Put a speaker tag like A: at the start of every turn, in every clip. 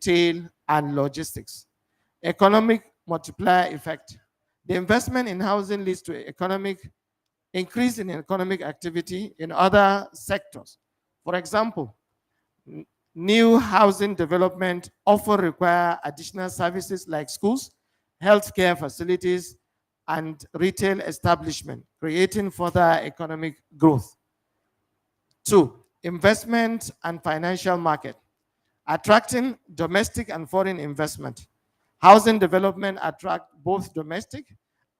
A: retail, and logistics. Economic multiplier effect. The investment in housing leads to economic increase in economic activity in other sectors. For example, new housing development often require additional services like schools, healthcare facilities, and retail establishment, creating further economic growth. Two, investment and financial market, attracting domestic and foreign investment. Housing development attract both domestic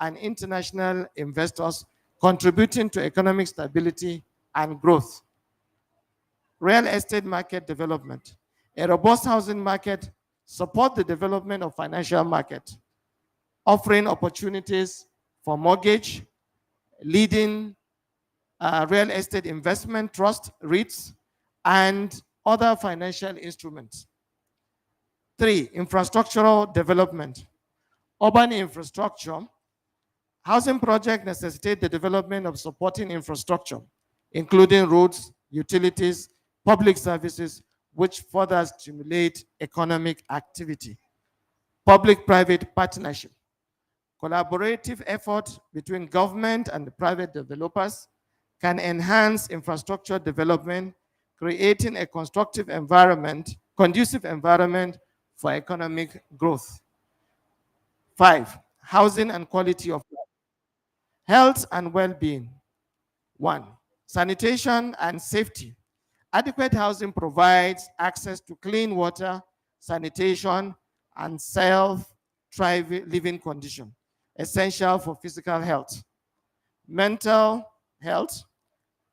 A: and international investors, contributing to economic stability and growth. Real estate market development. A robust housing market supports the development of financial market, offering opportunities for mortgage, leading real estate investment trust, REITs, and other financial instruments. Three, infrastructural development. Urban infrastructure. Housing projects necessitate the development of supporting infrastructure, including roads, utilities, public services, which further stimulate economic activity. Public-private partnership. Collaborative effort between government and private developers can enhance infrastructure development, creating a constructive environment, conducive environment for economic growth. Five, housing and quality of life. Health and well-being. One, sanitation and safety. Adequate housing provides access to clean water, sanitation, and safe living condition, essential for physical health. Mental health.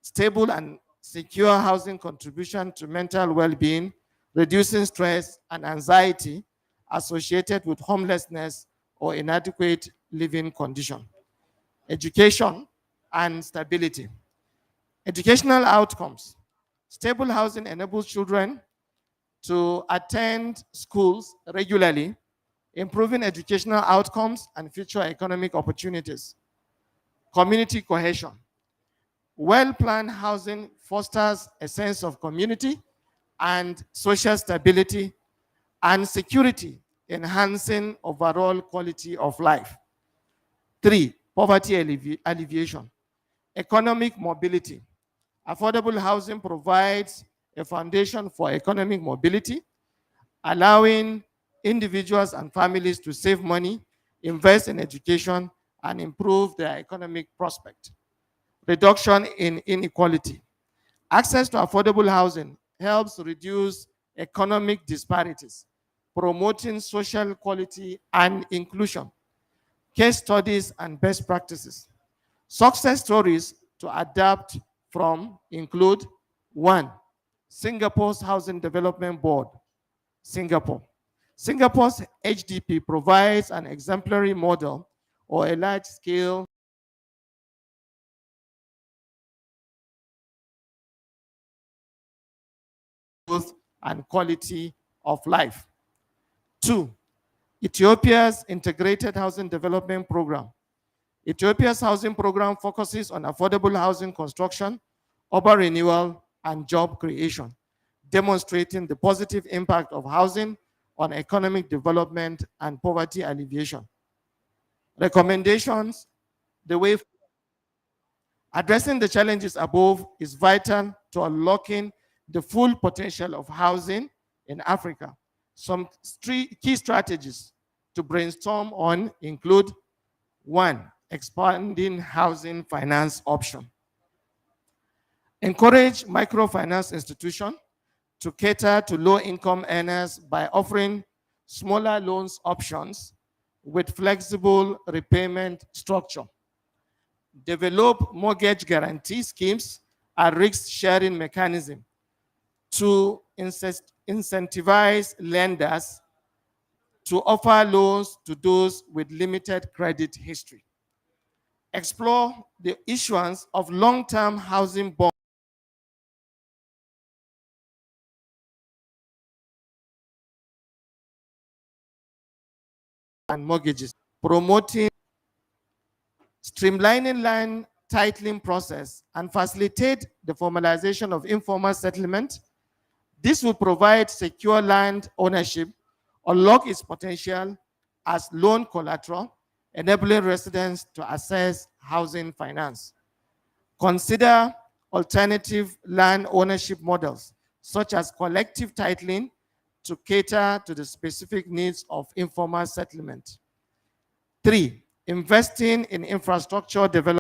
A: Stable and secure housing contribution to mental well-being, reducing stress and anxiety associated with homelessness or inadequate living condition. Education and stability. Educational outcomes. Stable housing enables children to attend schools regularly, improving educational outcomes and future economic opportunities. Community cohesion. Well-planned housing fosters a sense of community and social stability and security, enhancing overall quality of life. Three, poverty alleviation. Economic mobility. Affordable housing provides a foundation for economic mobility, allowing individuals and families to save money, invest in education, and improve their economic prospect. Reduction in inequality. Access to affordable housing helps reduce economic disparities, promoting social equality and inclusion. Case studies and best practices. Success stories to adapt from include: one, Singapore's Housing Development Board, Singapore. Singapore's HDP provides an exemplary model or a large-scale growth and quality of life. Two, Ethiopia's Integrated Housing Development Program. Ethiopia's housing program focuses on affordable housing construction, urban renewal, and job creation, demonstrating the positive impact of housing on economic development and poverty alleviation. Recommendations. The way addressing the challenges above is vital to unlocking the full potential of housing in Africa. Some key strategies to brainstorm on include: one, expanding housing finance option. Encourage microfinance institutions to cater to low-income earners by offering smaller loans options with flexible repayment structure. Develop mortgage guarantee schemes and risk-sharing mechanism to incentivize lenders to offer loans to those with limited credit history. Explore the issuance of long-term housing bonds and mortgages, promoting streamlining land titling process and facilitate the formalization of informal settlement. This will provide secure land ownership unlock its potential as loan collateral, enabling residents to access housing finance. Consider alternative land ownership models, such as collective titling, to cater to the specific needs of informal settlement. 3, investing in infrastructure development.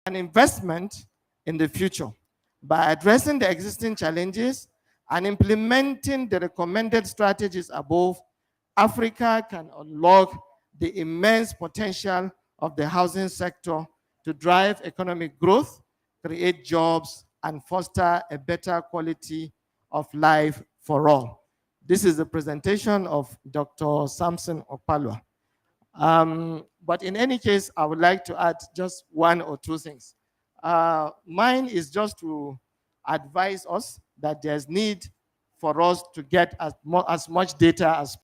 A: An investment in the future. By addressing the existing challenges and implementing the recommended strategies above, Africa can unlock the immense potential of the housing sector to drive economic growth, create jobs, and foster a better quality of life for all. This is the presentation of Dr. Samson Opalwa. But in any case, I would like to add just one or two things. Mine is just to advise us that there's need for us to get as much data as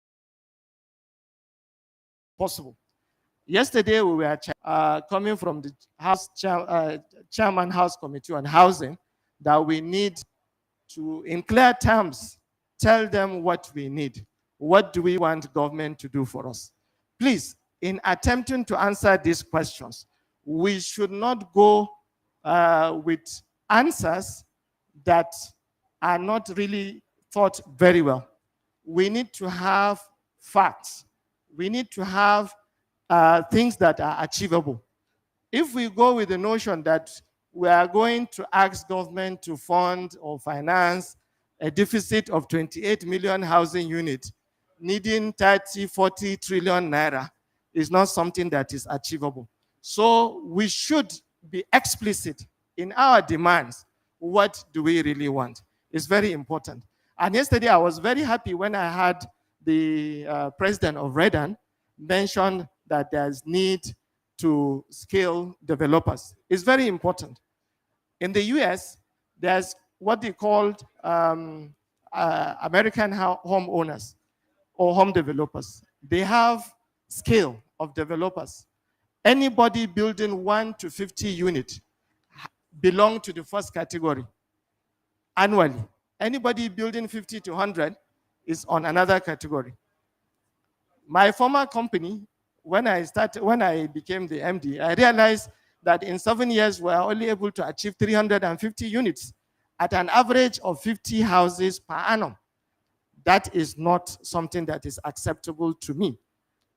A: possible. Yesterday, we were coming from the Chairman House Committee on Housing that we need to, in clear terms, tell them what we need. What do we want government to do for us? Please, in attempting to answer these questions, we should not go with answers that are not really thought very well. We need to have facts. We need to have things that are achievable. If we go with the notion that we are going to ask government to fund or finance a deficit of 28 million housing units, needing 30, 40 trillion naira, is not something that is achievable. So we should be explicit in our demands. What do we really want? It's very important. And yesterday I was very happy when I had the president of Redan mention that there's need to scale developers. It's very important. In the US, there's what they called American homeowners or home developers. They have scale of developers. Anybody building 1 to 50 units belong to the first category annually. Anybody building 50 to 100 is on another category. My former company, when I became the MD, I realized that in 7 years, we are only able to achieve 350 units at an average of 50 houses per annum. That is not something that is acceptable to me.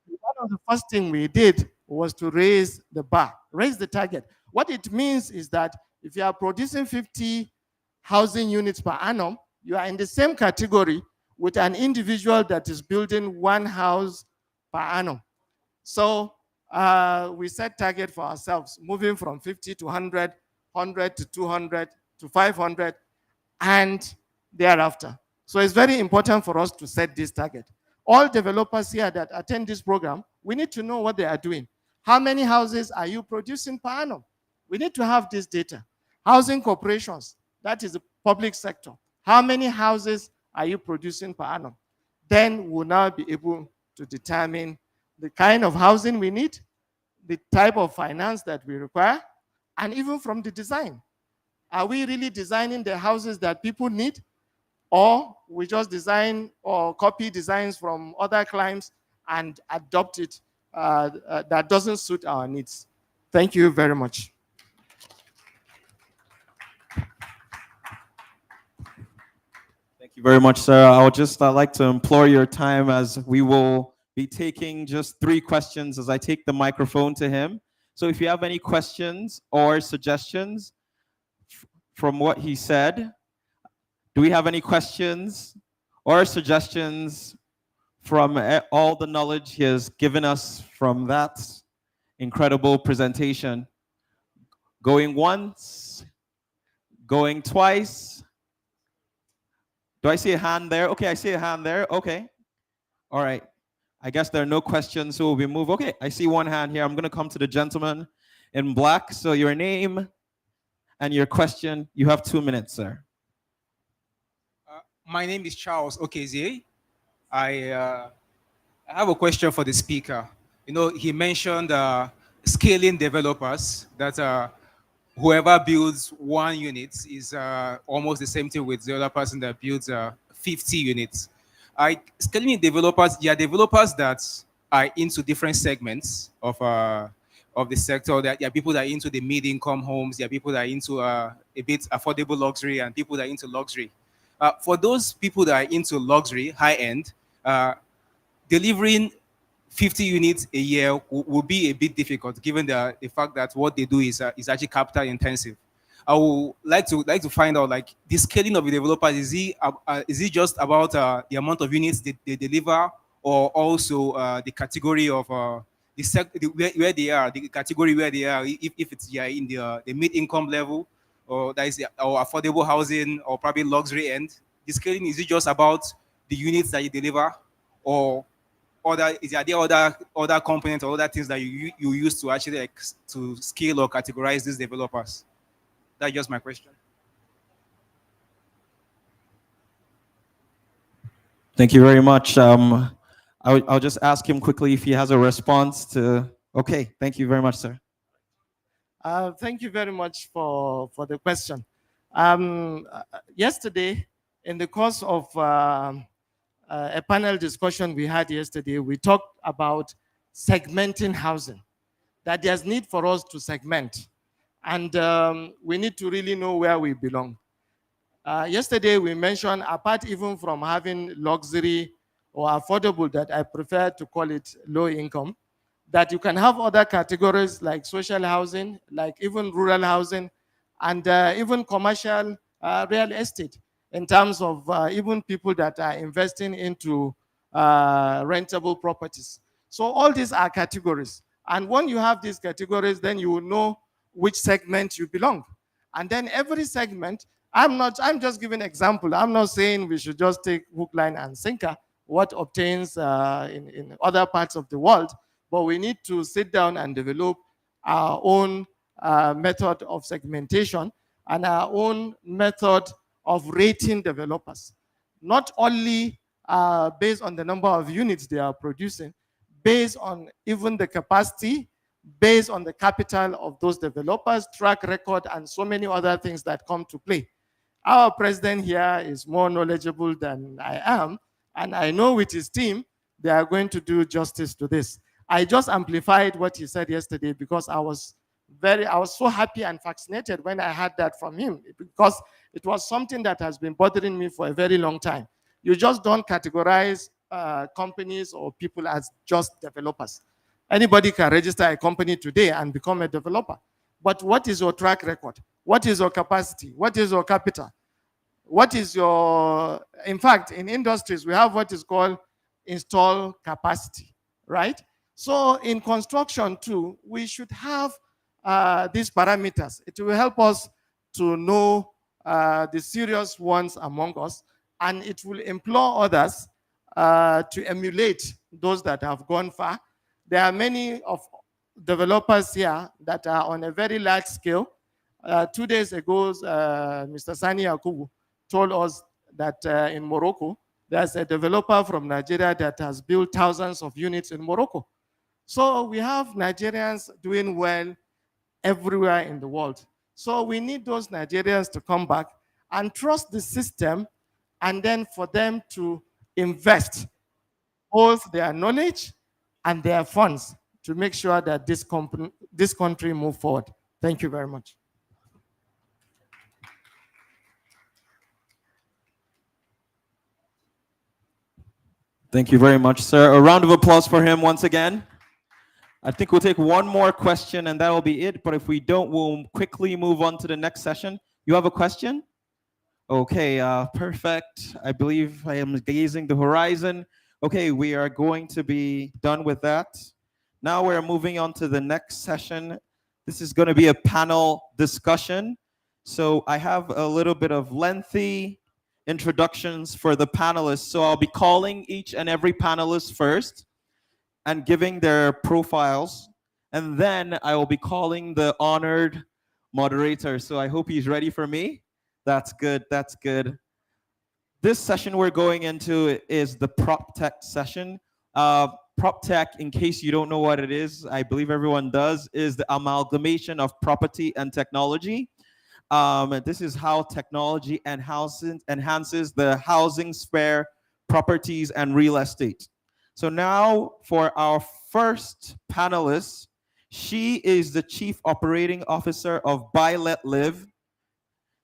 A: One of the first things we did was to raise the bar, raise the target. What it means is that if you are producing 50 housing units per annum, you are in the same category with an individual that is building 1 house per annum. So we set target for ourselves, moving from 50 to 100, 100 to 200 to 500, and thereafter. So it's very important for us to set this target. All developers here that attend this program, we need to know what they are doing. How many houses are you producing per annum? We need to have this data. Housing corporations, that is the public sector. How many houses are you producing per annum? Then we'll now be able to determine the kind of housing we need, the type of finance that we require, and even from the design. Are we really designing the houses that people need? Or we just design or copy designs from other climes and adopt it that doesn't suit our needs? Thank you very much.
B: Thank you very much, sir. I would just like to implore your time as we will be taking just 3 questions as I take the microphone to him. So if you have any questions or suggestions from what he said, do we have any questions or suggestions from all the knowledge he has given us from that incredible presentation? Going once, going twice. Do I see a hand there? Okay, I see a hand there. Okay. All right. I guess there are no questions, so we move. Okay, I see one hand here. I'm going to come to the gentleman in black. So your name and your question. You have 2 minutes, sir.
C: My name is Charles Okezie. I have a question for the speaker. You know, he mentioned scaling developers, that whoever builds 1 unit is almost the same thing with the other person that builds 50 units. Scaling developers, there are developers that are into different segments of the sector. There are people that are into the mid-income homes. There are people that are into a bit affordable luxury, and people that are into luxury. For those people that are into luxury, high-end, delivering 50 units a year will be a bit difficult, given the fact that what they do is actually capital intensive. I would like to find out, like, the scaling of the developers, is it just about the amount of units they deliver, or also the category of where they are, the category where they are, if it's in the mid-income level, or that is or affordable housing, or probably luxury end? The scaling, is it just about the units that you deliver, or are there other components or other things that you use to actually to scale or categorize these developers? That's just my question.
B: Thank you very much. I'll just ask him quickly if he has a response to Okay, thank you very much, sir.
A: Thank you very much for the question. Yesterday, in the course of a panel discussion we had yesterday, we talked about segmenting housing, that there's need for us to segment. And we need to really know where we belong. Yesterday, we mentioned, apart even from having luxury or affordable, that I prefer to call it low income, that you can have other categories like social housing, like even rural housing, and even commercial real estate, in terms of even people that are investing into rentable properties. So all these are categories. And when you have these categories, then you will know which segment you belong. And then every segment, I'm just giving an example. I'm not saying we should just take hook, line, and sinker, what obtains in other parts of the world, but we need to sit down and develop our own method of segmentation and our own method of rating developers. Not only based on the number of units they are producing, based on even the capacity, based on the capital of those developers, track record, and so many other things that come to play. Our president here is more knowledgeable than I am, and I know with his team, they are going to do justice to this. I just amplified what he said yesterday because I was so happy and fascinated when I heard that from him, because it was something that has been bothering me for a very long time. You just don't categorize companies or people as just developers. Anybody can register a company today and become a developer. But what is your track record? What is your capacity? What is your capital? What is your, in fact, in industries, we have what is called install capacity, right? So in construction too, we should have these parameters. It will help us to know the serious ones among us, and it will implore others to emulate those that have gone far. There are many of developers here that are on a very large scale. 2 days ago, Mr. Sani Yakubu told us that in Morocco, there's a developer from Nigeria that has built thousands of units in Morocco. So we have Nigerians doing well everywhere in the world. So we need those Nigerians to come back and trust the system, and then for them to invest both their knowledge and their funds to make sure that this country move forward. Thank you very much.
B: Thank you very much, sir. A round of applause for him once again. I think we'll take one more question and that will be it. But if we don't, we'll quickly move on to the next session. You have a question? Okay, perfect. I believe I am gazing the horizon. Okay, we are going to be done with that. Now we're moving on to the next session. This is going to be a panel discussion. So I have a little bit of lengthy introductions for the panelists. So I'll be calling each and every panelist first and giving their profiles. And then I will be calling the honored moderator. So I hope he's ready for me. That's good. That's good. This session we're going into is the prop tech session. Prop tech, in case you don't know what it is, I believe everyone does, is the amalgamation of property and technology. This is how technology enhances the housing sphere, properties, and real estate. So now for our first panelist, she is the Chief Operating Officer of Buy Let Live.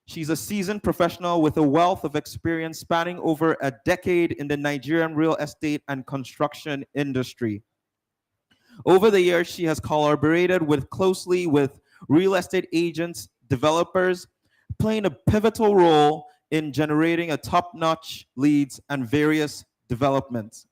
B: She's a seasoned professional with a wealth of experience spanning over a decade in the Nigerian real estate and construction industry. Over the years, she has collaborated closely with real estate agents, developers, playing a pivotal role in generating a top-notch leads and various developments.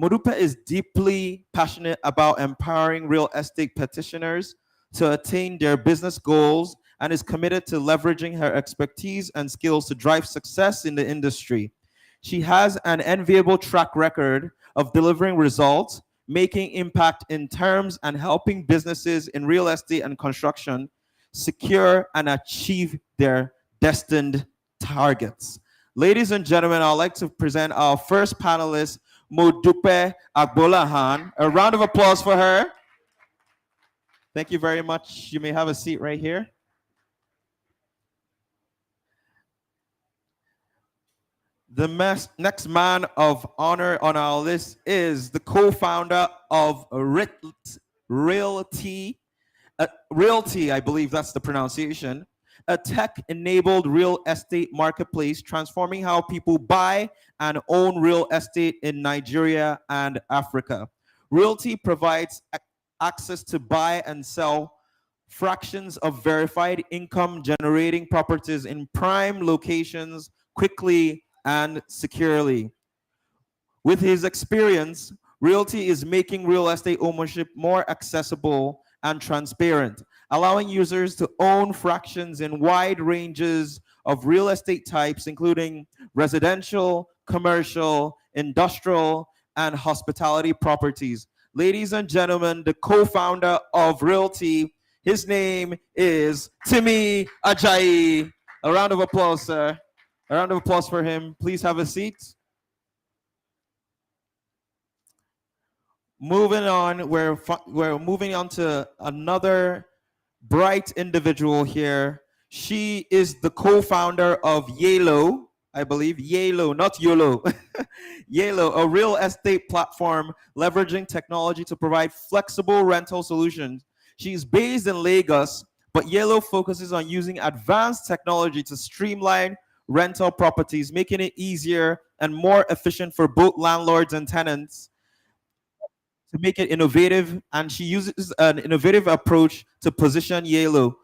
B: Modupe is deeply passionate about empowering real estate practitioners to attain their business goals and is committed to leveraging her expertise and skills to drive success in the industry. She has an enviable track record of delivering results, making impact in terms and helping businesses in real estate and construction secure and achieve their destined targets. Ladies and gentlemen, I'd like to present our first panelist, Modupe Agbolahan. A round of applause for her. Thank you very much. You may have a seat right here. The next man of honor on our list is the co-founder of Realty, I believe that's the pronunciation, a tech-enabled real estate marketplace transforming how people buy and own real estate in Nigeria and Africa. Realty provides access to buy and sell fractions of verified income generating properties in prime locations quickly and securely. With his experience, Realty is making real estate ownership more accessible and transparent, allowing users to own fractions in wide ranges of real estate types, including residential, commercial, industrial, and hospitality properties. Ladies and gentlemen, the co-founder of Realty, his name is Timi Ajayi. A round of applause, sir. A round of applause for him. Please have a seat. Moving on, we're moving on to another bright individual here. She is the co-founder of Yelo, I believe. Yelo, not YOLO. Yelo, a real estate platform leveraging technology to provide flexible rental solutions. She's based in Lagos, but Yelo focuses on using advanced technology to streamline rental properties, making it easier and more efficient for both landlords and tenants, to make it innovative, and she uses an innovative approach to position Yelo.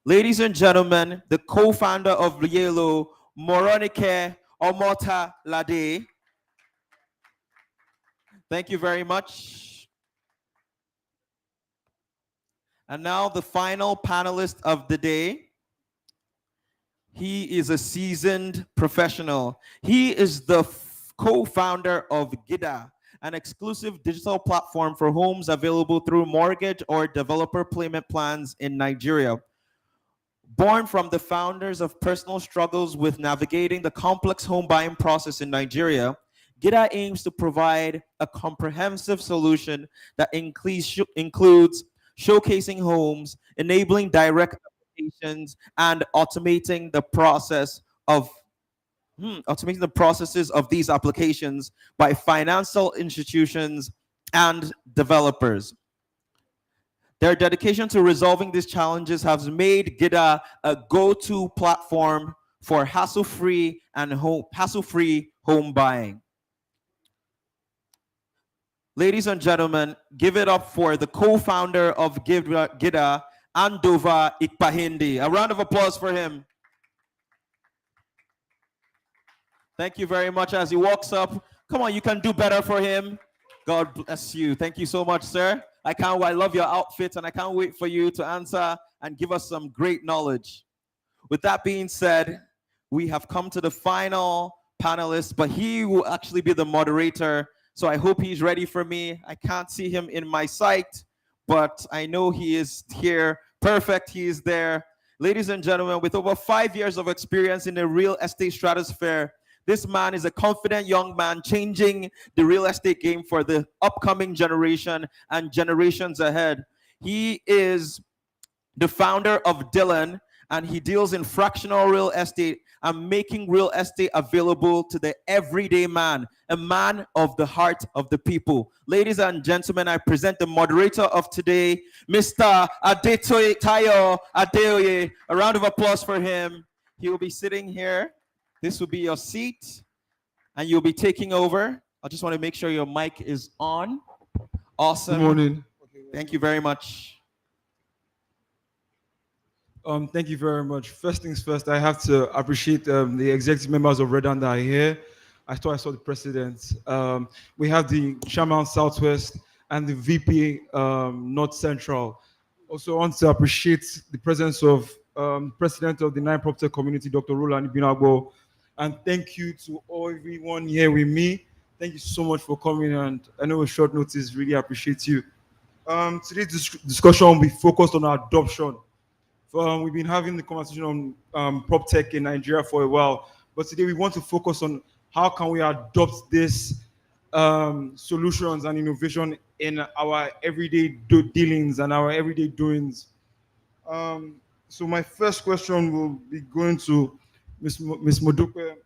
B: Ladies and gentlemen, the co-founder of Yelo, Moronike Omota Lade. Thank you very much. And now the final panelist of the day. He is a seasoned professional. He is the co-founder of GIDA, an exclusive digital platform for homes available through mortgage or developer payment plans in Nigeria. Born from the founders of personal struggles with navigating the complex home buying process in Nigeria, GIDA aims to provide a comprehensive solution that includes showcasing homes, enabling direct and automating the processes of these applications by financial institutions and developers. Their dedication to resolving these challenges has made GIDA a go-to platform for hassle-free home buying. Ladies and gentlemen, give it up for the co-founder of GIDA, Andova Ikpahindi. A round of applause for him. Thank you very much. As he walks up, come on, you can do better for him. God bless you. Thank you so much, sir. I love your outfit, and I can't wait for you to answer and give us some great knowledge. With that being said, we have come to the final panelist, but he will actually be the moderator. So I hope he's ready for me. I can't see him in my sight, but I know he is here. Perfect, he is there. Ladies and gentlemen, with over 5 years of experience in the real estate stratosphere, this man is a confident young man changing the real estate game for the upcoming generation and generations ahead. He is the founder of Dylan, and he deals in fractional real estate and making real estate available to the everyday man, a man of the heart of the people. Ladies and gentlemen, I present the moderator of today, Mr. Adetoye Adeoye. A round of applause for him. He will be sitting here. This will be your seat, and you'll be taking over. I just want to make sure your mic is on. Awesome.
D: Good morning.
B: Thank you very much.
D: Thank you very much. First things first, I have to appreciate the executive members of Redan that are here. I thought I saw the president. We have the chairman Southwest and the VP North Central. Also want to appreciate the presence of president of the Nine Proptech community, Dr. Roland Ibinagbo. And thank you to everyone here with me. Thank you so much for coming, and I know a short notice, really appreciate you. Today's discussion will be focused on adoption. We've been having the conversation on prop tech in Nigeria for a while, but today we want to focus on how can we adopt these solutions and innovation in our everyday dealings and our everyday doings. So my first question will be going to Miss Modupe.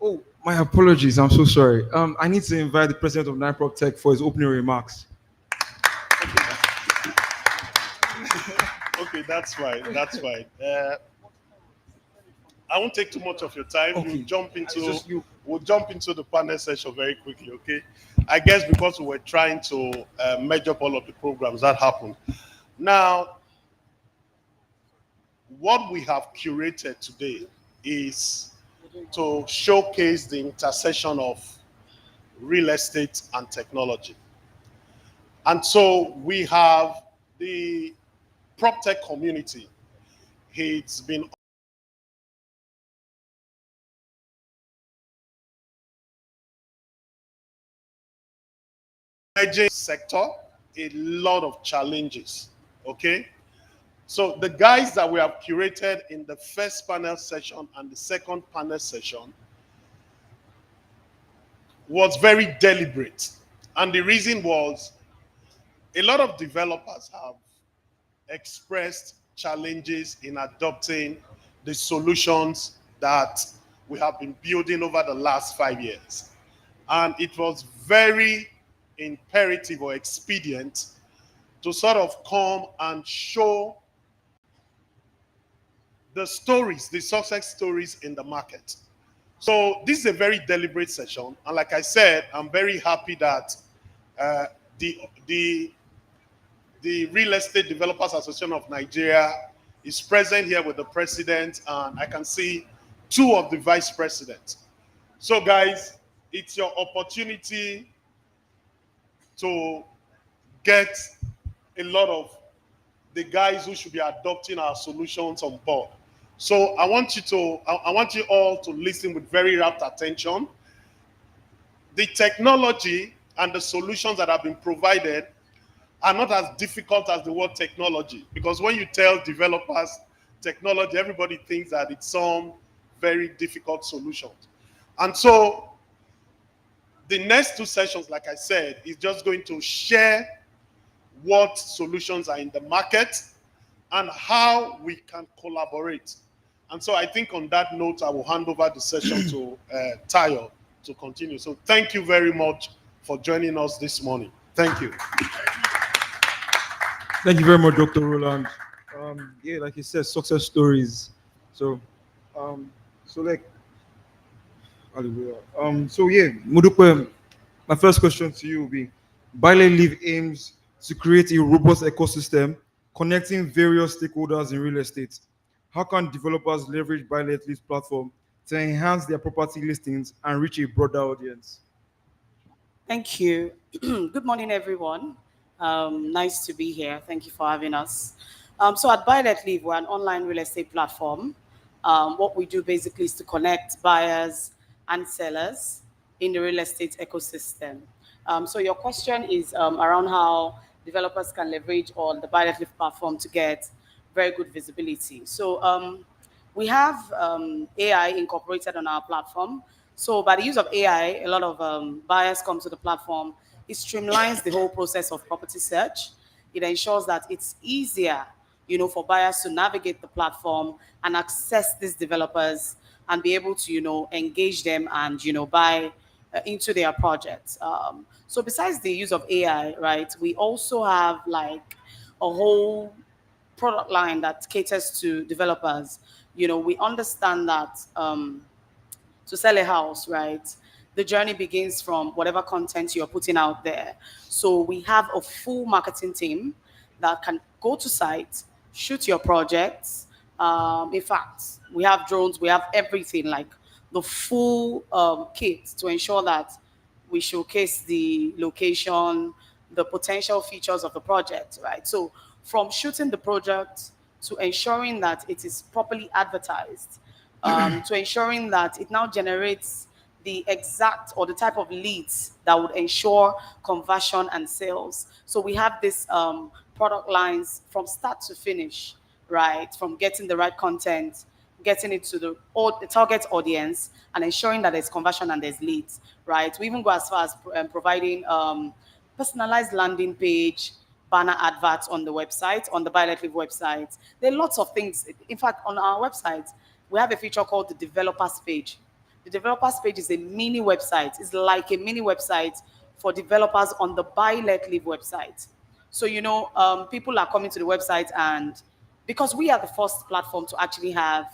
D: Oh, my apologies. I'm so sorry. I need to invite the president of NIPROC Tech for his opening remarks.
E: Okay, that's fine. That's fine. I won't take too much of your time.
D: Okay.
E: We'll jump into the panel session very quickly. Okay. I guess because we were trying to merge up all of the programs that happened. Now, what we have curated today is to showcase the intersection of real estate and technology. And so we have the PropTech community. It's been sector a lot of challenges. Okay. So the guys that we have curated in the first panel session and the second panel session was very deliberate. And the reason was a lot of developers have expressed challenges in adopting the solutions that we have been building over the last 5 years. And it was very imperative or expedient to sort of come and show the stories, the success stories in the market. So this is a very deliberate session. And like I said, I'm very happy that the Real Estate Developers Association of Nigeria is present here with the president, and I can see 2 of the vice presidents. So guys, it's your opportunity to get a lot of the guys who should be adopting our solutions on board. So I want you all to listen with very rapt attention. The technology and the solutions that have been provided are not as difficult as the word technology, because when you tell developers technology, everybody thinks that it's some very difficult solutions. And so the next 2 sessions, like I said, is just going to share what solutions are in the market and how we can collaborate. And so I think on that note, I will hand over the session to Tayo to continue. So thank you very much for joining us this morning. Thank you.
D: Thank you very much, Dr. Roland. Yeah, like you said, success stories. So, hallelujah. So yeah, Modupe, my first question to you will be: Bile Leaf aims to create a robust ecosystem connecting various stakeholders in real estate. How can developers leverage Bile Leaf's platform to enhance their property listings and reach a broader audience?
F: Thank you. Good morning, everyone. Nice to be here. Thank you for having us. So at Buy Let Live, we're an online real estate platform. What we do basically is to connect buyers and sellers in the real estate ecosystem. So your question is around how developers can leverage on the Buy Let Live platform to get very good visibility. So we have AI incorporated on our platform. So by the use of AI, a lot of buyers come to the platform. It streamlines the whole process of property search. It ensures that it's easier, for buyers to navigate the platform and access these developers and be able to, engage them and, buy into their projects. So besides the use of AI, right, we also have like a whole product line that caters to developers. We understand that to sell a house, right, the journey begins from whatever content you're putting out there. So we have a full marketing team that can go to site, shoot your projects. In fact, we have drones, we have everything, like the full kit to ensure that we showcase the location, the potential features of the project, right? So from shooting the project to ensuring that it is properly advertised, to ensuring that it now generates the exact or the type of leads that would ensure conversion and sales. So we have this product lines from start to finish, right? From getting the right content, getting it to the target audience, and ensuring that there's conversion and there's leads, right? We even go as far as providing personalized landing page, banner adverts on the website, on the Buy Let Live website. There are lots of things. In fact, on our website, we have a feature called the developers page. The developers page is a mini website. It's like a mini website for developers on the Buy Let Live website. So, people are coming to the website, and because we are the first platform to actually have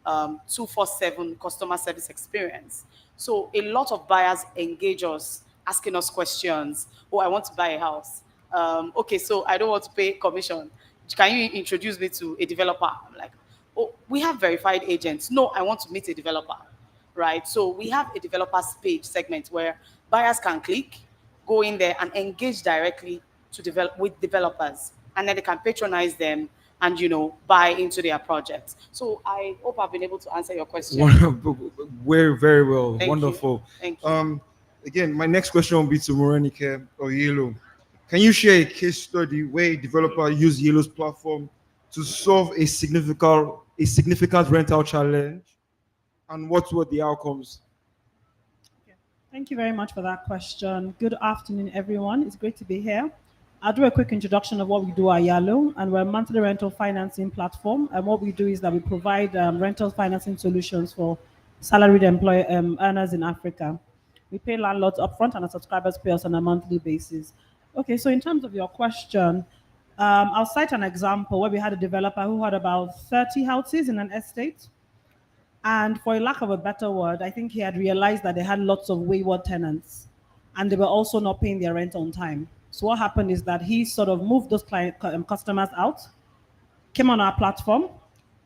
F: 24/7 customer service experience. So a lot of buyers engage us, asking us questions. Oh, I want to buy a house. Okay, so I don't want to pay commission. Can you introduce me to a developer? I'm like, oh, we have verified agents. No, I want to meet a developer, right? So we have a developers page segment where buyers can click, go in there and engage directly with developers, and then they can patronize them and buy into their projects. So I hope I've been able to answer your question.
D: Very, very well.
F: Thank
D: Wonderful.
F: you. Thank you.
D: Again, my next question will be to Morenike or Yellow. Can you share a case study where a developer used Yellow's platform to solve a significant rental challenge, and what were the outcomes?
G: Thank you very much for that question. Good afternoon, everyone. It's great to be here. I'll do a quick introduction of what we do at Yalo, and we're a monthly rental financing platform. And what we do is that we provide rental financing solutions for salaried earners in Africa. We pay landlords upfront, and our subscribers pay us on a monthly basis. Okay, so in terms of your question, I'll cite an example where we had a developer who had about 30 houses in an estate. And for lack of a better word, I think he had realized that they had lots of wayward tenants, and they were also not paying their rent on time. So what happened is that he sort of moved those customers out, came on our platform,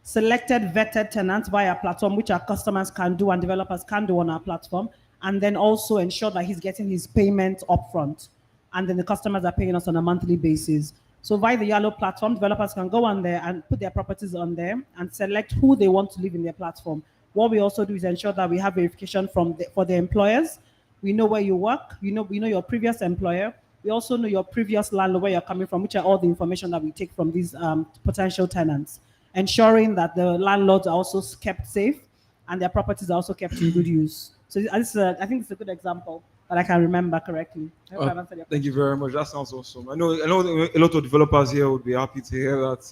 G: selected vetted tenants via our platform, which our customers can do and developers can do on our platform, and then also ensure that he's getting his payment upfront. And then the customers are paying us on a monthly basis. So via the Yalo platform, developers can go on there and put their properties on there and select who they want to live in their platform. What we also do is ensure that we have verification for the employers. We know where you work. We know your previous employer. We also know your previous landlord, where you're coming from, which are all the information that we take from these potential tenants, ensuring that the landlords are also kept safe and their properties are also kept in good use. So I think it's a good example that I can remember correctly. I hope I've answered your question.
D: Thank you very much. That sounds awesome. I know a lot of developers here would be happy to hear that.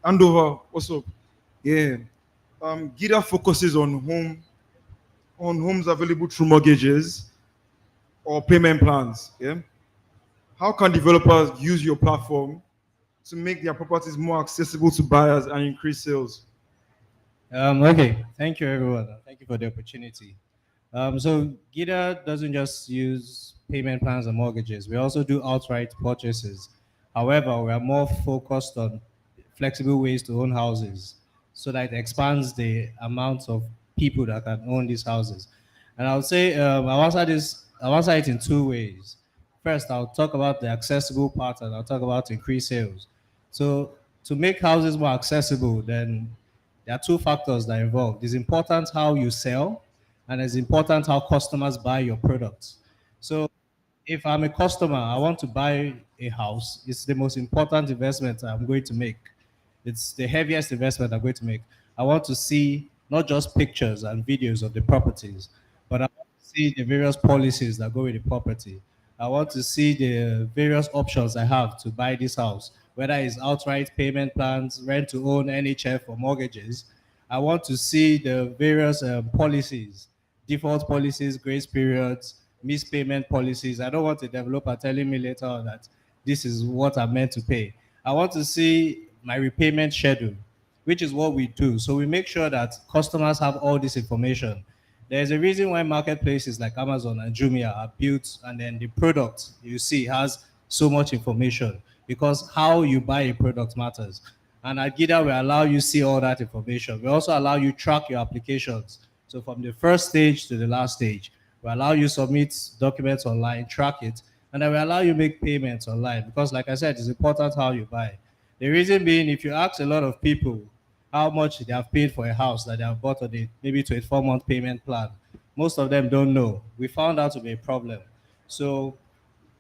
D: Andover, also, yeah. GIDA focuses on homes available through mortgages or payment plans. Yeah. How can developers use your platform to make their properties more accessible to buyers and increase sales?
H: Okay, thank you everyone. Thank you for the opportunity. So GIDA doesn't just use payment plans and mortgages. We also do outright purchases. However, we are more focused on flexible ways to own houses so that it expands the amount of people that can own these houses. And I would say I'll answer it in two ways. First, I'll talk about the accessible part, and I'll talk about increased sales. So to make houses more accessible, then there are two factors that are involved. It's important how you sell, and it's important how customers buy your products. So if I'm a customer, I want to buy a house, it's the most important investment I'm going to make. It's the heaviest investment I'm going to make. I want to see not just pictures and videos of the properties, but I want to see the various policies that go with the property. I want to see the various options I have to buy this house, whether it's outright payment plans, rent to own, NHF, or mortgages. I want to see the various policies, default policies, grace periods, missed payment policies. I don't want a developer telling me later on that this is what I'm meant to pay. I want to see my repayment schedule, which is what we do. So we make sure that customers have all this information. There's a reason why marketplaces like Amazon and Jumia are built, and then the product you see has so much information, because how you buy a product matters. And at GIDA, we allow you see all that information. We also allow you track your applications. So from the first stage to the last stage, we allow you submit documents online, track it, and then we allow you make payments online, because like I said, it's important how you buy. The reason being, if you ask a lot of people how much they have paid for a house that they have bought on a maybe 24-month payment plan, most of them don't know. We found out to be a problem. So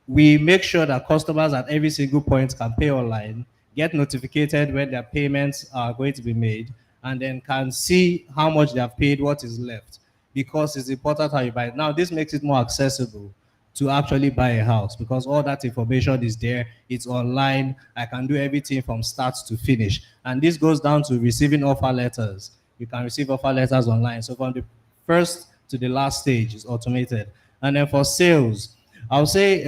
H: we make sure that customers at every single point can pay online, get notified when their payments are going to be made, and then can see how much they have paid, what is left, because it's important how you buy it. Now, this makes it more accessible to actually buy a house because all that information is there. It's online. I can do everything from start to finish. And this goes down to receiving offer letters. You can receive offer letters online. So from the first to the last stage is automated. And then for sales, I'll say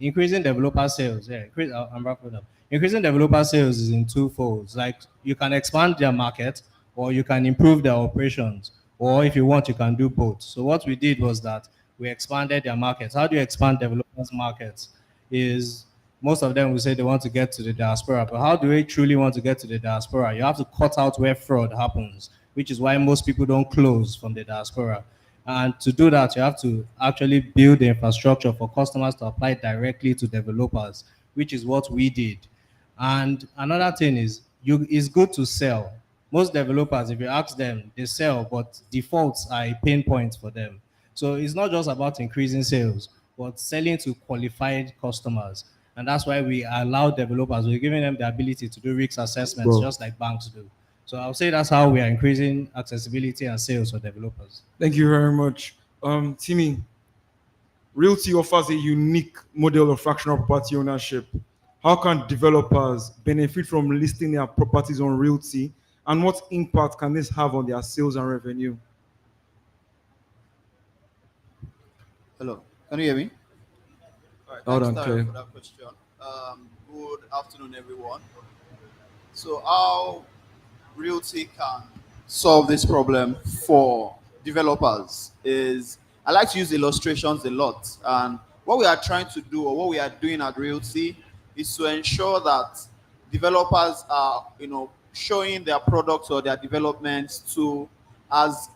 H: increasing developer sales. Yeah, I'm wrapping up. Increasing developer sales is in two folds. Like you can expand their market or you can improve their operations. Or if you want, you can do both. So what we did was that we expanded their markets. How do you expand developers' markets? Is most of them will say they want to get to the diaspora, but how do they truly want to get to the diaspora? You have to cut out where fraud happens, which is why most people don't close from the diaspora. And to do that, you have to actually build the infrastructure for customers to apply directly to developers, which is what we did. And another thing is, it's good to sell. Most developers, if you ask them, they sell, but defaults are a pain point for them. So it's not just about increasing sales, but selling to qualified customers. And that's why we allow developers, we're giving them the ability to do risk assessments,
D: Bro.
H: just like banks do. So I'll say that's how we are increasing accessibility and sales for developers.
D: Thank you very much. Timmy, Realty offers a unique model of fractional property ownership. How can developers benefit from listing their properties on Realty, and what impact can this have on their sales and revenue?
I: Hello, can you hear me? All right,
D: Loud
I: thanks,
D: and
I: Taro,
D: clear.
I: for that question. Good afternoon, everyone. So, how Realty can solve this problem for developers is I like to use illustrations a lot. And what we are trying to do, or what we are doing at Realty, is to ensure that developers are, showing their products or their developments to as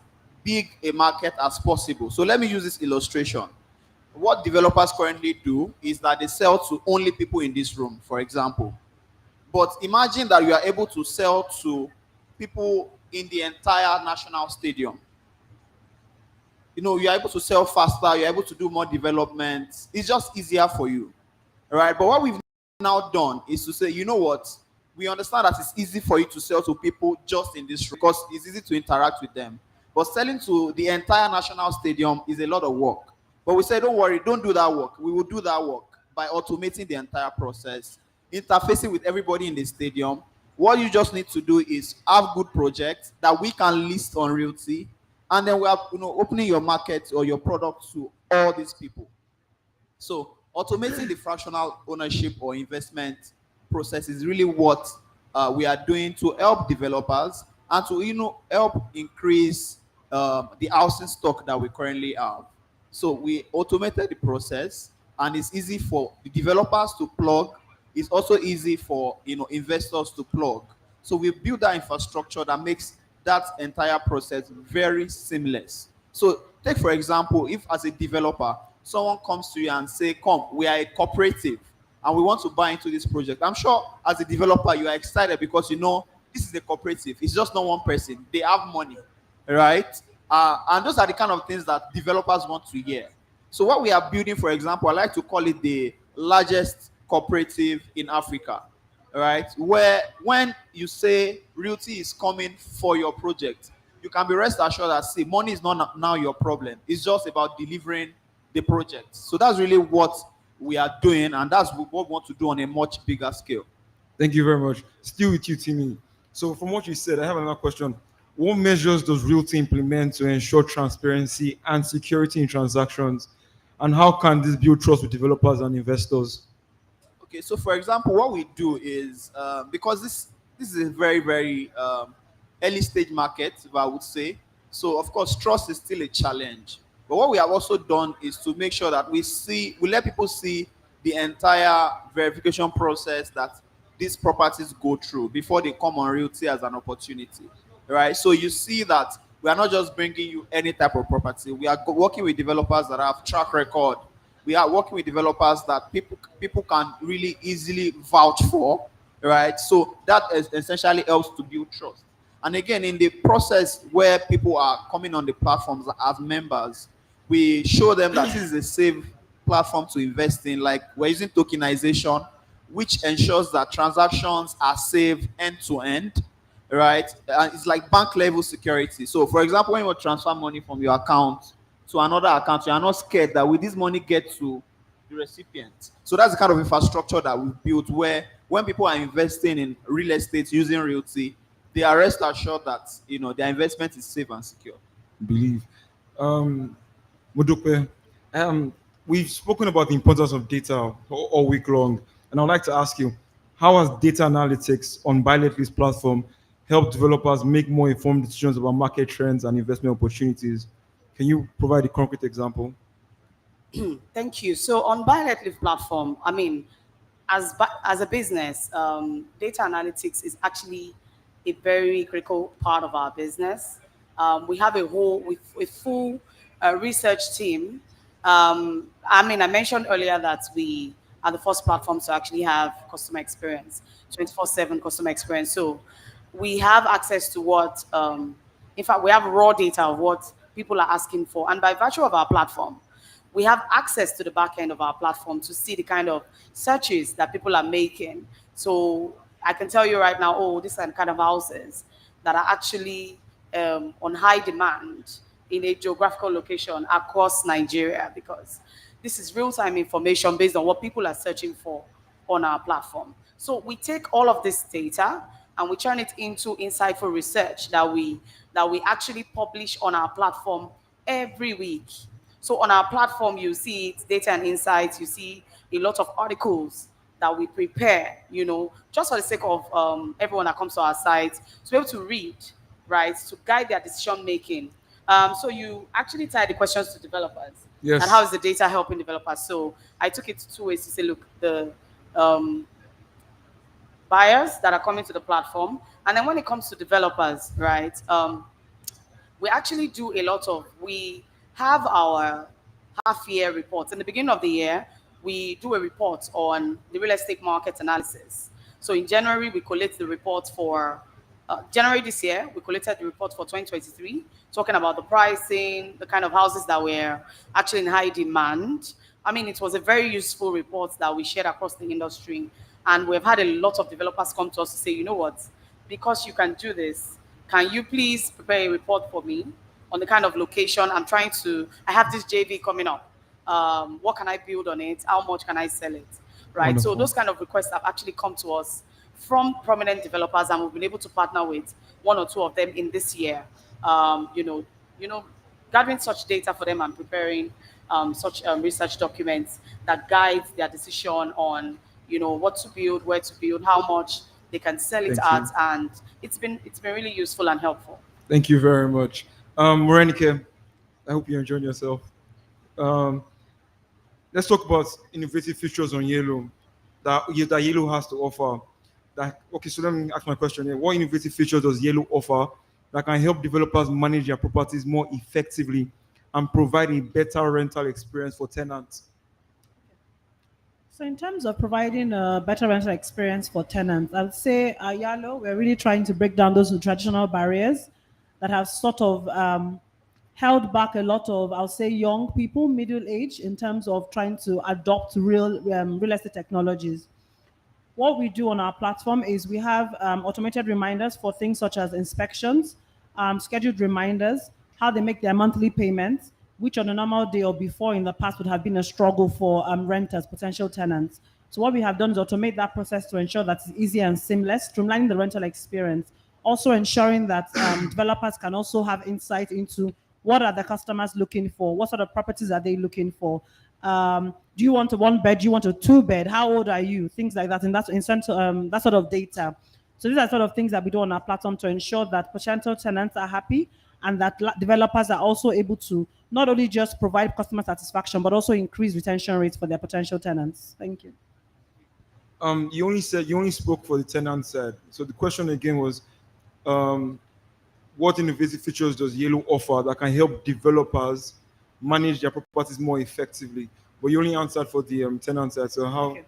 I: big a market as possible. So let me use this illustration. What developers currently do is that they sell to only people in this room, for example. But imagine that you are able to sell to people in the entire national stadium. You're able to sell faster, you're able to do more development. It's just easier for you. All right. But what we've now done is to say, you know what? We understand that it's easy for you to sell to people just in this room because it's easy to interact with them. But selling to the entire national stadium is a lot of work. But we say, don't worry, don't do that work. We will do that work by automating the entire process, interfacing with everybody in the stadium. What you just need to do is have good projects that we can list on Realty, and then we are, opening your market or your product to all these people. So automating the fractional ownership or investment process is really what we are doing to help developers and to help increase the housing stock that we currently have. So we automated the process, and it's easy for the developers to plug. It's also easy for investors to plug. So we build that infrastructure that makes that entire process very seamless. So take, for example, if as a developer someone comes to you and say, come, we are a cooperative and we want to buy into this project. I'm sure as a developer you are excited because this is a cooperative. It's just not one person. They have money, right? And those are the kind of things that developers want to hear. So what we are building, for example, I like to call it the largest cooperative in Africa, right? Where when you say Realty is coming for your project, you can be rest assured that, see, money is not now your problem. It's just about delivering the project. So that's really what we are doing, and that's what we want to do on a much bigger scale.
D: Thank you very much. Still with you, Timmy. So from what you said, I have another question. What measures does Realty implement to ensure transparency and security in transactions? And how can this build trust with developers and investors?
I: Okay, so for example, what we do is, because this is a very, very early stage market, if I would say. So of course, trust is still a challenge. But what we have also done is to make sure that we let people see the entire verification process that these properties go through before they come on Realty as an opportunity, right? So you see that we are not just bringing you any type of property. We are working with developers that have track record. We are working with developers that people can really easily vouch for, right? So that essentially helps to build trust. And again, in the process where people are coming on the platforms as members, we show them that this is a safe platform to invest in. Like, we're using tokenization, which ensures that transactions are safe end to end, right? It's like bank level security. So for example, when you transfer money from your account to another account, you are not scared that will this money get to the recipient. So that's the kind of infrastructure that we've built, where when people are investing in real estate using Realty, they are rest assured that their investment is safe and secure.
D: Believe. Modupe, we've spoken about the importance of data all week long, and I'd like to ask you, how has data analytics on Buy Let Lease platform helped developers make more informed decisions about market trends and investment opportunities? Can you provide a concrete example?
F: Thank you. So on Buy Let Live platform, I mean, as a business, data analytics is actually a very critical part of our business. We have a full research team. I mean, I mentioned earlier that we are the first platform to actually have customer experience, 24/7 customer experience. So we have access to what, in fact, we have raw data of what people are asking for. And by virtue of our platform, we have access to the back end of our platform to see the kind of searches that people are making. So I can tell you right now, oh, these are the kind of houses that are actually on high demand in a geographical location across Nigeria, because this is real-time information based on what people are searching for on our platform. So we take all of this data and we turn it into insightful research that we actually publish on our platform every week. So on our platform, you see it's data and insights. You see a lot of articles that we prepare, just for the sake of everyone that comes to our site to be able to read, right, to guide their decision making. So you actually tie the questions to developers.
D: Yes.
F: And how is the data helping developers? So I took it two ways to say, look, the buyers that are coming to the platform, and then when it comes to developers, right, we actually do a lot of, we have our half-year reports. In the beginning of the year, we do a report on the real estate market analysis. So in January, we collect the report for January this year. We collected the report for 2023, talking about the pricing, the kind of houses that were actually in high demand. I mean, it was a very useful report that we shared across the industry. And we've had a lot of developers come to us to say, you know what, because you can do this, can you please prepare a report for me on the kind of location I'm trying to, I have this JV coming up. What can I build on it? How much can I sell it? Right.
D: Wonderful.
F: So those kind of requests have actually come to us from prominent developers, and we've been able to partner with one or two of them in this year. Gathering such data for them and preparing such research documents that guide their decision on, what to build, where to build, how much they can sell it
D: Thank
F: at, and it's been really useful and helpful.
D: Thank you very much. Morenike, I hope you enjoyed yourself. Let's talk about innovative features on Yellow that Yellow has to offer. Okay, so let me ask my question here. What innovative features does Yellow offer that can help developers manage their properties more effectively and provide a better rental experience for tenants?
G: So in terms of providing a better rental experience for tenants, I would say at Yellow, we're really trying to break down those traditional barriers that have sort of held back a lot of, I'll say, young people, middle age, in terms of trying to adopt real estate technologies. What we do on our platform is we have automated reminders for things such as inspections, scheduled reminders, how they make their monthly payments, which on a normal day or before in the past would have been a struggle for renters, potential tenants. So what we have done is automate that process to ensure that it's easy and seamless, streamlining the rental experience, also ensuring that developers can also have insight into what are the customers looking for, what sort of properties are they looking for. Do you want a 1-bed? Do you want a 2-bed? How old are you? Things like that, and that's that sort of data. So these are sort of things that we do on our platform to ensure that potential tenants are happy and that developers are also able to not only just provide customer satisfaction, but also increase retention rates for their potential tenants. Thank you.
D: You only spoke for the tenant side. So the question again was, what innovative features does Yellow offer that can help developers manage their properties more effectively? But you only answered for the tenant side. So how?
G: Okay.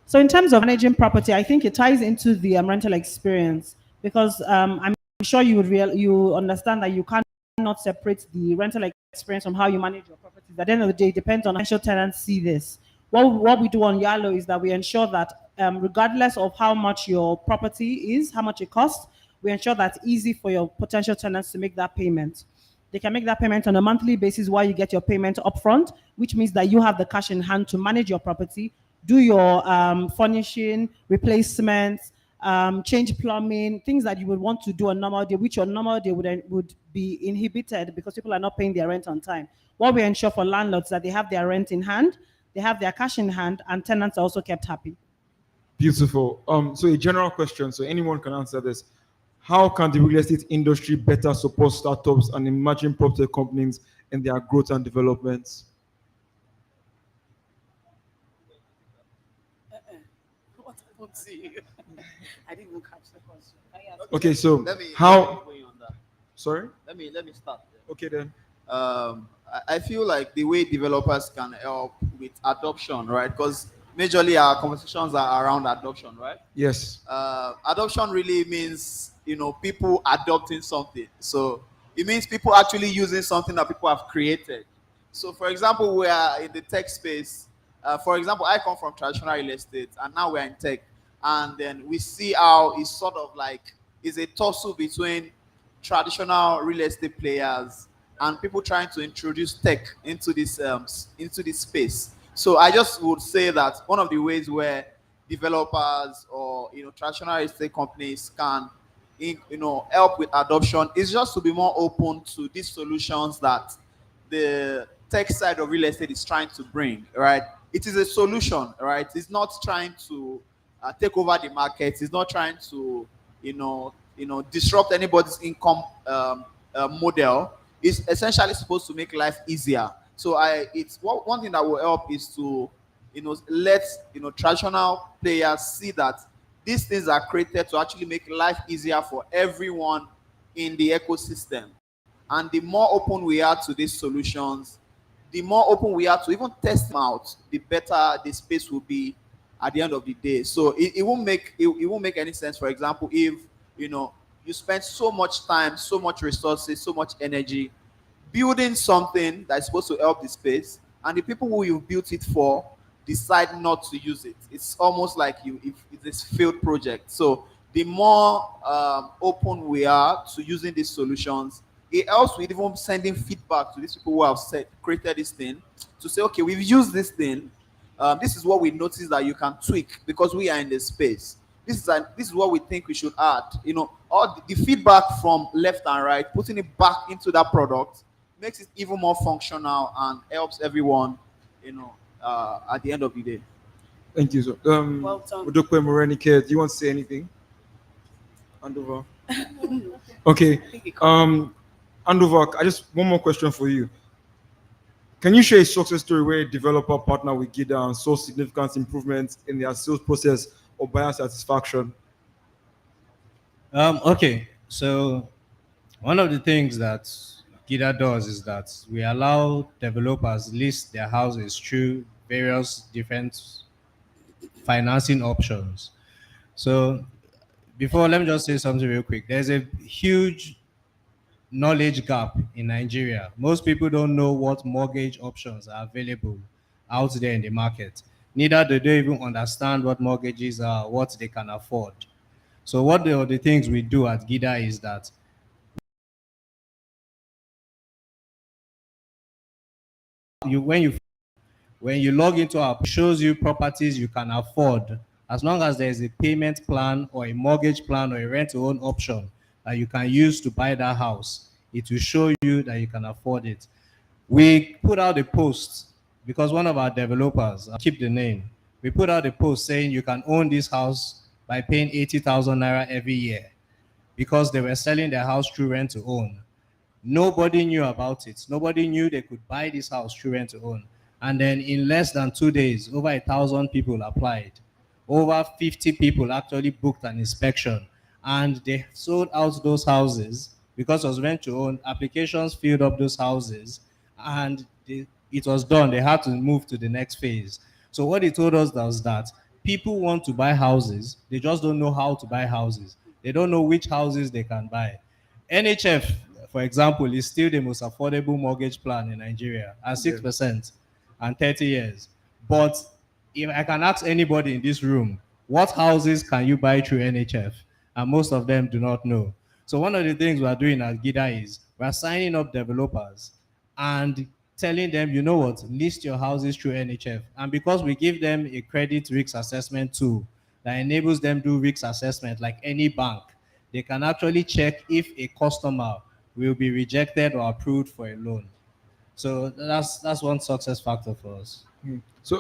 G: So in terms of managing property, I think it ties into the rental experience, because I'm sure you understand that you cannot separate the rental experience from how you manage your properties. At the end of the day, it depends on how potential tenants see this. What we do on Yalo is that we ensure that regardless of how much your property is, how much it costs, we ensure that it's easy for your potential tenants to make that payment. They can make that payment on a monthly basis while you get your payment upfront, which means that you have the cash in hand to manage your property, do your furnishing, replacements, change plumbing, things that you would want to do on normal day, which on normal day would be inhibited because people are not paying their rent on time. What we ensure for landlords that they have their rent in hand, they have their cash in hand, and tenants are also kept happy.
D: Beautiful. So a general question, so anyone can answer this. How can the real estate industry better support startups and emerging property companies in their growth and development?
F: What happened to you? I didn't even catch the question.
D: Okay, so
I: Let me
D: how?
I: weigh on that.
D: Sorry.
I: Let me start there.
D: Okay then.
I: I feel like the way developers can help with adoption, right? Because majorly our conversations are around adoption, right?
D: Yes.
I: Adoption really means, people adopting something. So it means people actually using something that people have created. So for example, we are in the tech space. For example, I come from traditional real estate and now we're in tech. And then we see how it's sort of like, it's a tussle between traditional real estate players and people trying to introduce tech into this space. So I just would say that one of the ways where developers or traditional real estate companies can help with adoption is just to be more open to these solutions that the tech side of real estate is trying to bring. Right? It is a solution, right? It's not trying to take over the market. It's not trying to disrupt anybody's income model. It's essentially supposed to make life easier. So it's one thing that will help is to let traditional players see that these things are created to actually make life easier for everyone in the ecosystem. And the more open we are to these solutions, the more open we are to even test them out, the better the space will be at the end of the day. So it won't make any sense, for example, if you spend so much time, so much resources, so much energy building something that's supposed to help the space, and the people who you built it for decide not to use it. It's almost like it's a failed project. So the more open we are to using these solutions, it helps with even sending feedback to these people who have created this thing to say, okay, we've used this thing. This is what we noticed that you can tweak because we are in the space. This is what we think we should add. All the feedback from left and right, putting it back into that product makes it even more functional and helps everyone, at the end of the day.
D: Thank you. So,
F: Well done.
D: Udokwe Morenike, do you want to say anything? Andover. Okay. Andover, one more question for you. Can you share a success story where a developer partnered with GIDA and saw significant improvements in their sales process or buyer satisfaction?
H: Okay, so one of the things that GIDA does is that we allow developers list their houses through various different financing options. So before, let me just say something real quick. There's a huge knowledge gap in Nigeria. Most people don't know what mortgage options are available out there in the market. Neither do they even understand what mortgages are, what they can afford. So what the things we do at GIDA is that when you log into our, it shows you properties you can afford, as long as there is a payment plan or a mortgage plan or a rent-to-own option that you can use to buy that house. It will show you that you can afford it. We put out a post because one of our developers, I'll keep the name, we put out a post saying you can own this house by paying 80,000 naira every year because they were selling their house through rent to own. Nobody knew about it. Nobody knew they could buy this house through rent to own. And then in less than 2 days, over 1,000 people applied. Over 50 people actually booked an inspection. And they sold out those houses because it was rent to own. Applications filled up those houses and it was done. They had to move to the next phase. So what they told us was that people want to buy houses. They just don't know how to buy houses. They don't know which houses they can buy. NHF, for example, is still the most affordable mortgage plan in Nigeria at 6% and 30 years. But if I can ask anybody in this room, what houses can you buy through NHF? And most of them do not know. So one of the things we are doing at GIDA is we are signing up developers and telling them, you know what, list your houses through NHF. And because we give them a credit risk assessment tool that enables them to do risk assessment like any bank, they can actually check if a customer will be rejected or approved for a loan. So that's one success factor for us.
D: So,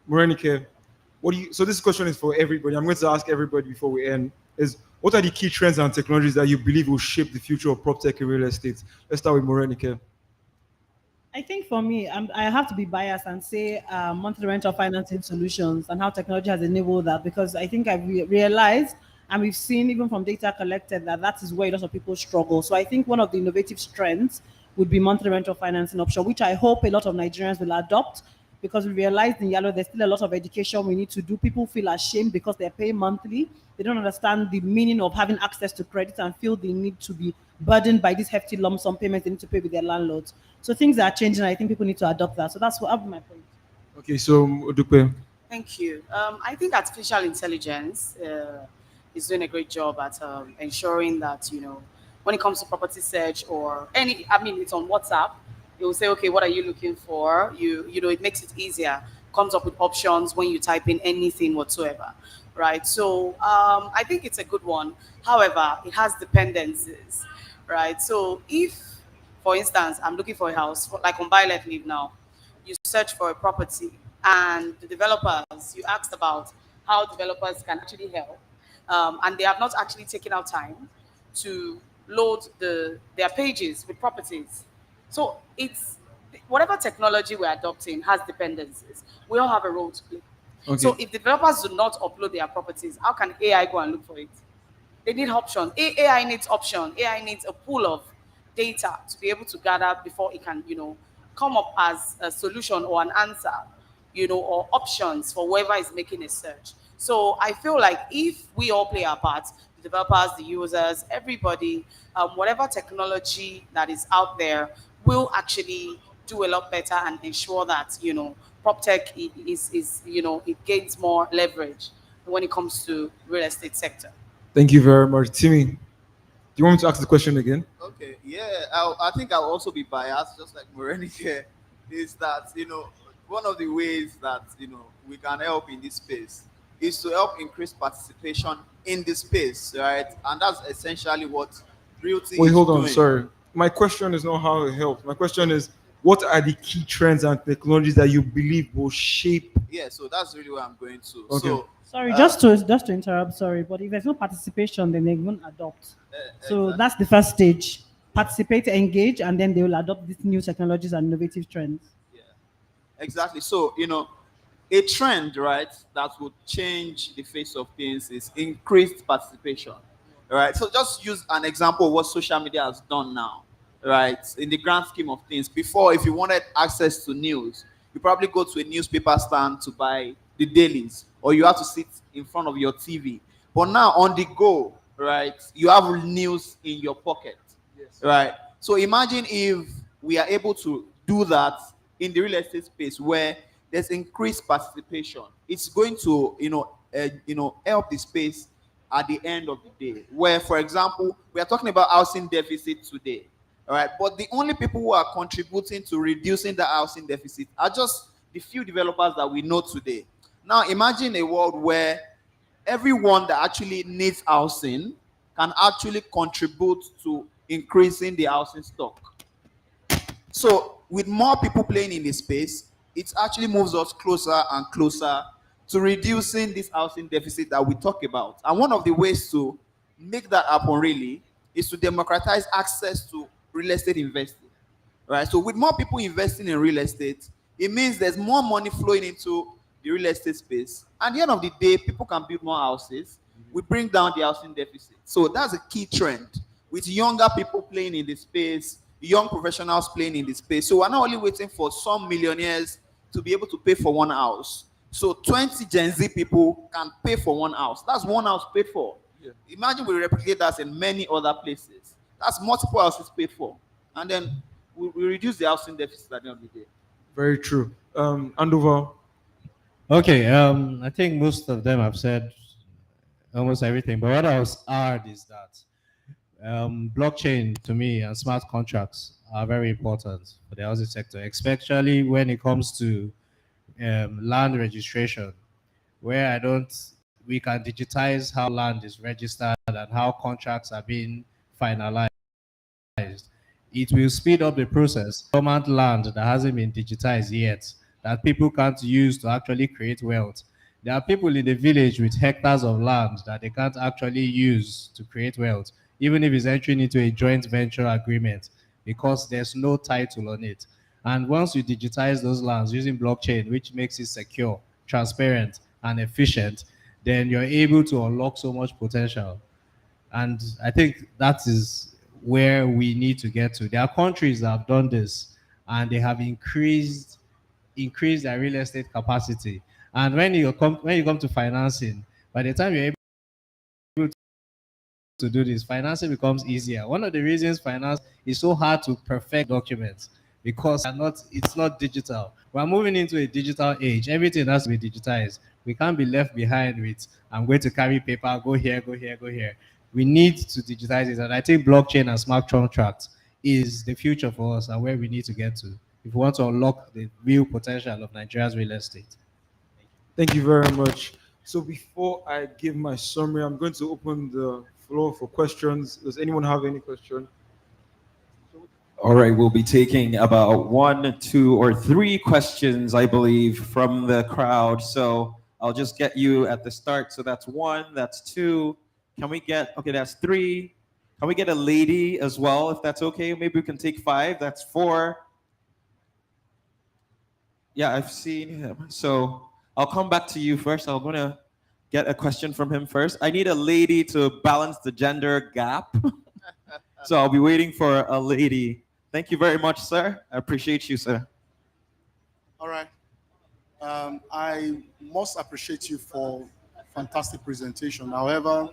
D: Morenike, so this question is for everybody. I'm going to ask everybody before we end, is what are the key trends and technologies that you believe will shape the future of prop tech in real estate? Let's start with Morenike.
G: I think for me, I have to be biased and say monthly rental financing solutions and how technology has enabled that, because I think I've realized and we've seen even from data collected that is where a lot of people struggle. So I think one of the innovative strengths would be monthly rental financing option, which I hope a lot of Nigerians will adopt, because we realized in Yalo there's still a lot of education we need to do. People feel ashamed because they're paying monthly. They don't understand the meaning of having access to credit and feel they need to be burdened by these hefty lump sum payments they need to pay with their landlords. So things are changing. I think people need to adopt that. So that's what my point.
D: Okay, so Odupe.
F: Thank you. I think artificial intelligence is doing a great job at ensuring that, when it comes to property search or it's on WhatsApp, it will say, okay, what are you looking for? It makes it easier, comes up with options when you type in anything whatsoever, right? So I think it's a good one. However, it has dependencies, right? So if, for instance, I'm looking for a house, like on Buy Let Live now, you search for a property and the developers, you asked about how developers can actually help, and they have not actually taken out time to load their pages with properties. So it's whatever technology we're adopting has dependencies. We all have a role to play.
D: Okay.
F: So if developers do not upload their properties, how can AI go and look for it? They need options. AI needs options. AI needs a pool of data to be able to gather before it can, come up as a solution or an answer, or options for whoever is making a search. So I feel like if we all play our part, the developers, the users, everybody, whatever technology that is out there will actually do a lot better and ensure that, prop tech is it gains more leverage when it comes to real estate sector.
D: Thank you very much. Timmy, do you want me to ask the question again?
I: Okay, yeah, I think I'll also be biased, just like Morenike, is that, one of the ways that, we can help in this space is to help increase participation in the space, right? And that's essentially what Realty
D: Wait,
I: is
D: hold on,
I: doing.
D: sorry. My question is not how it helps. My question is, what are the key trends and technologies that you believe will shape?
I: Yeah, so that's really where I'm going to.
D: Okay.
I: So,
G: Sorry, just to interrupt, sorry, but if there's no participation, then they won't adopt. So
I: exactly.
G: that's the first stage. Participate, engage, and then they will adopt these new technologies and innovative trends.
I: Exactly. So, a trend, right, that would change the face of things is increased participation, right? So just use an example of what social media has done now, right? In the grand scheme of things, before, if you wanted access to news, you probably go to a newspaper stand to buy the dailies, or you have to sit in front of your TV. But now on the go, right, you have news in your pocket, right? So imagine if we are able to do that in the real estate space where there's increased participation. It's going to, help the space at the end of the day. Where, for example, we are talking about housing deficit today, all right? But the only people who are contributing to reducing the housing deficit are just the few developers that we know today. Now, imagine a world where everyone that actually needs housing can actually contribute to increasing the housing stock. So, with more people playing in the space, it actually moves us closer and closer to reducing this housing deficit that we talk about. And one of the ways to make that happen really is to democratize access to real estate investing, right? So with more people investing in real estate, it means there's more money flowing into the real estate space. At the end of the day, people can build more houses. We bring down the housing deficit. So that's a key trend with younger people playing in the space, young professionals playing in the space. So we're not only waiting for some millionaires to be able to pay for one house. So 20 Gen Z people can pay for one house. That's one house paid for. Yeah. Imagine we replicate that in many other places. That's multiple houses paid for. And then we reduce the housing deficit at the end of the day.
D: Very true. Andover.
H: Okay, I think most of them have said almost everything, but what I was add is that blockchain to me and smart contracts are very important for the housing sector, especially when it comes to land registration, where we can digitize how land is registered and how contracts are being finalized. It will speed up the process. Government land that hasn't been digitized yet, that people can't use to actually create wealth. There are people in the village with hectares of land that they can't actually use to create wealth, even if it's entering into a joint venture agreement, because there's no title on it. And once you digitize those lands using blockchain, which makes it secure, transparent, and efficient, then you're able to unlock so much potential. And I think that is where we need to get to. There are countries that have done this and they have increased their real estate capacity. And when you come to financing, by the time you're able to do this, financing becomes easier. One of the reasons finance is so hard to perfect documents because it's not digital. We're moving into a digital age. Everything has to be digitized. We can't be left behind with I'm going to carry paper, go here, go here, go here. We need to digitize it. And I think blockchain and smart contracts is the future for us and where we need to get to if we want to unlock the real potential of Nigeria's real estate.
D: Thank you very much. So before I give my summary, I'm going to open the floor for questions. Does anyone have any question?
B: All right, we'll be taking about 1, 2, or 3 questions, I believe, from the crowd. So I'll just get you at the start. So that's 1, that's 2. Can we get, okay, that's 3. Can we get a lady as well, if that's okay? Maybe we can take 5. That's 4. Yeah, I've seen him. So I'll come back to you first. I'm going to get a question from him first. I need a lady to balance the gender gap. So I'll be waiting for a lady. Thank you very much, sir. I appreciate you, sir.
J: All right. I most appreciate you for fantastic presentation. However,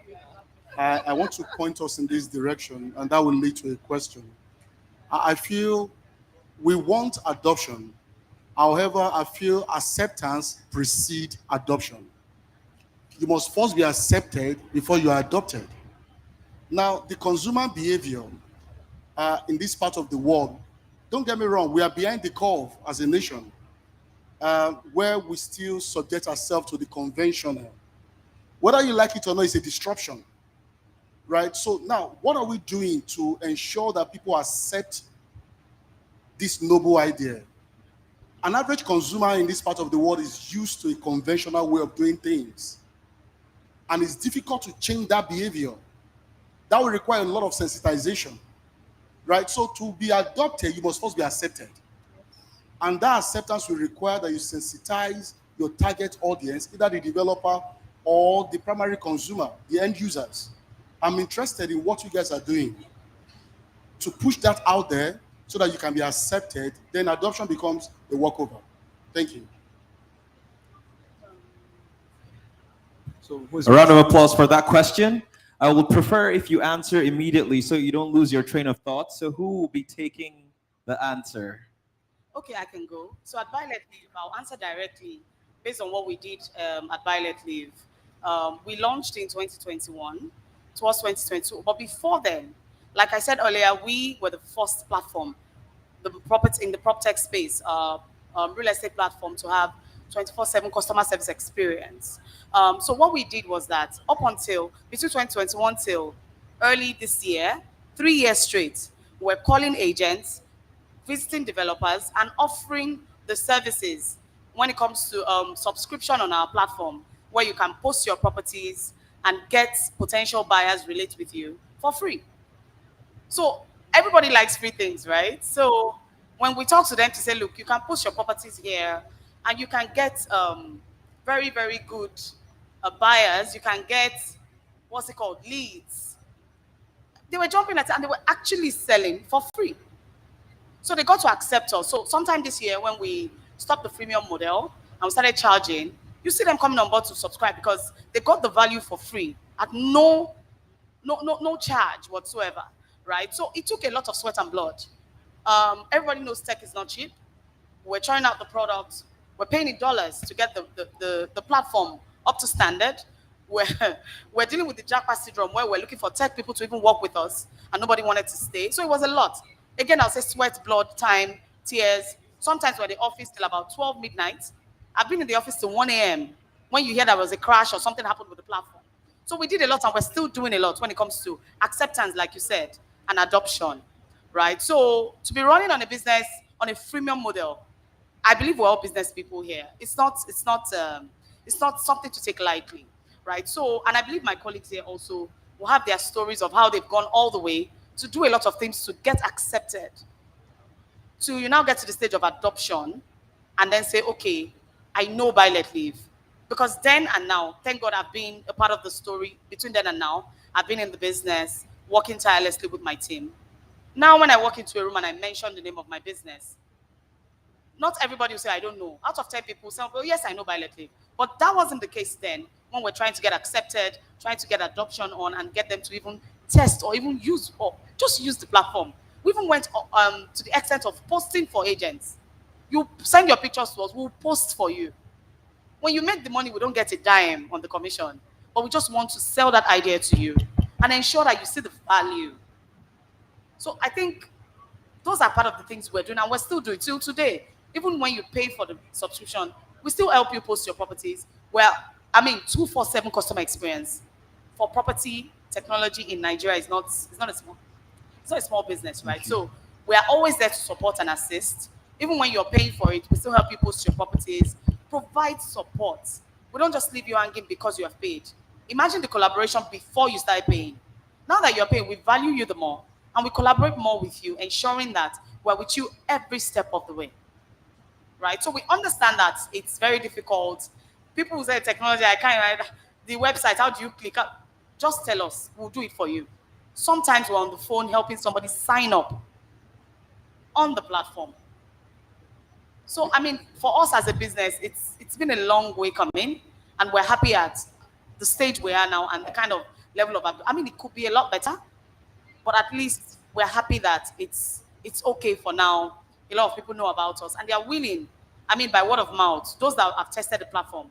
J: I want to point us in this direction, and that will lead to a question. I feel we want adoption. However, I feel acceptance precedes adoption. You must first be accepted before you are adopted. Now, the consumer behavior in this part of the world, don't get me wrong, we are behind the curve as a nation, where we still subject ourselves to the conventional. Whether you like it or not, it's a disruption, right? So now, what are we doing to ensure that people accept this noble idea? An average consumer in this part of the world is used to a conventional way of doing things. And it's difficult to change that behavior. That will require a lot of sensitization, right? So to be adopted, you must first be accepted. And that acceptance will require that you sensitize your target audience, either the developer or the primary consumer, the end users. I'm interested in what you guys are doing to push that out there so that you can be accepted. Then adoption becomes a walkover. Thank you.
D: So
B: a round of applause for that question. I would prefer if you answer immediately so you don't lose your train of thought. So who will be taking the answer?
F: Okay, I can go. So at Violet Leave, I'll answer directly based on what we did at Violet Leave. We launched in 2021, towards 2022. But before then, like I said earlier, we were the first platform, in the PropTech space, real estate platform to have 24/7 customer service experience. So what we did was that up until between 2021 till early this year, 3 years straight, we're calling agents, visiting developers, and offering the services when it comes to subscription on our platform, where you can post your properties and get potential buyers relate with you for free. So everybody likes free things, right? So when we talk to them to say, look, you can post your properties here and you can get very, very good buyers. You can get, what's it called, leads. They were jumping at it and they were actually selling for free. So they got to accept us. So sometime this year when we stopped the freemium model and we started charging, you see them coming on board to subscribe because they got the value for free at no charge whatsoever. right? So it took a lot of sweat and blood. Everybody knows tech is not cheap. We're trying out the product. We're paying in dollars to get the platform up to standard. We're dealing with the jackpot syndrome where we're looking for tech people to even work with us and nobody wanted to stay. So it was a lot. Again, I'll say sweat, blood, time, tears. Sometimes we're in the office till about 12 midnight. I've been in the office till 1 a.m. when you hear there was a crash or something happened with the platform. So we did a lot and we're still doing a lot when it comes to acceptance, like you said, and adoption, right? So to be running on a business on a freemium model, I believe we're all business people here. It's not something to take lightly, right? So, and I believe my colleagues here also will have their stories of how they've gone all the way to do a lot of things to get accepted. So you now get to the stage of adoption and then say, okay, I know buy, let, leave. Because then and now, thank God I've been a part of the story between then and now. I've been in the business, working tirelessly with my team. Now, when I walk into a room and I mention the name of my business, not everybody will say, I don't know. Out of 10 people say, well, yes, I know buy, let, leave. But that wasn't the case then when we're trying to get accepted, trying to get adoption on and get them to even test or even use or just use the platform. We even went to the extent of posting for agents. You send your pictures to us, we'll post for you. When you make the money, we don't get a dime on the commission, but we just want to sell that idea to you and ensure that you see the value. So I think those are part of the things we're doing and we're still doing till today. Even when you pay for the subscription, we still help you post your properties. Well, I mean, 24/7 customer experience for property technology in Nigeria is not a small business, right? So we are always there to support and assist. Even when you're paying for it, we still help you post your properties, provide support. We don't just leave you hanging because you have paid. Imagine the collaboration before you start paying. Now that you're paying, we value you the more and we collaborate more with you, ensuring that we're with you every step of the way. Right? So we understand that it's very difficult. People who say technology, I can't write the website, how do you click up? Just tell us, we'll do it for you. Sometimes we're on the phone helping somebody sign up on the platform. So, I mean, for us as a business, it's been a long way coming, and we're happy at the stage we are now and the kind of level of, I mean, it could be a lot better, but at least we're happy that it's okay for now. A lot of people know about us and they are willing, I mean, by word of mouth, those that have tested the platform.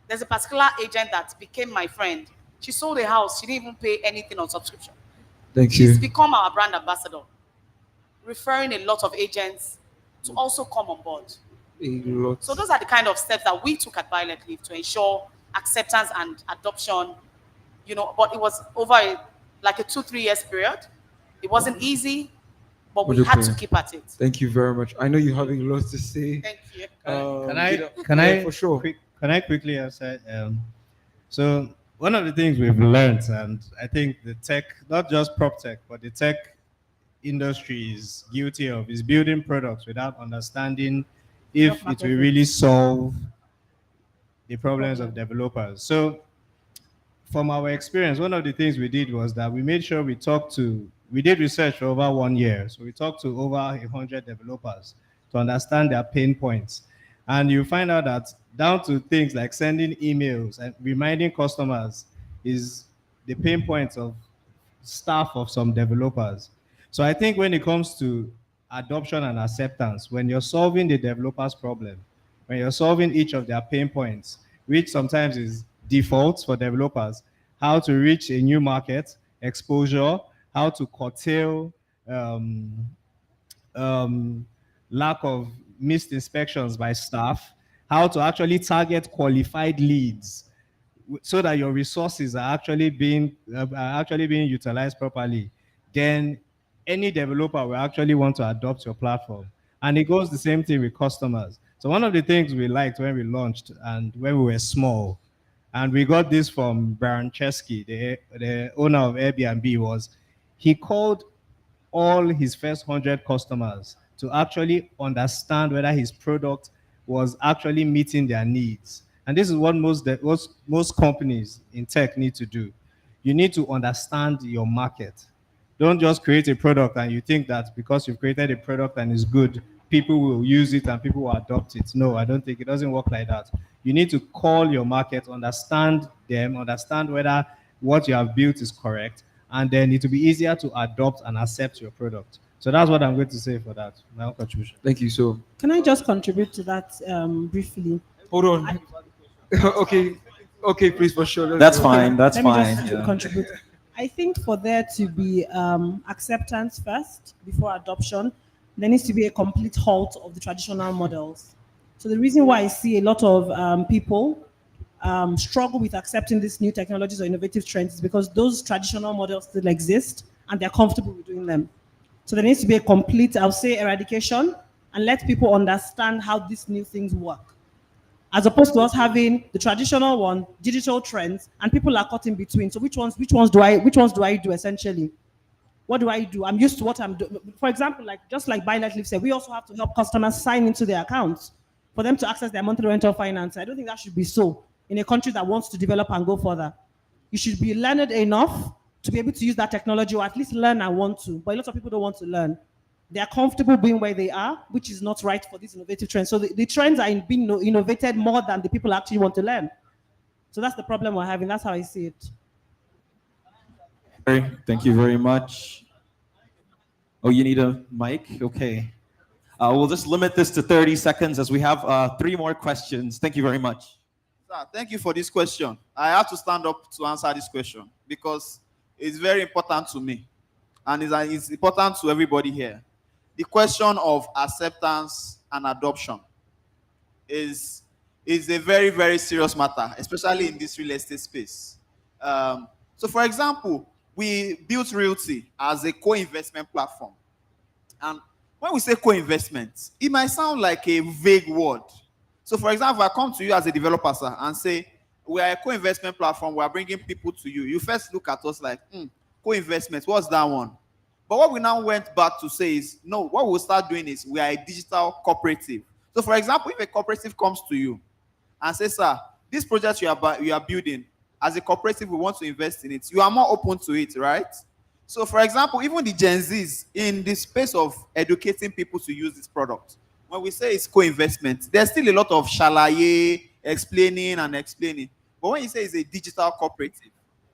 F: There's a particular agent that became my friend. She sold a house. She didn't even pay anything on subscription.
D: Thank you.
F: She's become our brand ambassador, referring a lot of agents to also come on board. So those are the kind of steps that we took at Buy, Let, Leave to ensure acceptance and adoption, you know, but it was over like a 2-3 years period. It wasn't easy, but we had to keep at it.
D: Thank you very much. I know you're having a lot to say.
F: Thank you.
H: Can I
D: for sure.
H: Can I quickly answer? So one of the things we've learned, and I think the tech, not just prop tech, but the tech industry is guilty of, is building products without understanding if it will really solve the problems of developers. So from our experience, one of the things we did was that we made sure we did research for over 1 year. So we talked to over 100 developers to understand their pain points. And you find out that down to things like sending emails and reminding customers is the pain points of staff of some developers. So I think when it comes to adoption and acceptance, when you're solving the developer's problem, when you're solving each of their pain points, which sometimes is defaults for developers, how to reach a new market, exposure, how to curtail lack of missed inspections by staff, how to actually target qualified leads so that your resources are actually being utilized properly, then any developer will actually want to adopt your platform. And it goes the same thing with customers. So one of the things we liked when we launched and when we were small, and we got this from Brian Chesky, the owner of Airbnb, was he called all his first 100 customers to actually understand whether his product was actually meeting their needs. And this is what most companies in tech need to do. You need to understand your market. Don't just create a product and you think that because you've created a product and it's good, people will use it and people will adopt it. No, I don't think it doesn't work like that. You need to call your market, understand them, understand whether what you have built is correct, and then it will be easier to adopt and accept your product. So that's what I'm going to say for that. My own contribution.
D: Thank you. So,
G: Can I just contribute to that briefly?
D: hold on. Okay. Okay, please, for sure. Let's
B: That's
D: go.
B: fine. That's
G: Let me
B: fine.
G: just
B: yeah.
G: contribute. I think for there to be acceptance first before adoption, there needs to be a complete halt of the traditional models. So the reason why I see a lot of people struggle with accepting these new technologies or innovative trends is because those traditional models still exist and they're comfortable with doing them. So there needs to be a complete, I'll say, eradication and let people understand how these new things work. As opposed to us having the traditional one, digital trends, and people are caught in between. So which ones do I do essentially? What do I do? I'm used to what I'm doing. For example, just like Buy Let Live said, we also have to help customers sign into their accounts for them to access their monthly rental finance. I don't think that should be so in a country that wants to develop and go further. You should be learned enough to be able to use that technology, or at least learn and want to. But a lot of people don't want to learn. They are comfortable being where they are, which is not right for these innovative trends. So the trends are being innovated more than the people actually want to learn. So that's the problem we're having. That's how I see it.
B: Thank you very much. Oh, you need a mic? Okay. We'll just limit this to 30 seconds as we have 3 more questions. Thank you very much.
I: Sir, thank you for this question. I have to stand up to answer this question because it's very important to me and it's important to everybody here. The question of acceptance and adoption is a very, very serious matter, especially in this real estate space. So, for example, we built Realty as a co-investment platform. And when we say co-investment, it might sound like a vague word. So, for example, if I come to you as a developer, sir, and say, we are a co-investment platform, we are bringing people to you. You first look at us like, co-investment, what's that one? But what we now went back to say is, no, what we'll start doing is we are a digital cooperative. So, for example, if a cooperative comes to you and says, sir, this project you are building, as a cooperative, we want to invest in it, you are more open to it, right? So, for example, even the Gen Zs in the space of educating people to use this product, when we say it's co-investment, there's still a lot of shalaye, explaining. But when you say it's a digital cooperative,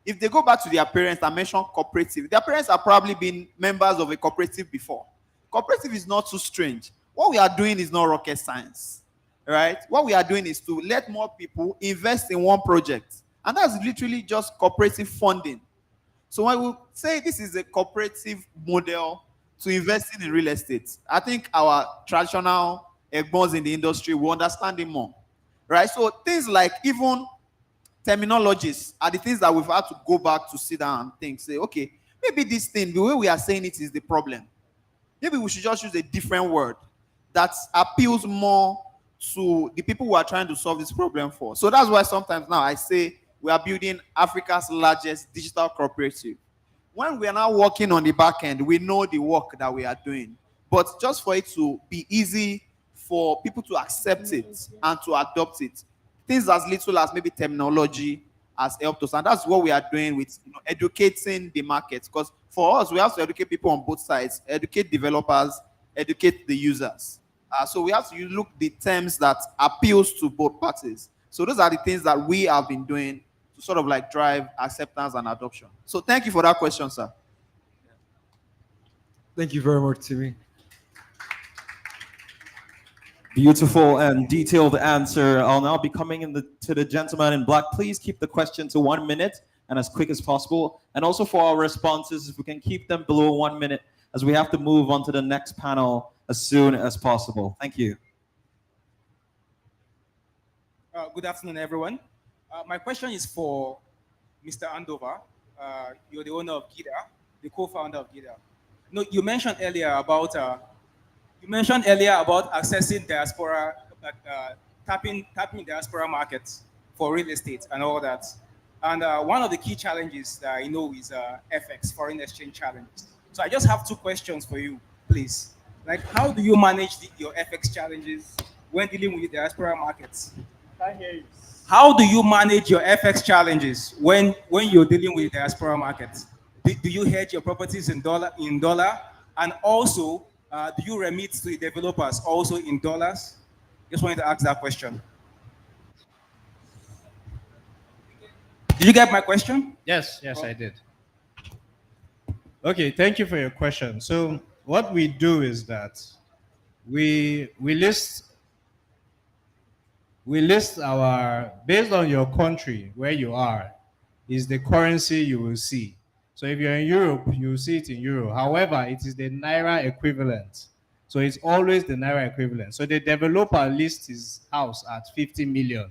I: if they go back to their parents and mention cooperative, their parents have probably been members of a cooperative before. Cooperative is not too strange. What we are doing is not rocket science, right? What we are doing is to let more people invest in one project. And that's literally just cooperative funding. So when we say this is a cooperative model to invest in real estate, I think our traditional egbons in the industry will understand it more, right? So things like even terminologies are the things that we've had to go back to sit down and think, say, okay, maybe this thing, the way we are saying it is the problem. Maybe we should just use a different word that appeals more to the people who are trying to solve this problem for. So that's why sometimes now I say we are building Africa's largest digital cooperative. When we are now working on the back end, we know the work that we are doing. But just for it to be easy for people to accept it and to adopt it, things as little as maybe terminology has helped us. And that's what we are doing with educating the market. Because for us, we have to educate people on both sides, educate developers, educate the users. So we have to look the terms that appeals to both parties. So those are the things that we have been doing to sort of like drive acceptance and adoption. So thank you for that question, sir.
D: Thank you very much, Timmy.
B: Beautiful and detailed answer. I'll now be coming to the gentleman in black. Please keep the question to 1 minute and as quick as possible. And also for our responses, if we can keep them below 1 minute, as we have to move on to the next panel as soon as possible. Thank you.
C: Good afternoon, everyone. My question is for Mr. Andover. You're the owner of GIDA, the co-founder of GIDA. No, you mentioned earlier about accessing diaspora, tapping diaspora markets for real estate and all that. And one of the key challenges that I know is FX, foreign exchange challenges. So I just have 2 questions for you, please. Like, how do you manage your FX challenges when dealing with the diaspora markets?
A: I hear you.
C: How do you manage your FX challenges when you're dealing with the diaspora markets? Do you hedge your properties in dollar? And also, do you remit to the developers also in dollars? Just wanted to ask that question. Did you get my question?
H: Yes, I did. Okay, thank you for your question. So what we do is that we list our, based on your country where you are, is the currency you will see. So if you're in Europe, you will see it in euro. However, it is the naira equivalent. So it's always the naira equivalent. So the developer lists his house at 50 million.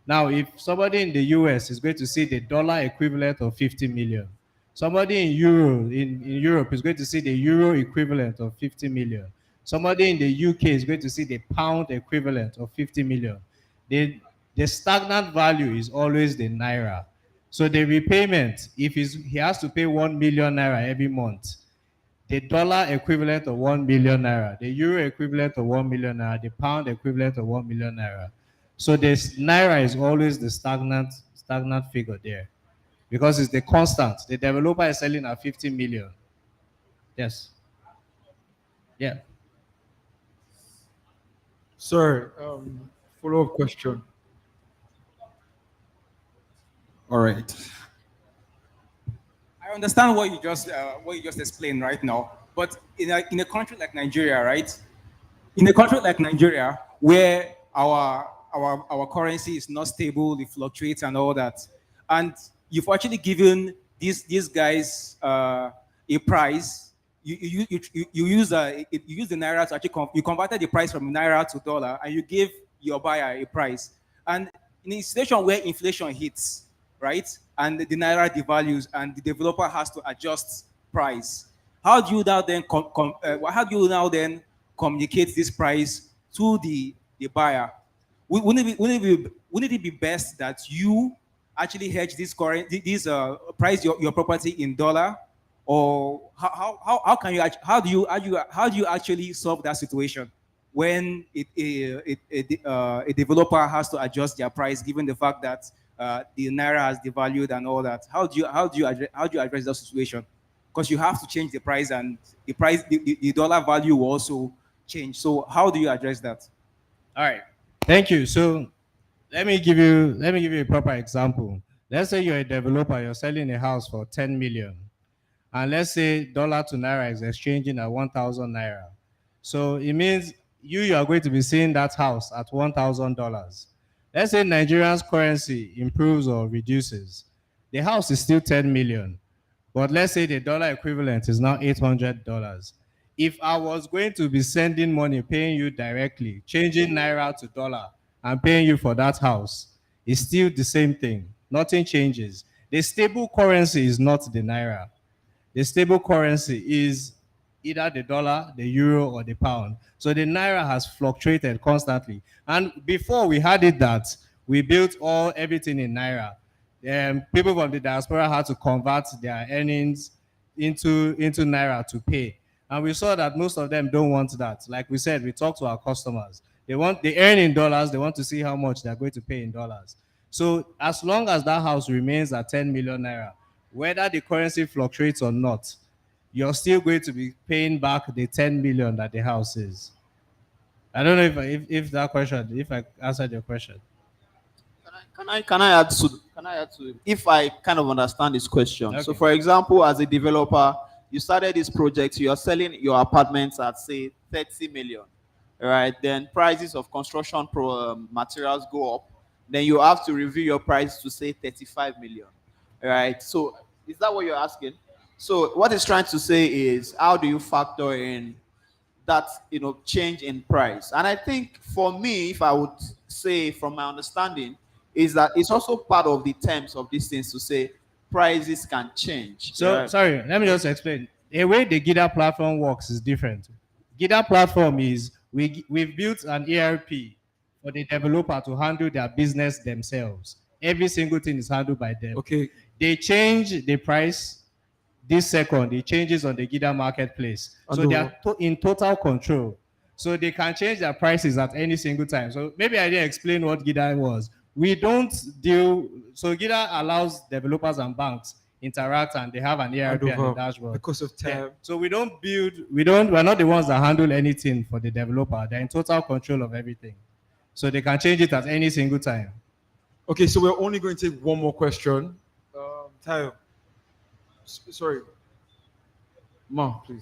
H: Now, if somebody in the US is going to see the dollar equivalent of 50 million, somebody in Europe is going to see the euro equivalent of 50 million. Somebody in the UK is going to see the pound equivalent of 50 million. The, the stagnant value is always the naira. So the repayment, if he has to pay 1 million naira every month, the dollar equivalent of 1 million naira, the euro equivalent of 1 million naira, the pound equivalent of 1 million naira. So this naira is always the stagnant figure there because it's the constant. The developer is selling at 50 million. Yes. Yeah.
D: Sir, follow-up question.
B: All right.
C: I understand what you just explained right now, but in a country like Nigeria, right? In a country like Nigeria, where our currency is not stable, it fluctuates and all that, and you've actually given these guys a price. You use the naira to actually you converted the price from naira to dollar, and you give your buyer a price. And in a situation where inflation hits, right, and the naira devalues, and the developer has to adjust price, how do you now then communicate this price to the buyer? Wouldn't it be best that you actually hedge price your property in dollar, or how do you actually solve that situation when a developer has to adjust their price given the fact that the naira has devalued and all that? How do you address that situation? Because you have to change the price, and the dollar value will also change. So how do you address that?
H: All right. Thank you. So let me give you a proper example. Let's say you're a developer, you're selling a house for 10 million. And let's say dollar to naira is exchanging at 1,000 naira. So it means you are going to be seeing that house at $1,000. Let's say Nigeria's currency improves or reduces. The house is still 10 million, but let's say the dollar equivalent is now $800. If I was going to be sending money, paying you directly, changing naira to dollar, and paying you for that house, it's still the same thing. Nothing changes. The stable currency is not the naira. The stable currency is either the dollar, the euro, or the pound. So the naira has fluctuated constantly. And before we had it that we built everything in naira. People from the diaspora had to convert their earnings into naira to pay. And we saw that most of them don't want that. Like we said, we talked to our customers. They earn in dollars, they want to see how much they're going to pay in dollars. So as long as that house remains at 10 million naira, whether the currency fluctuates or not, you're still going to be paying back the 10 million that the house is. I don't know if I answered your question.
I: Can I add to if I kind of understand this question?
H: Okay.
I: So, for example, as a developer, you started this project, you are selling your apartments at say 30 million, right? Then prices of construction materials go up. Then you have to review your price to say 35 million, right? So, is that what you're asking? So, what it's trying to say is, how do you factor in that change in price? And I think for me, if I would say from my understanding, is that it's also part of the terms of these things to say prices can change.
H: So
I: right?
H: sorry, let me just explain. The way the GIDA platform works is different. GIDA platform is we've built an ERP for the developer to handle their business themselves. Every single thing is handled by them.
D: Okay.
H: They change the price this second. It changes on the GIDA marketplace. So they are in total control. So they can change their prices at any single time. So maybe I didn't explain what GIDA was. We don't deal, so GIDA allows developers and banks interact, and they have an ERP and a dashboard.
D: Because of time.
H: Yeah. So we're not the ones that handle anything for the developer. They're in total control of everything. So they can change it at any single time.
D: Okay, so we're only going to take one more question. Tayo. Sorry. Ma, please.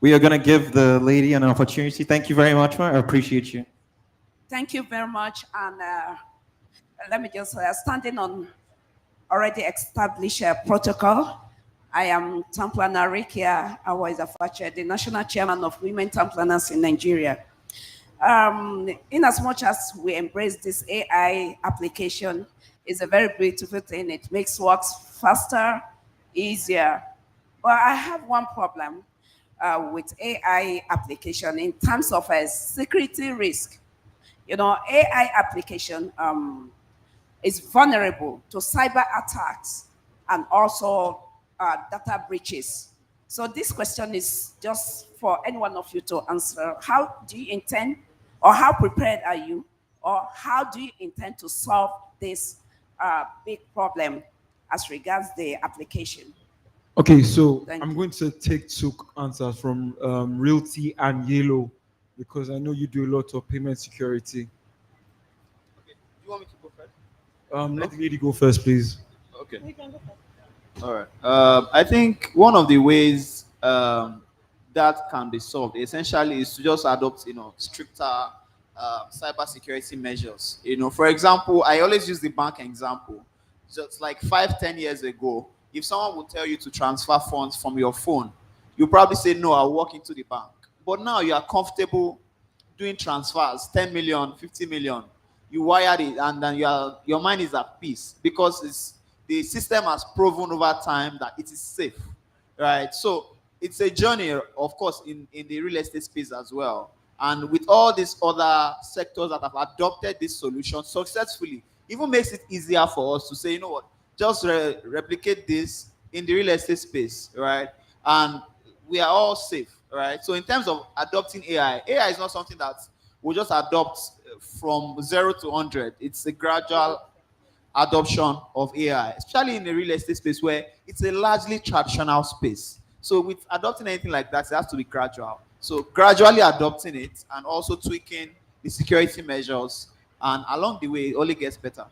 B: We are going to give the lady an opportunity. Thank you very much, ma. I appreciate you.
K: Thank you very much. And let me just standing on already established protocol. I am Tamplana Rikia Awaizafache, the national chairman of Women Tamplanas in Nigeria. In as much as we embrace this AI application, it's a very beautiful thing. It makes works faster, easier. But I have one problem with AI application in terms of a security risk. You know, AI application is vulnerable to cyber attacks and also data breaches. So this question is just for any one of you to answer. How do you intend, or how prepared are you, or how do you intend to solve this big problem as regards the application?
D: Okay, so
K: Thank
D: I'm
K: you.
D: going to take two answers from Realty and Yellow, because I know you do a lot of payment security.
I: Do you want me to go first?
D: Let the lady go first, please.
I: Okay. All right. I think one of the ways that can be solved essentially is to just adopt, stricter cybersecurity measures. For example, I always use the bank example. Just like 5-10 years ago, if someone would tell you to transfer funds from your phone, you probably say, no, I'll walk into the bank. But now you are comfortable doing transfers, 10 million, 50 million. You wired it, and then your mind is at peace because the system has proven over time that it is safe, right? So it's a journey, of course, in the real estate space as well. And with all these other sectors that have adopted this solution successfully, even makes it easier for us to say, you know what, just replicate this in the real estate space, right? And we are all safe, right? So in terms of adopting AI is not something that we'll just adopt from 0 to 100. It's a gradual adoption of AI, especially in the real estate space where it's a largely traditional space. So with adopting anything like that, it has to be gradual. So gradually adopting it and also tweaking the security measures, and along the way, it only gets better.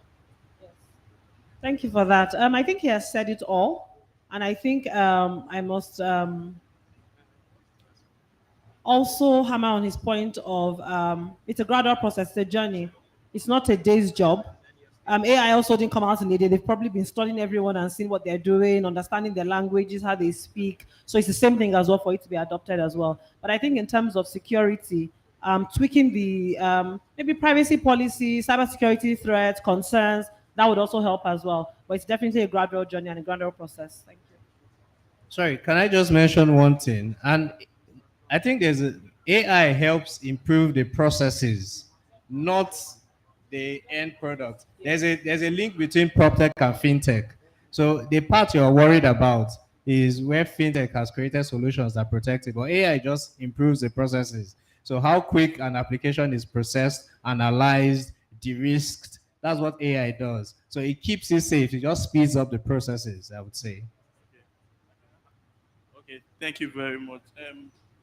G: Thank you for that. I think he has said it all, and I think I must also hammer on his point of it's a gradual process, it's a journey. It's not a day's job. AI also didn't come out in a day. They've probably been studying everyone and seeing what they're doing, understanding their languages, how they speak. So it's the same thing as well for it to be adopted as well. But I think in terms of security, tweaking the maybe privacy policy, cybersecurity threats, concerns, that would also help as well. But it's definitely a gradual journey and a gradual process. Thank you.
H: Sorry, can I just mention one thing? And I think AI helps improve the processes, not the end product. There's a link between PropTech and FinTech. So the part you're worried about is where FinTech has created solutions that protect it, but AI just improves the processes. So how quick an application is processed, analyzed, de-risked, that's what AI does. So it keeps it safe. It just speeds up the processes, I would say.
L: Okay, thank you very much.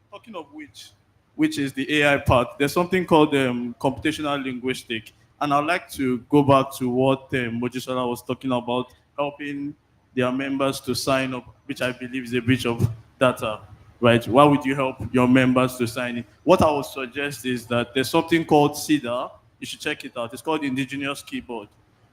L: Talking of which is the AI part, there's something called computational linguistic. And I'd like to go back to what Mojisola was talking about, helping their members to sign up, which I believe is a breach of data, right? Why would you help your members to sign in? What I would suggest is that there's something called CIDR. You should check it out. It's called Indigenous Keyboard.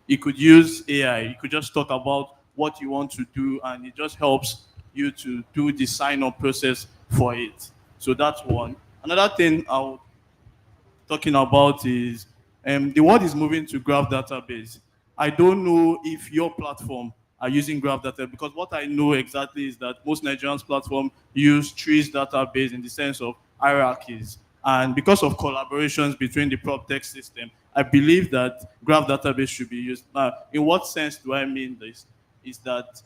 L: You could use AI. You could just talk about what you want to do, and it just helps you to do the sign-up process for it. So that's one. Another thing I was talking about is the world is moving to graph database. I don't know if your platform are using graph data, because what I know exactly is that most Nigerians platform use trees database in the sense of hierarchies. And because of collaborations between the PropTech system, I believe that graph database should be used. Now, in what sense do I mean this? Is that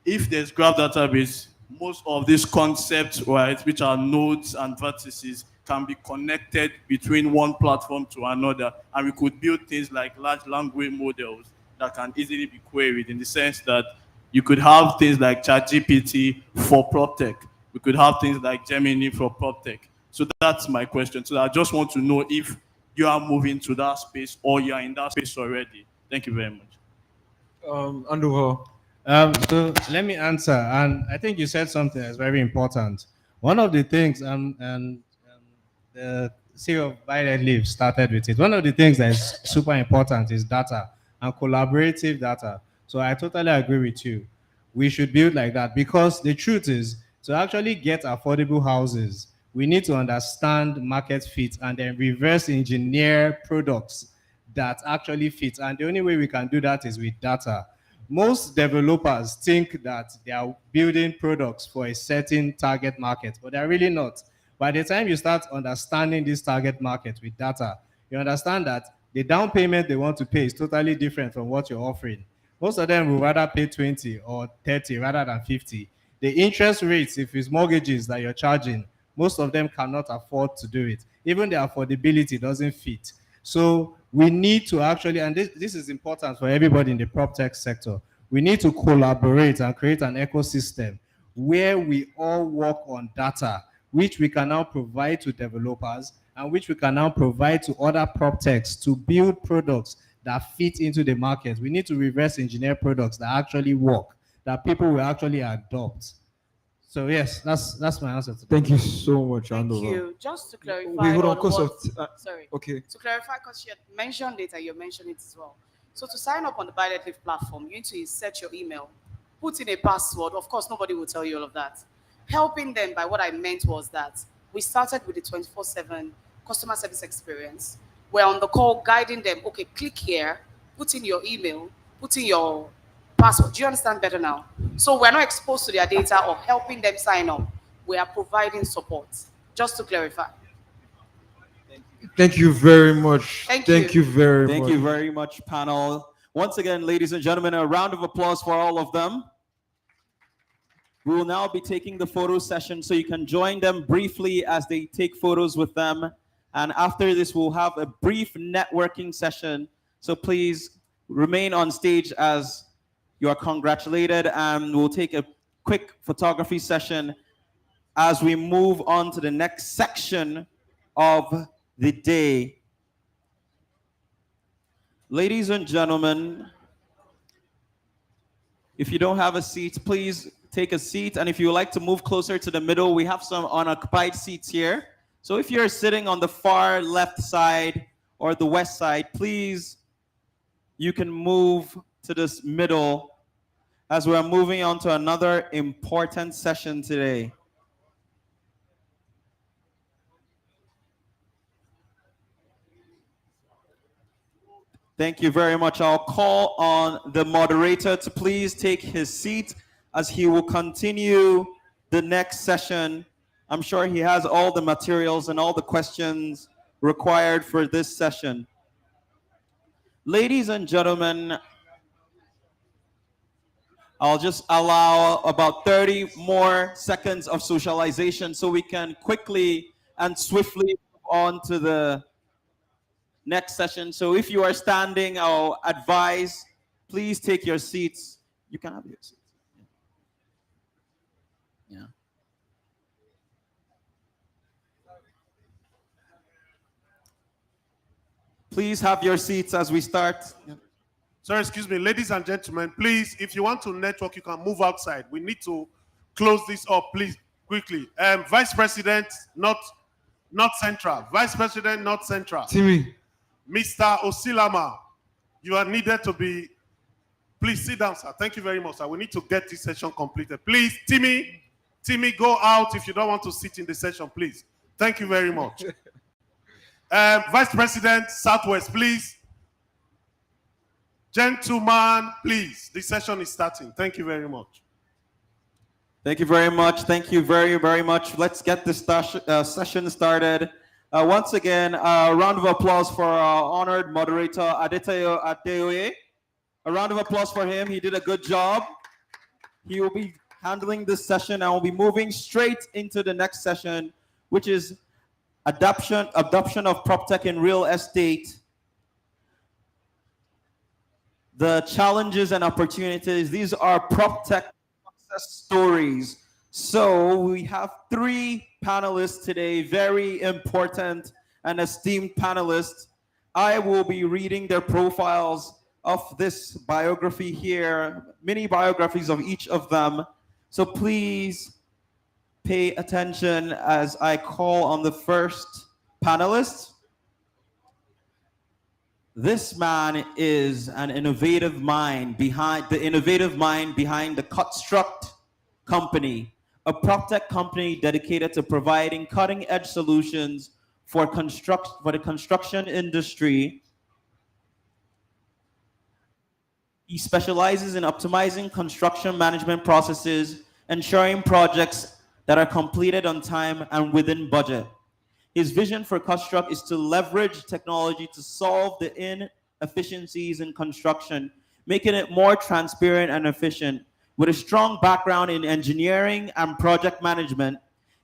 L: if there's graph database, most of these concepts, right, which are nodes and vertices, can be connected between one platform to another, and we could build things like large language models that can easily be queried, in the sense that you could have things like ChatGPT for PropTech. We could have things like Gemini for PropTech. So that's my question. So I just want to know if you are moving to that space or you are in that space already. Thank you very much.
D: Andover.
H: So let me answer, and I think you said something that's very important. One of the things, the CEO of Violet Leaf started with it. One of the things that is super important is data and collaborative data. So I totally agree with you. We should build like that because the truth is, to actually get affordable houses, we need to understand market fit and then reverse engineer products that actually fit. And the only way we can do that is with data. Most developers think that they are building products for a certain target market, but they're really not. By the time you start understanding this target market with data, you understand that the down payment they want to pay is totally different from what you're offering. Most of them will rather pay 20 or 30 rather than 50. The interest rates, if it's mortgages that you're charging, most of them cannot afford to do it. Even the affordability doesn't fit. So we need to actually, and this is important for everybody in the prop tech sector, we need to collaborate and create an ecosystem where we all work on data, which we can now provide to developers and which we can now provide to other prop techs to build products that fit into the market. We need to reverse engineer products that actually work, that people will actually adopt. So yes, that's my answer to that.
D: Thank you so much,
F: Thank
D: Andover.
F: you. Just to clarify,
D: Wait, hold on,
F: on
D: because
F: what-
D: of
F: sorry.
D: okay.
F: To clarify, because you had mentioned it and you mentioned it as well. So to sign up on the Violet Leaf platform, you need to set your email, put in a password. Of course, nobody will tell you all of that. Helping them by what I meant was that we started with the 24/7 customer service experience. We're on the call guiding them. Okay, click here, put in your email, put in your password. Do you understand better now? So we're not exposed to their data or helping them sign up. We are providing support. Just to clarify.
D: Thank you very much.
F: Thank
D: you very
B: Thank
D: much.
B: you very much, panel. Once again, ladies and gentlemen, a round of applause for all of them. We will now be taking the photo session, so you can join them briefly as they take photos with them. And after this, we'll have a brief networking session. So please remain on stage as you are congratulated, and we'll take a quick photography session as we move on to the next section of the day. Ladies and gentlemen, if you don't have a seat, please take a seat. And if you would like to move closer to the middle, we have some unoccupied seats here. So if you're sitting on the far left side or the west side, please, you can move to this middle as we're moving on to another important session today. Thank you very much. I'll call on the moderator to please take his seat as he will continue the next session. I'm sure he has all the materials and all the questions required for this session. Ladies and gentlemen, I'll just allow about 30 more seconds of socialization so we can quickly and swiftly move on to the next session. So if you are standing, I'll advise, please take your seats. You can have your seats. Yeah. Please have your seats as we start.
E: Sorry, excuse me, ladies and gentlemen, please, if you want to network, you can move outside. We need to close this up, please, quickly. Vice President, not Central. Vice President, not Central.
D: Timmy.
E: Mr. Osilama, you are needed to be. Please sit down, sir. Thank you very much, sir. We need to get this session completed. Please, Timmy, go out if you don't want to sit in the session, please. Thank you very much. Vice President, Southwest, please. Gentlemen, please. The session is starting. Thank you very much.
B: Thank you very much. Thank you very, very much. Let's get this session started. Once again, a round of applause for our honored moderator, Adedayo Adeoye. A round of applause for him. He did a good job. He will be handling this session and will be moving straight into the next session, which is adoption of PropTech in real estate. The challenges and opportunities. These are PropTech success stories. So we have 3 panelists today, very important and esteemed panelists. I will be reading their profiles of this biography here, mini biographies of each of them. So please pay attention as I call on the first panelist. This man is an innovative mind behind the Construct company, a PropTech company dedicated to providing cutting-edge solutions for the construction industry. He specializes in optimizing construction management processes, ensuring projects that are completed on time and within budget. His vision for Construct is to leverage technology to solve the inefficiencies in construction, making it more transparent and efficient. With a strong background in engineering and project management,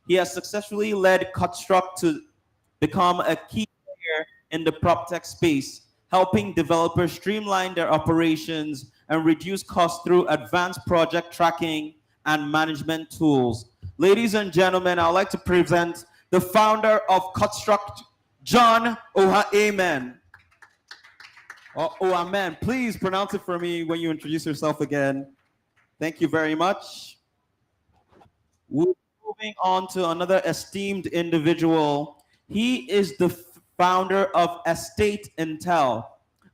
B: he has successfully led Construct to become a key player in the PropTech space, helping developers streamline their operations and reduce costs through advanced project tracking and management tools. Ladies and gentlemen, I'd like to present the founder of Construct, John Amen. Amen. Please pronounce it for me when you introduce yourself again. Thank you very much. We're moving on to another esteemed individual. He is the founder of Estate Intel,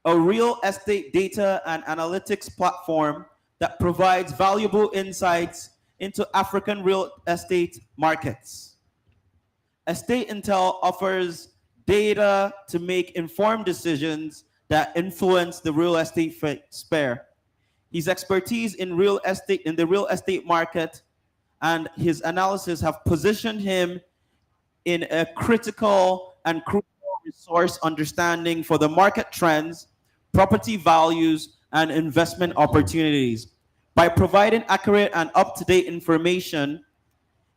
B: a real estate data and analytics platform that provides valuable insights into African real estate markets. Estate Intel offers data to make informed decisions that influence the real estate sphere. His expertise in the real estate market and his analysis have positioned him in a critical and crucial resource understanding for the market trends, property values, and investment opportunities. By providing accurate and up-to-date information,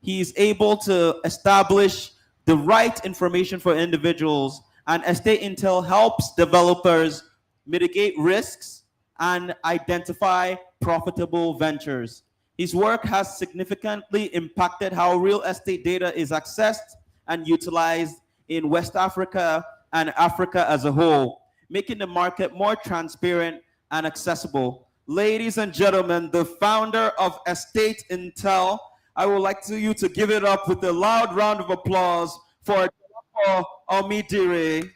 B: he is able to establish the right information for individuals, and Estate Intel helps developers mitigate risks and identify profitable ventures. His work has significantly impacted how real estate data is accessed and utilized in West Africa and Africa as a whole, making the market more transparent and accessible. Ladies and gentlemen, the founder of Estate Intel, I would like you to give it up with a loud round of applause for Omidire.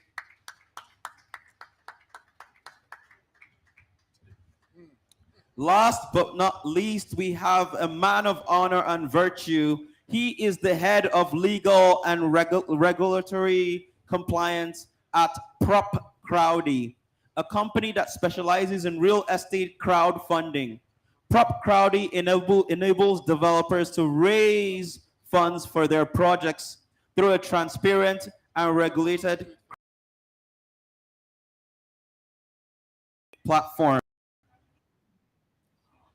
B: Last but not least, we have a man of honor and virtue. He is the head of legal and regulatory compliance at PropCrowdy, a company that specializes in real estate crowdfunding. PropCrowdy enables developers to raise funds for their projects through a transparent and regulated platform.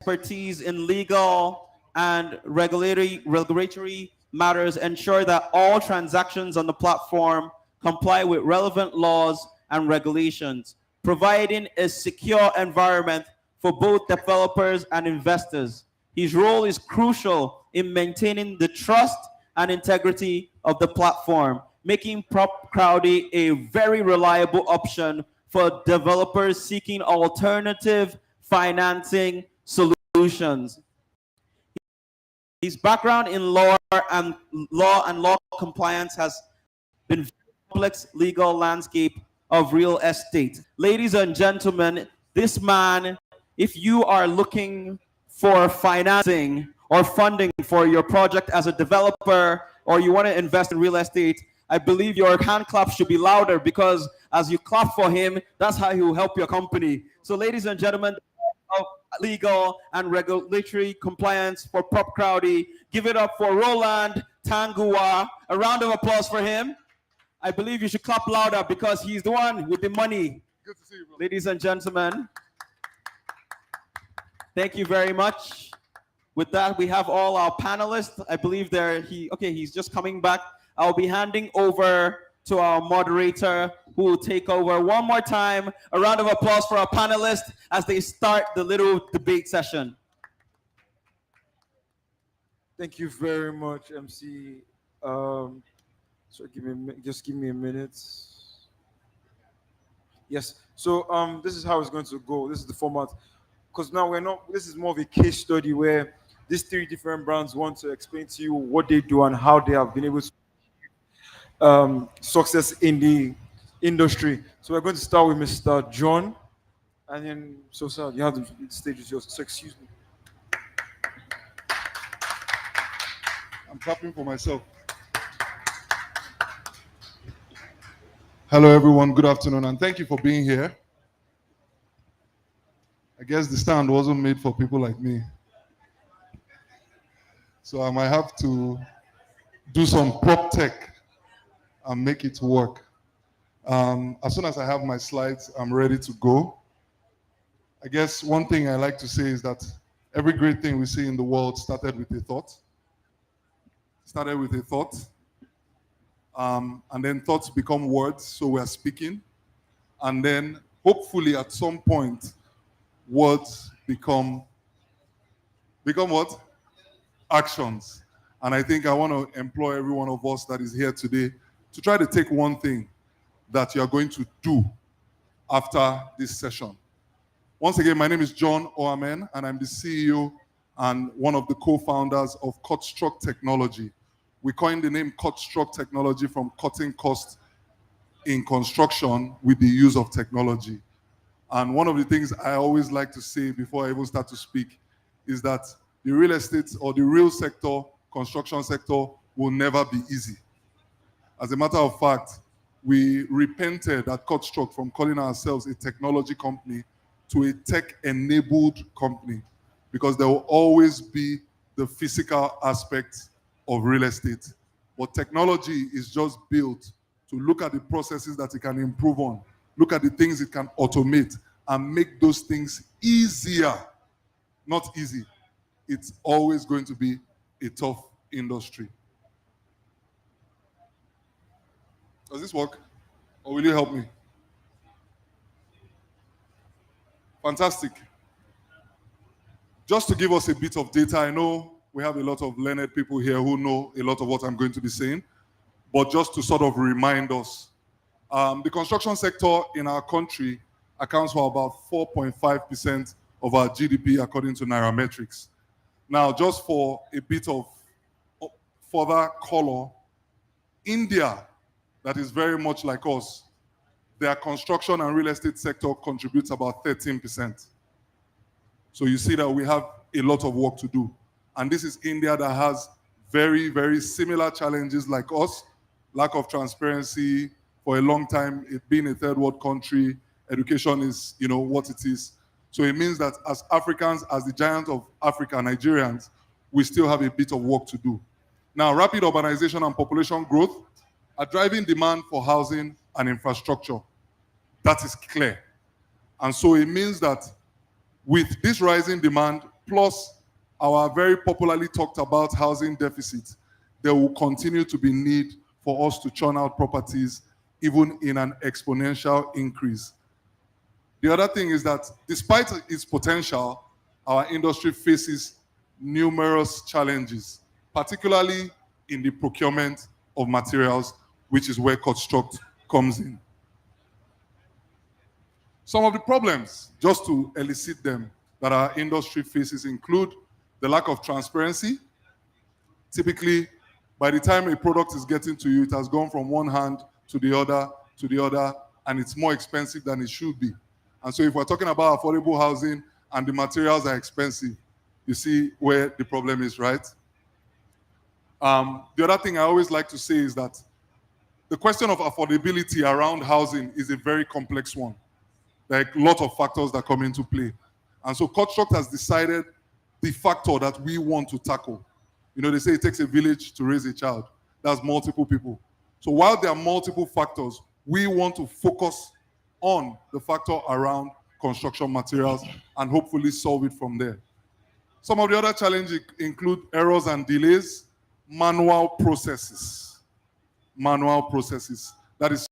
B: Expertise in legal and regulatory matters ensure that all transactions on the platform comply with relevant laws and regulations, providing a secure environment for both developers and investors. His role is crucial in maintaining the trust and integrity of the platform, making PropCrowdy a very reliable option for developers seeking alternative financing solutions. His background in law and law compliance has been very complex legal landscape of real estate. Ladies and gentlemen, this man, if you are looking for financing or funding for your project as a developer, or you want to invest in real estate, I believe your hand clap should be louder, because as you clap for him, that's how he will help your company. So ladies and gentlemen, of legal and regulatory compliance for PropCrowdy, give it up for Roland Tangua. A round of applause for him. I believe you should clap louder because he's the one with the money.
J: Good to see you, bro.
B: Ladies and gentlemen, thank you very much. With that, we have all our panelists. I believe he's just coming back. I'll be handing over to our moderator, who will take over one more time. A round of applause for our panelists as they start the little debate session.
D: Thank you very much, MC. So just give me a minute. Yes. So this is how it's going to go. This is the format. Because now we're not. This is more of a case study where these three different brands want to explain to you what they do and how they have been able to success in the industry. So we're going to start with Mr. John, and then so sir, you have the stage is yours. So excuse me.
J: I'm clapping for myself. Hello, everyone. Good afternoon, and thank you for being here. I guess the stand wasn't made for people like me. So I might have to do some prop tech and make it work. As soon as I have my slides, I'm ready to go. I guess one thing I like to say is that every great thing we see in the world started with a thought. Started with a thought. And then thoughts become words, so we're speaking. And then hopefully at some point, words become what? Actions. And I think I want to employ every one of us that is here today to try to take one thing that you are going to do after this session. Once again, my name is John Oamen, and I'm the CEO and one of the co-founders of Cutstruct Technology. We coined the name Cutstruct Technology from cutting costs in construction with the use of technology. And one of the things I always like to say before I even start to speak is that the real estate or the real sector, construction sector, will never be easy. As a matter of fact, we repented at Cutstruct from calling ourselves a technology company to a tech-enabled company, because there will always be the physical aspect of real estate. But technology is just built to look at the processes that it can improve on, look at the things it can automate, and make those things easier. Not easy. It's always going to be a tough industry. Does this work? Or will you help me? Fantastic. Just to give us a bit of data, I know we have a lot of learned people here who know a lot of what I'm going to be saying, but just to sort of remind us, the construction sector in our country accounts for about 4.5% of our GDP according to Nairametrics. Now, just for a bit of further color, India, that is very much like us, their construction and real estate sector contributes about 13%. So you see that we have a lot of work to do. And this is India that has very, very similar challenges like us, lack of transparency for a long time, it being a third world country, education is, what it is. So it means that as Africans, as the giant of Africa, Nigerians, we still have a bit of work to do. Now, rapid urbanization and population growth are driving demand for housing and infrastructure. That is clear. And so it means that with this rising demand, plus our very popularly talked about housing deficit, there will continue to be need for us to churn out properties, even in an exponential increase. The other thing is that despite its potential, our industry faces numerous challenges, particularly in the procurement of materials, which is where Cutstruct comes in. Some of the problems, just to elicit them, that our industry faces include the lack of transparency. Typically, by the time a product is getting to you, it has gone from one hand to the other, and it's more expensive than it should be. And so if we're talking about affordable housing and the materials are expensive, you see where the problem is, right? The other thing I always like to say is that the question of affordability around housing is a very complex one. There are a lot of factors that come into play. And so Cutstruct has decided the factor that we want to tackle. They say it takes a village to raise a child. That's multiple people. So while there are multiple factors, we want to focus on the factor around construction materials and hopefully solve it from there. Some of the other challenges include errors and delays, manual processes. That is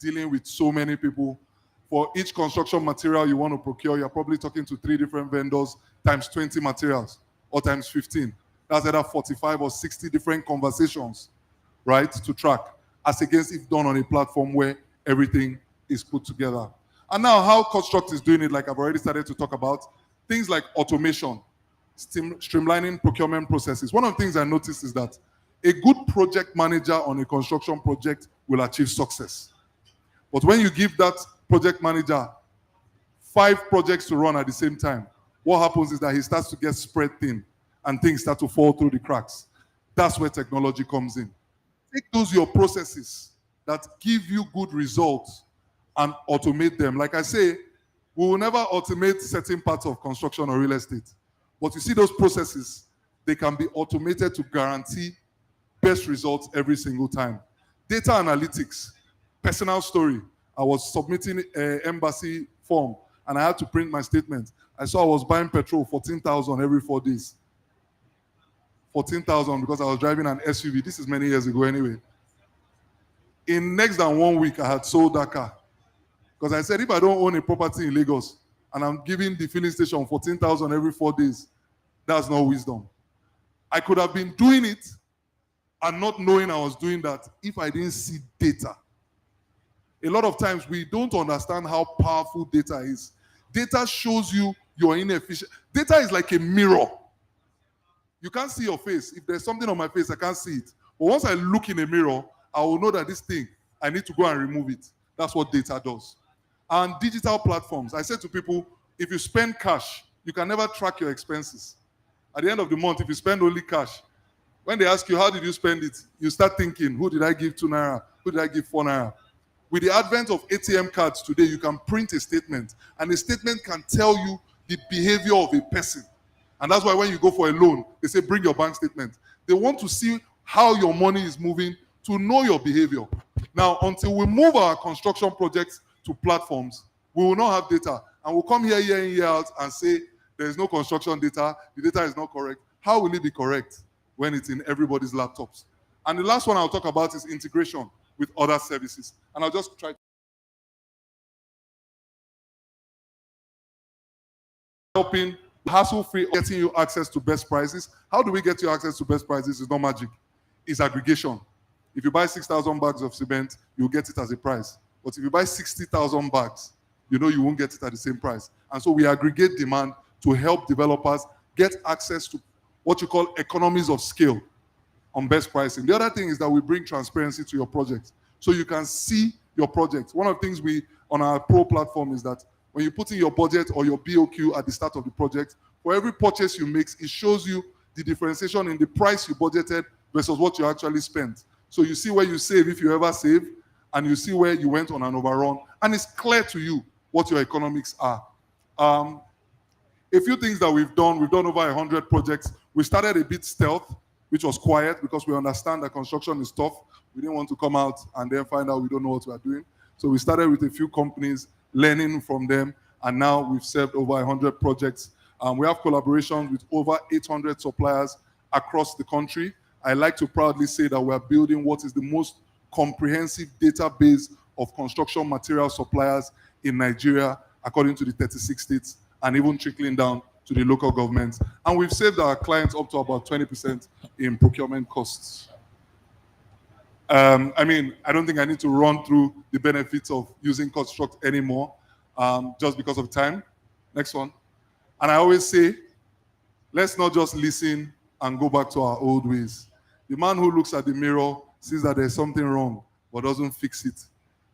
M: dealing with so many people. For each construction material you want to procure, you're probably talking to 3 different vendors times 20 materials or times 15. That's either 45 or 60 different conversations, right, to track, as against if done on a platform where everything is put together. And now how Construct is doing it, like I've already started to talk about, things like automation, streamlining procurement processes. One of the things I noticed is that a good project manager on a construction project will achieve success. But when you give that project manager 5 projects to run at the same time, what happens is that he starts to get spread thin and things start to fall through the cracks. That's where technology comes in. Take those your processes that give you good results and automate them. Like I say, we will never automate certain parts of construction or real estate. But you see those processes, they can be automated to guarantee best results every single time. Data analytics, personal story. I was submitting an embassy form and I had to print my statement. I saw I was buying petrol 14,000 every 4 days. 14,000 because I was driving an SUV. This is many years ago anyway. In less than 1 week, I had sold that car. Because I said, if I don't own a property in Lagos and I'm giving the filling station 14,000 every 4 days, that's not wisdom. I could have been doing it and not knowing I was doing that if I didn't see data. A lot of times we don't understand how powerful data is. Data shows you your inefficient. Data is like a mirror. You can't see your face. If there's something on my face, I can't see it. But once I look in a mirror, I will know that this thing, I need to go and remove it. That's what data does. And digital platforms. I said to people, if you spend cash, you can never track your expenses. At the end of the month, if you spend only cash, when they ask you, how did you spend it? You start thinking, who did I give 2 naira? Who did I give 4 naira? With the advent of ATM cards today, you can print a statement, and the statement can tell you the behavior of a person. And that's why when you go for a loan, they say, bring your bank statement. They want to see how your money is moving to know your behavior. Now, until we move our construction projects to platforms, we will not have data. And we'll come here, year in, year out, and say, there is no construction data, the data is not correct. How will it be correct when it's in everybody's laptops? And the last one I'll talk about is integration with other services. And I'll just try to helping hassle-free, getting you access to best prices. How do we get you access to best prices? It's not magic. It's aggregation. If you buy 6,000 bags of cement, you'll get it as a price. But if you buy 60,000 bags, you know you won't get it at the same price. And so we aggregate demand to help developers get access to what you call economies of scale on best pricing. The other thing is that we bring transparency to your project so you can see your project. One of the things we on our Pro platform is that when you put in your budget or your BOQ at the start of the project, for every purchase you make, it shows you the differentiation in the price you budgeted versus what you actually spent. So you see where you save if you ever save, and you see where you went on an overrun, and it's clear to you what your economics are. A few things that we've done over 100 projects. We started a bit stealth, which was quiet because we understand that construction is tough. We didn't want to come out and then find out we don't know what we are doing. So we started with a few companies, learning from them, and now we've served over 100 projects. We have collaborations with over 800 suppliers across the country. I like to proudly say that we're building what is the most comprehensive database of construction material suppliers in Nigeria, according to the 36 states, and even trickling down to the local governments. And we've saved our clients up to about 20% in procurement costs. I mean, I don't think I need to run through the benefits of using Construct anymore, just because of time. Next one. And I always say, let's not just listen and go back to our old ways. The man who looks at the mirror, sees that there's something wrong, but doesn't fix it,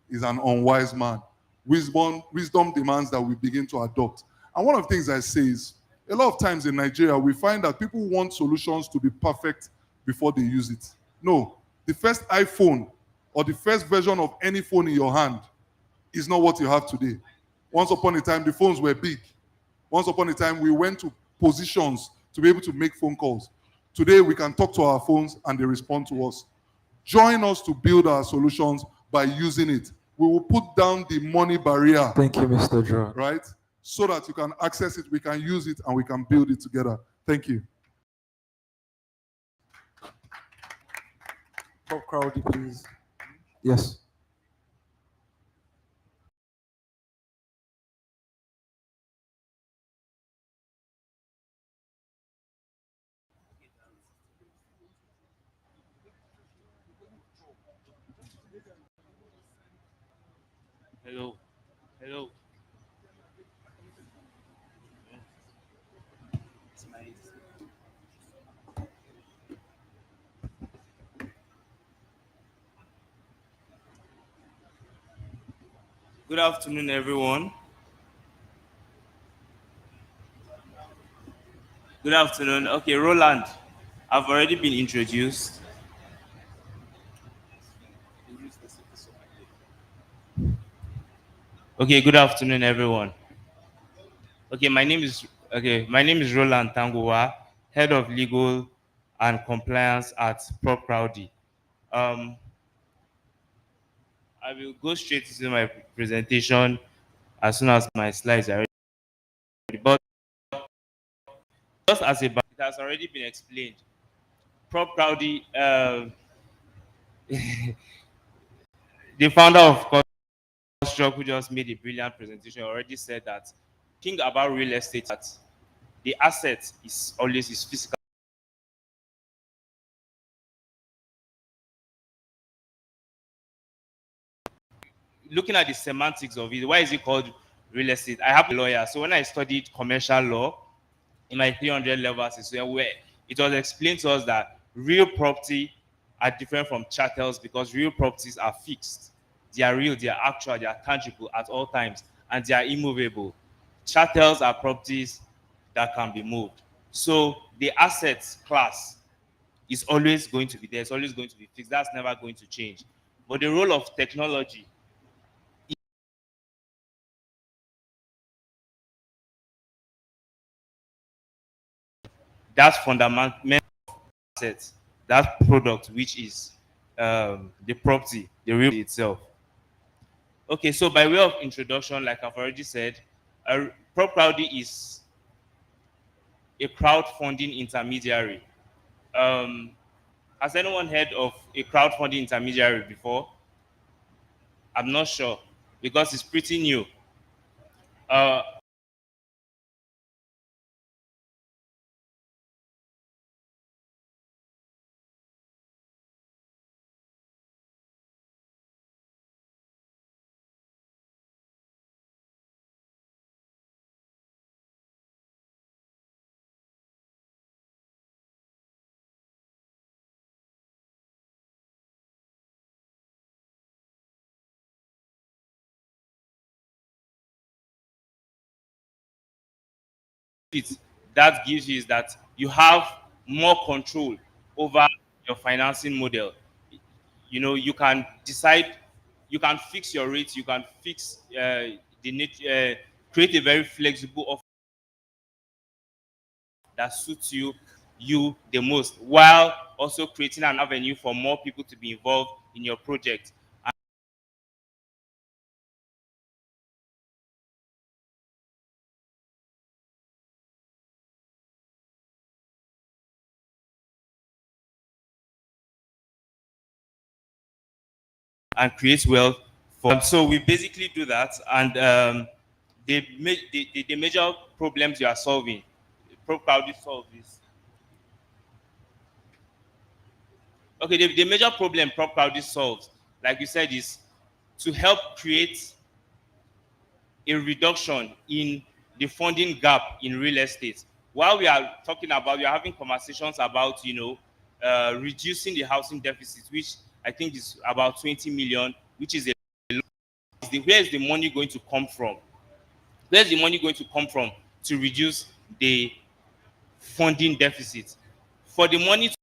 M: is an unwise man. Wisdom demands that we begin to adopt. And one of the things I say is, a lot of times in Nigeria, we find that people want solutions to be perfect before they use it. No, the first iPhone or the first version of any phone in your hand is not what you have today. Once upon a time, the phones were big. Once upon a time, we went to positions to be able to make phone calls. Today, we can talk to our phones and they respond to us. Join us to build our solutions by using it. We will put down the money barrier.
N: Thank you, Mr. John.
M: Right? So that you can access it, we can use it, and we can build it together. Thank you.
N: Bob Crowdy, please. Yes. Hello. Hello. Good afternoon, everyone. Good afternoon. Okay, Roland, I've already been introduced. Okay, good afternoon, everyone. My name is Roland Tanguwa, Head of Legal and Compliance at Prop Rowdy. Um, I will go straight into my presentation as soon as my slides are ready. But just as it has already been explained, Prop Rowdy, the founder of Construct, who just made a brilliant presentation, already said that think about real estate, that the asset is always is physical. Looking at the semantics of it, why is it called real estate? I have a lawyer, so when I studied commercial law in my 300 levels, is where it was explained to us that real property are different from chattels because real properties are fixed. They are real, they are actual, they are tangible at all times, and they are immovable. Chattels are properties that can be moved. So the assets class is always going to be there, it's always going to be fixed. That's never going to change. But the role of technology, that's fundamental asset, that product which is the property, the real itself. Okay, so by way of introduction, like I've already said, PropCrowdy is a crowdfunding intermediary. Um, has anyone heard of a crowdfunding intermediary before? I'm not sure because it's pretty new. Uh, it that gives you is that you have more control over your financing model. You know, you can decide, you can fix your rates, you can fix create a very flexible offer that suits you the most, while also creating an avenue for more people to be involved in your project. And create wealth for. So we basically do that, and the major problems you are solving, PropCrowdy solve this. Okay, the major problem PropCrowdy solves, like you said, is to help create a reduction in the funding gap in real estate. While we are talking about, we are having conversations about, reducing the housing deficit, which I think is about 20 million, which is a where is the money going to come from? Where's the money going to come from to reduce the funding deficit? For the money to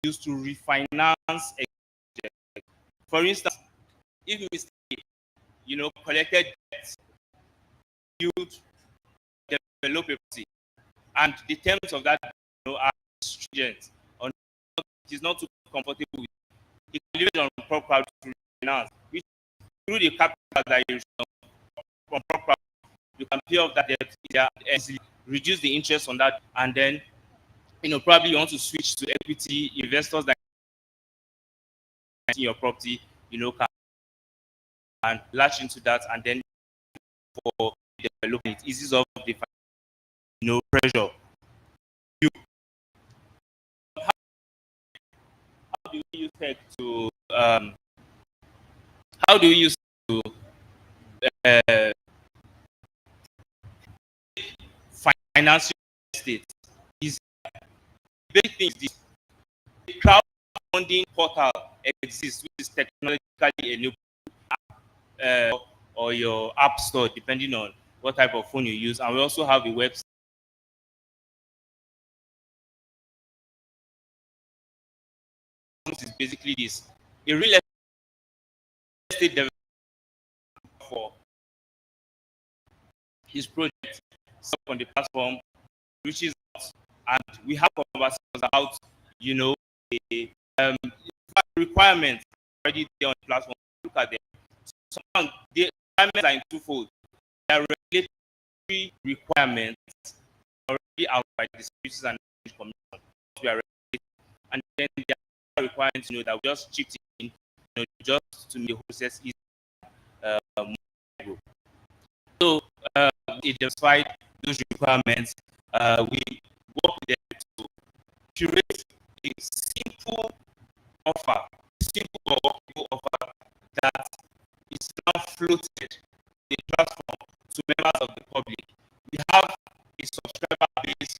N: use to refinance, for instance, if Mr. A, collected debt, yield develop a property, and the terms of that are stringent, or it is not too comfortable with, it can leverage on property finance, which through the capital that you from property, you can pay off that debt easily, reduce the interest on that, and then probably you want to switch to equity investors that in your property, can and latch into that, and then for development, it eases off the pressure. How do you use tech to how do you use to finance your estate? Is big things. The crowdfunding portal exists, which is technologically enabled, or your app store, depending on what type of phone you use. And we also have a website. Is basically this: a real estate developer for his project on the platform, reaches out, and we have conversations about the requirements already there on the platform. Look at them. Some the requirements are in twofold. There are regulatory requirements already out by the Securities and Exchange Commission. We are regulated, and then there are requirements that we just chipped in, just to make the process easy. So identified those requirements. We work with them to curate a simple offer, offer that is now floated the platform to members of the public. We have a subscriber base,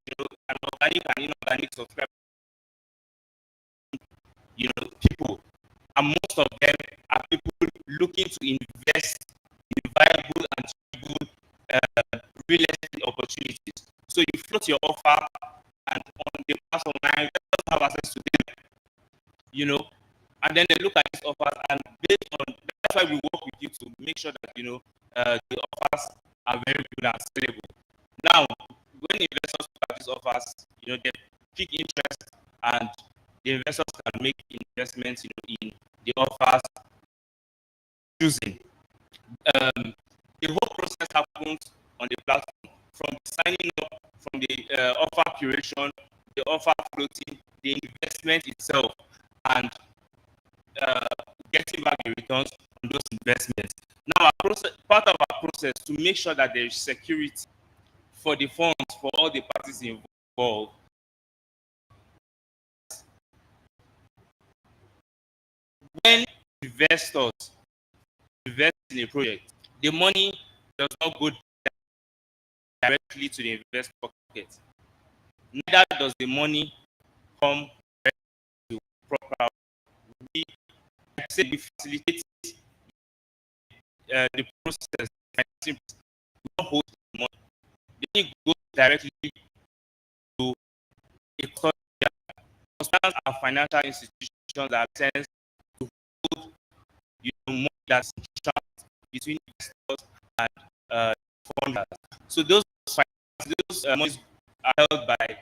N: an organic and inorganic subscriber, people, and most of them are people looking to invest in viable and stable real estate opportunities. So you float your offer, and on the platform, you just have access to them, and then they look at these offers, and based on that's why we work with you to make sure that the offers are very good and sellable. Now, when investors look at these offers, they pick interest, and the investors can make investments, in the offers choosing. The whole process happens on the platform, from signing up, from the offer curation, the offer floating, the investment itself, and getting back the returns on those investments. Now, part of our process to make sure that there is security for the funds for all the parties involved. When investors invest in a project, the money does not go directly to the investor pocket. Neither does the money come to proper. We facilitate the process. We don't hold the money. The money goes directly to a custodian. Custodians are financial institutions that tend to hold money that's trapped between investors and funders. So those monies are held by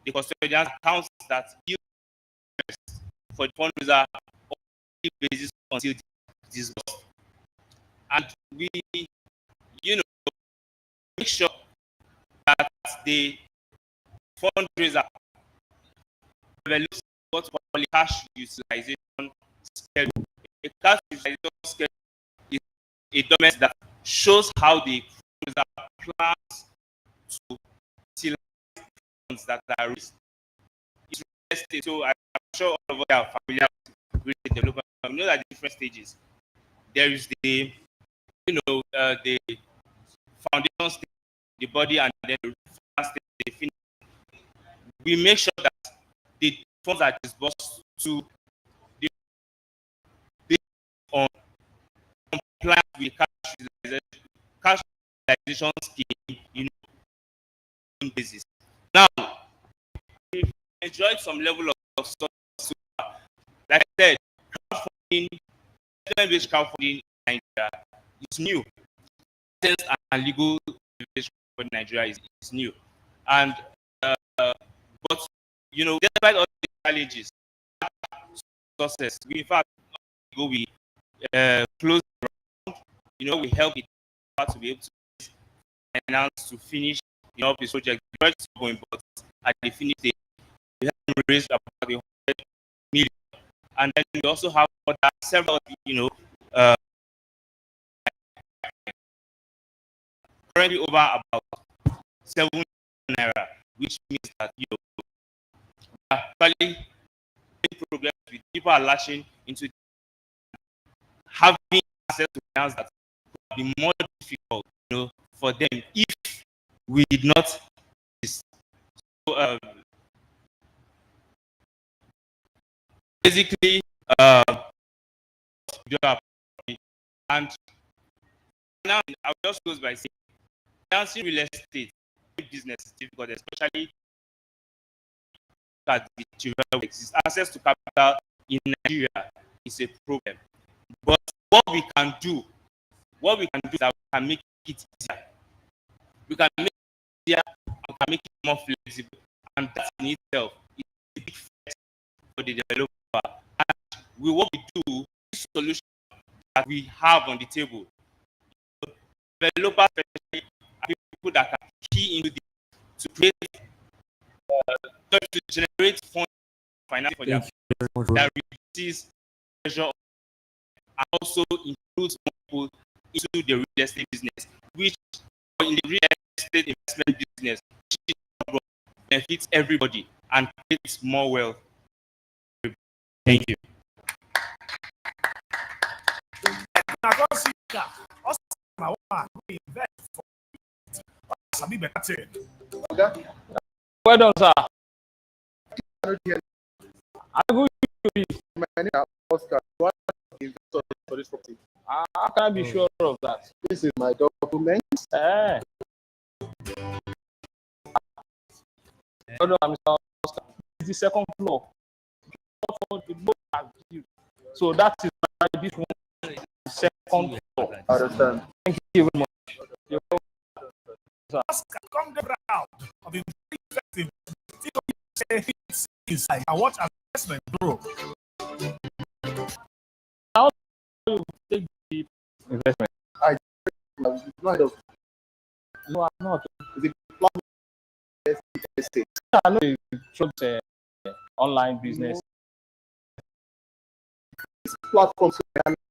N: the custodian accounts that yield interest for the fundraiser on a daily basis until disbursed. And we, make sure that the fundraiser develops what's called cash utilization schedule. A cash utilization schedule is a document that shows how the fundraiser plans to utilize funds that are raised. It's real estate, so I'm sure all of us are familiar with real estate development. We know that different stages. There is the the foundation stage, the body, and then the final stage, the finish. We make sure that the funds are disbursed to the based on compliance with cash utilization scheme, basis. Now, we've enjoyed some level of success. Like I said, crowdfunding in Nigeria is new. And legal in Nigeria is new. And but you know, despite all the challenges, success. We in fact we close around, you know, we help it to be able to finance to finish, you know, this project. The project is going, but at the finish stage, we have raised about 100 million, and then we also have several, you know, currently over about 7 naira, which means that, you know, actually progress with people are latching into having access to finance that would be more difficult, you know, for them if we did not. So basically, and now I'll just close by saying, financing real estate business is difficult, especially that exists. Access to capital in Nigeria is a problem. But what we can do is that we can make it easier. We can make it easier and can make it more flexible. And that in itself is a big threat for the developer. And what we do, this solution that we have on the table, developers especially are people that can key into this to create to generate funds finance for their that reduces pressure and also includes more people into the real estate business, which in the real estate investment business benefits everybody and creates more wealth. Thank you.
O: Well done, sir. I'm going to be
P: Oscar. What investor for this property?
O: How can I be sure of that?
P: This is my document.
O: Oh, no, Mr. Oscar. It's the second floor. So that is why this one is second floor.
P: I understand.
O: Thank you very much. You're welcome.
Q: Oscar, come the round of the effective. Inside. I watch investment grow.
O: How do you take the investment? No, I'm not.
P: The estate.
O: I know it's online business.
P: This platform is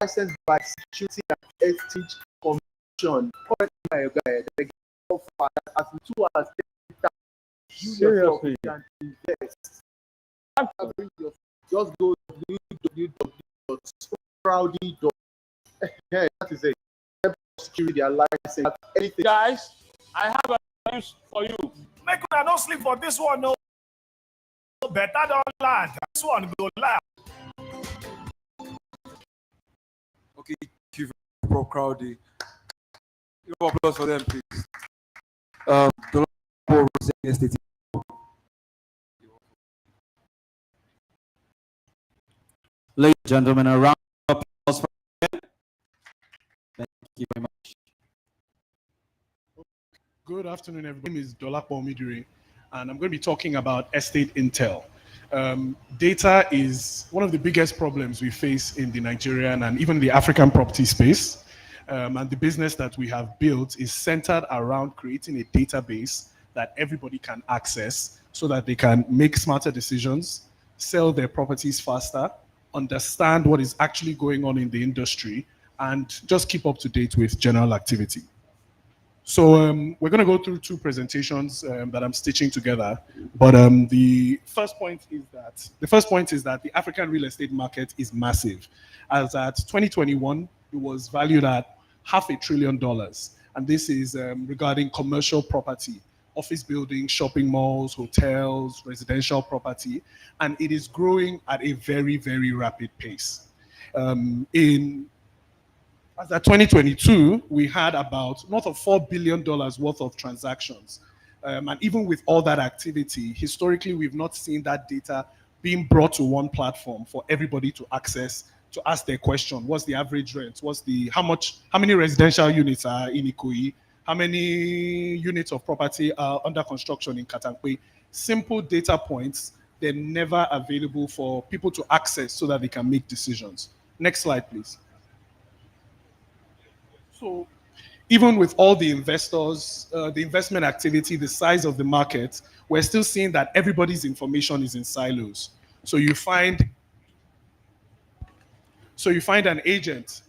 P: licensed by Security and Exchange Commission. As little as
O: seriously,
P: can invest. Just go www.crowdy.com. That is it. Security and license. Anything.
O: Guys, I have a news for you.
Q: Make una no sleep for this one. No better than land. This one go live.
D: Okay, thank you for Crowdy. Give applause for them, please. The estate.
B: Ladies and gentlemen, a round of applause for them. Thank you very much.
R: Good afternoon, everybody. My name is Dolapo Miduri, and I'm going to be talking about estate intel. Data is one of the biggest problems we face in the Nigerian and even the African property space. And the business that we have built is centered around creating a database that everybody can access so that they can make smarter decisions, sell their properties faster, understand what is actually going on in the industry, and just keep up to date with general activity. So we're going to go through two presentations that I'm stitching together. But the first point is that the African real estate market is massive. As at 2021, it was valued at $500 billion. And this is regarding commercial property, office buildings, shopping malls, hotels, residential property. And it is growing at a very, very rapid pace. As at 2022, we had about north of $4 billion worth of transactions. And even with all that activity, historically, we've not seen that data being brought to one platform for everybody to access, to ask their question. What's the average rent? How many residential units are in Ikoyi? how many units of property are under construction in Katankwe. Simple data points, they're never available for people to access so that they can make decisions. Next slide, please. So even with all the investors, the investment activity, the size of the market, we're still seeing that everybody's information is in silos. So you find an agent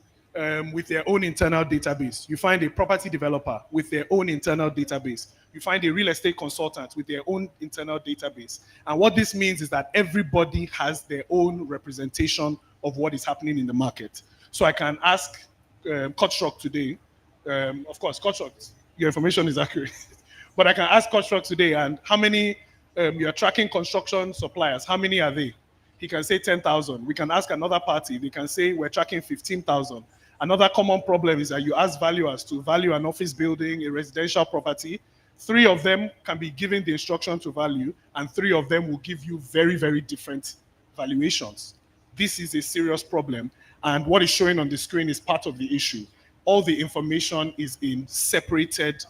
R: with their own internal database. You find a property developer with their own internal database. You find a real estate consultant with their own internal database. And what this means is that everybody has their own representation of what is happening in the market. So I can ask CutStruct today, of course, CutStruct, your information is accurate. But I can ask CutStruct today, and how many, you're tracking construction suppliers, how many are they? He can say 10,000. We can ask another party, they can say we're tracking 15,000. Another common problem is that you ask valuers to value an office building, a residential property. 3 of them can be given the instruction to value, and 3 of them will give you very, very different valuations. This is a serious problem, and what is showing on the screen is part of the issue. All the information is in separated,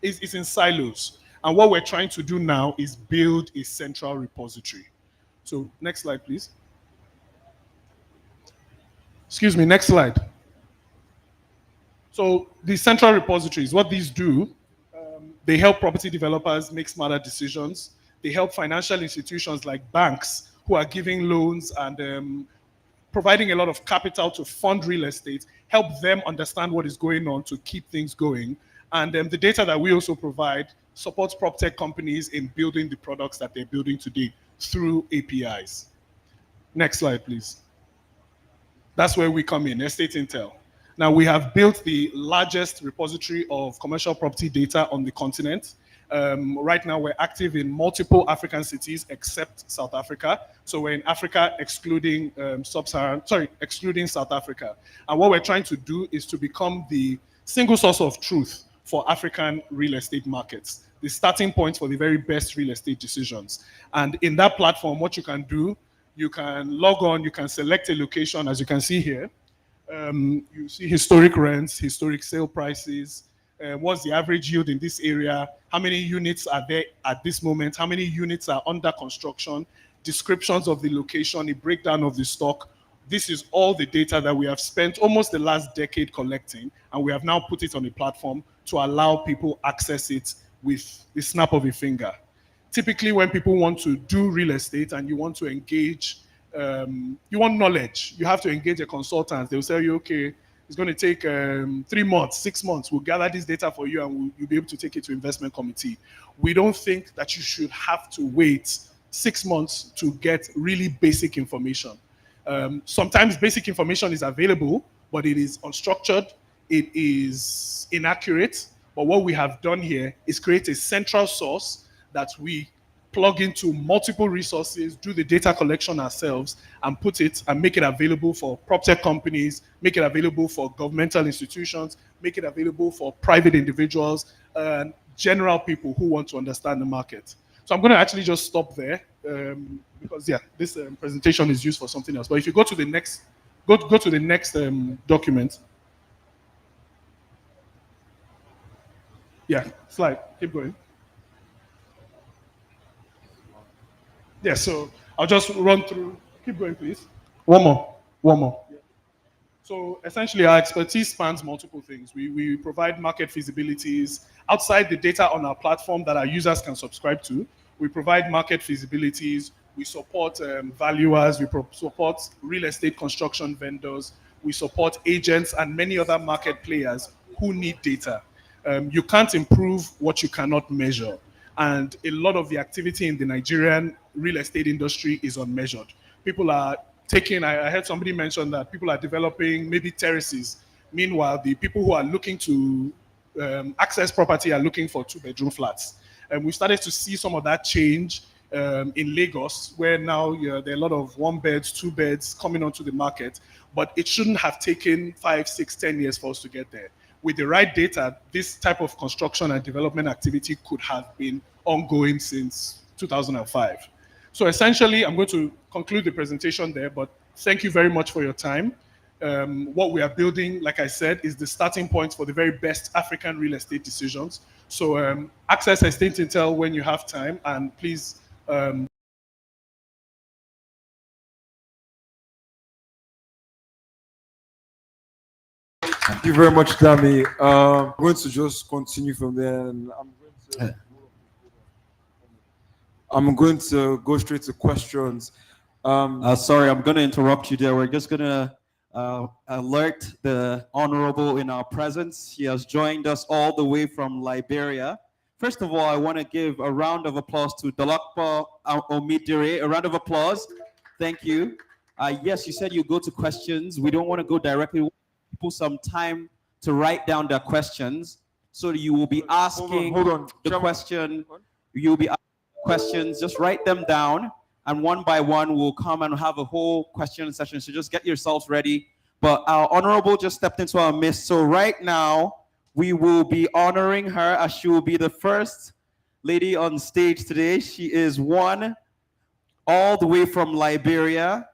R: is in silos. And what we're trying to do now is build a central repository. So next slide, please. Excuse me, next slide. So the central repositories, what these do, they help property developers make smarter decisions. They help financial institutions like banks who are giving loans and providing a lot of capital to fund real estate, help them understand what is going on to keep things going. And the data that we also provide supports prop tech companies in building the products that they're building today through APIs. Next slide, please. That's where we come in, Estate Intel. Now, we have built the largest repository of commercial property data on the continent. Right now, we're active in multiple African cities except South Africa. So we're in Africa excluding excluding South Africa. And what we're trying to do is to become the single source of truth for African real estate markets, the starting point for the very best real estate decisions. And in that platform, what you can do, you can log on, you can select a location, as you can see here. You see historic rents, historic sale prices, what's the average yield in this area, how many units are there at this moment, how many units are under construction, descriptions of the location, a breakdown of the stock. This is all the data that we have spent almost the last decade collecting, and we have now put it on a platform to allow people access it with the snap of a finger. Typically, when people want to do real estate and you want to engage, you want knowledge, you have to engage a consultant. They'll tell you, okay, it's going to take 3 months, 6 months. We'll gather this data for you and you'll be able to take it to investment committee. We don't think that you should have to wait 6 months to get really basic information. Sometimes basic information is available, but it is unstructured, it is inaccurate. But what we have done here is create a central source that we plug into multiple resources, do the data collection ourselves, and put it and make it available for prop tech companies, make it available for governmental institutions, make it available for private individuals, and general people who want to understand the market. So I'm going to actually just stop there because yeah, this presentation is used for something else. But if you go to the next, go to the next document. Yeah, slide. Keep going. Yeah, so I'll just run through. Keep going, please. One more. Yeah. So essentially, our expertise spans multiple things. We provide market feasibilities outside the data on our platform that our users can subscribe to. We provide market feasibilities. We support valuers. We support real estate construction vendors. We support agents and many other market players who need data. You can't improve what you cannot measure. And a lot of the activity in the Nigerian real estate industry is unmeasured. People are taking, I heard somebody mention that people are developing maybe terraces. Meanwhile, the people who are looking to access property are looking for 2-bedroom flats. And we started to see some of that change in Lagos, where now there are a lot of 1 beds, 2 beds coming onto the market. But it shouldn't have taken 5, 6, 10 years for us to get there. With the right data, this type of construction and development activity could have been ongoing since 2005. So essentially, I'm going to conclude the presentation there, but thank you very much for your time. what we are building, like I said, is the starting point for the very best African real estate decisions. So access Estate Intel when you have time, and please
D: Thank you very much, Dami. I'm going to just continue from there, and I'm going to go straight to questions.
B: Sorry, I'm going to interrupt you there. We're just going to alert the honorable in our presence. He has joined us all the way from Liberia. First of all, I want to give a round of applause to Dolapo Omidire. A round of applause. Thank you. Yes, you said you go to questions. We don't want to go directly. We want people some time to write down their questions. So you will be asking the question. You'll be asking questions. Just write them down. And one by one, we'll come and have a whole question session. So just get yourselves ready. But our honorable just stepped into our midst. So right now, we will be honoring her as she will be the first lady on stage today. She is one all the way from Liberia.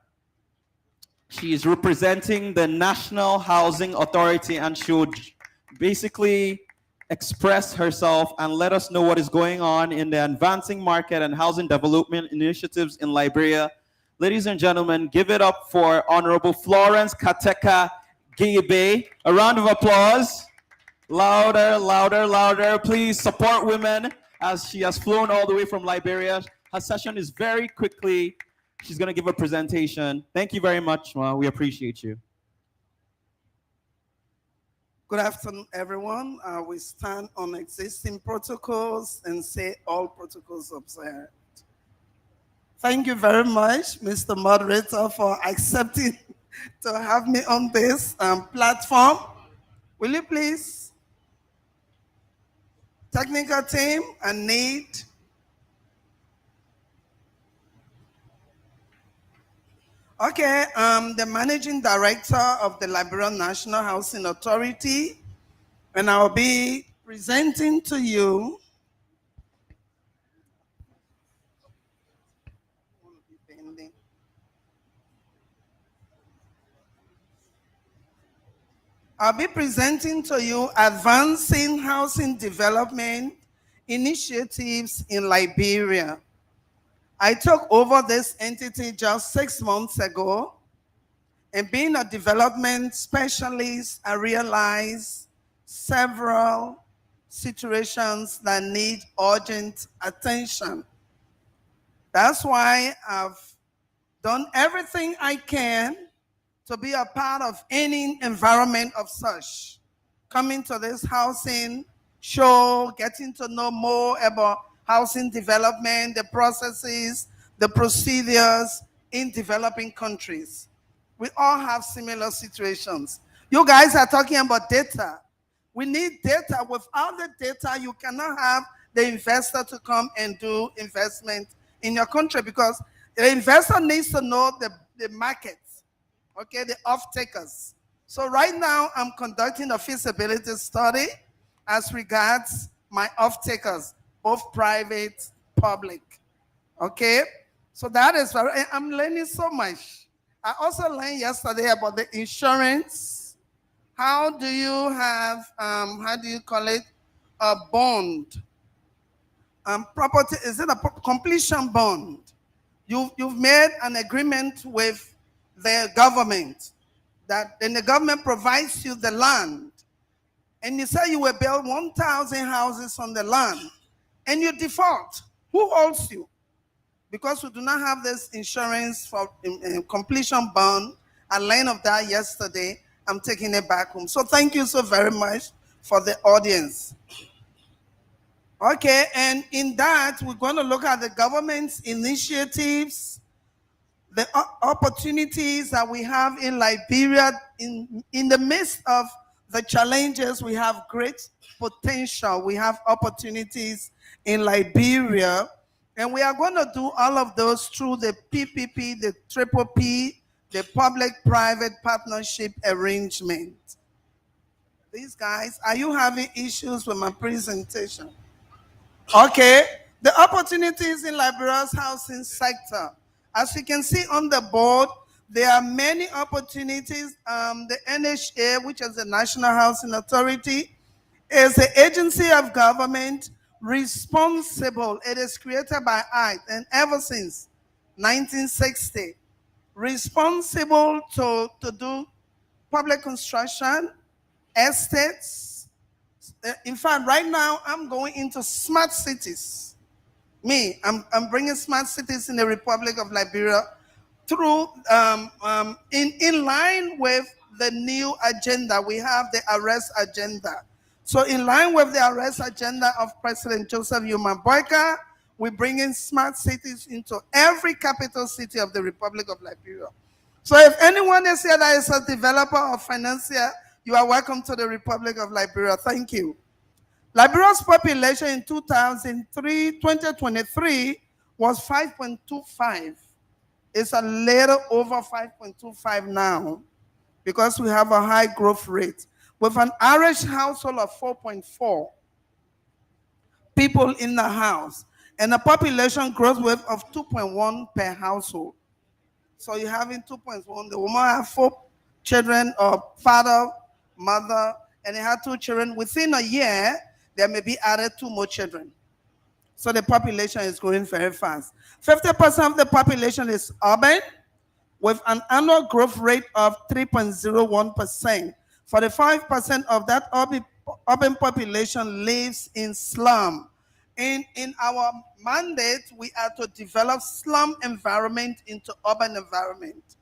B: She is representing the National Housing Authority, and she would basically express herself and let us know what is going on in the advancing market and housing development initiatives in Liberia. Ladies and gentlemen, give it up for Honorable Florence Kateka Gibe. A round of applause. Louder, louder, louder. Please support women as she has flown all the way from Liberia. Her session is very quickly. She's going to give a presentation. Thank you very much, Ma. We appreciate you.
S: Good afternoon, everyone. We stand on existing protocols and say all protocols observed. Thank you very much, Mr. Moderator, for accepting to have me on this platform. Will you please, technical team, I need okay, the Managing Director of the Liberian National Housing Authority, and I'll be presenting to you advancing housing development initiatives in Liberia. I took over this entity just 6 months ago, and being a development specialist, I realized several situations that need urgent attention. That's why I've done everything I can to be a part of any environment of such. Coming to this housing show, getting to know more about housing development, the processes, the procedures in developing countries. We all have similar situations. You guys are talking about data. We need data. Without the data, you cannot have the investor to come and do investment in your country, because the investor needs to know the markets, okay, the off-takers. So right now, I'm conducting a feasibility study as regards my off-takers, both private, public, okay? So that is very, I'm learning so much. I also learned yesterday about the insurance. How do you have, how do you call it? A bond. Property, is it a completion bond? You've made an agreement with the government that then the government provides you the land. And you say you will build 1,000 houses on the land and you default. Who holds you? Because we do not have this insurance for completion bond. I learned of that yesterday. I'm taking it back home. So thank you so very much for the audience. Okay, and in that, we're going to look at the government's initiatives, the opportunities that we have in Liberia. In the midst of the challenges, we have great potential. We have opportunities in Liberia. And we are going to do all of those through the PPP, the Triple P, the public-private partnership arrangement. These guys, are you having issues with my presentation? Okay, the opportunities in Liberia's housing sector. As you can see on the board, There are many opportunities. The NHA, which is the National Housing Authority, is the agency of government responsible. It is created by Act, and ever since 1960, responsible to do public construction, estates. In fact, right now, I'm going into smart cities. I'm bringing smart cities in the Republic of Liberia through, in line with the new agenda. We have the arrest agenda. So in line with the arrest agenda of President Joseph Yuma Boyka, we're bringing smart cities into every capital city of the Republic of Liberia. So if anyone is here that is a developer or financier, you are welcome to the Republic of Liberia. Thank you. Liberia's population in 2023 was 5.25. It's a little over 5.25 now because we have a high growth rate with an average household of 4.4 people in the house and a population growth rate of 2.1 per household. So you're having 2.1. The woman have 4 children, or father, mother, and they had 2 children. Within a year, there may be added 2 more children. So the population is growing very fast. 50% of the population is urban, with an annual growth rate of 3.01%. 45% of that urban population lives in slum. In our mandate, we are to develop slum environment into urban environment.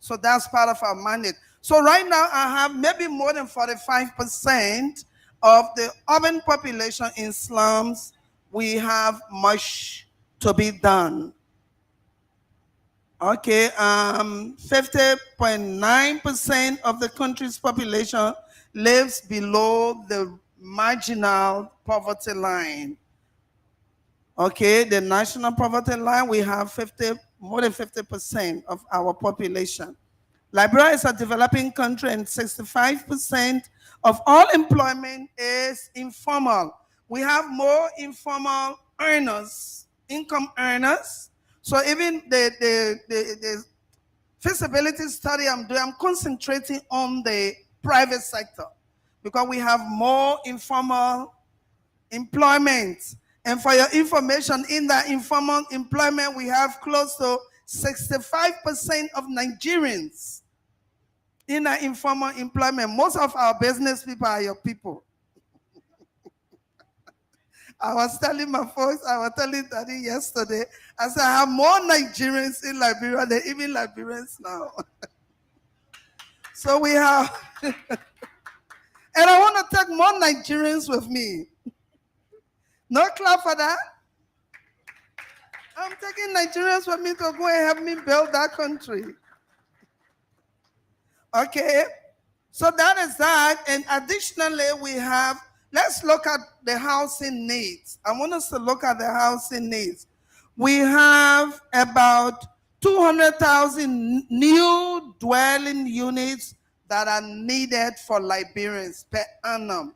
S: So that's part of our mandate. So right now, I have maybe more than 45% of the urban population in slums. We have much to be done. Okay, 50.9% of the country's population lives below the marginal poverty line. Okay, the national poverty line, we have more than 50% of our population. Liberia is a developing country and 65% of all employment is informal. We have more informal earners, income earners. So even the feasibility study I'm doing, I'm concentrating on the private sector because we have more informal employment. And for your information, in that informal employment, we have close to 65% of Nigerians in that informal employment. Most of our business people are your people. I was telling my folks, I was telling Daddy yesterday, I said, I have more Nigerians in Liberia than even Liberians now. So we have, and I want to take more Nigerians with me. No clap for that. I'm taking Nigerians with me to go and help me build that country. Okay, so that is that. And additionally, we have, let's look at the housing needs. I want us to look at the housing needs. We have about 200,000 new dwelling units that are needed for Liberians per annum.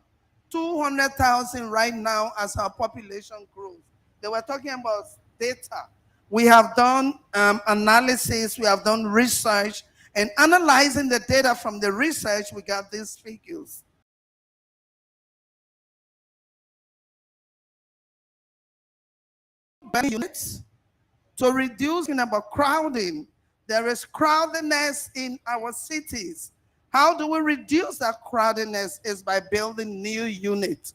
S: 200,000 right now as our population grows. They were talking about data. We have done analysis, we have done research, and analyzing the data from the research, we got these figures. Units to reduce about crowding. There is crowdedness in our cities. How do we reduce that crowdedness? Is by building new units.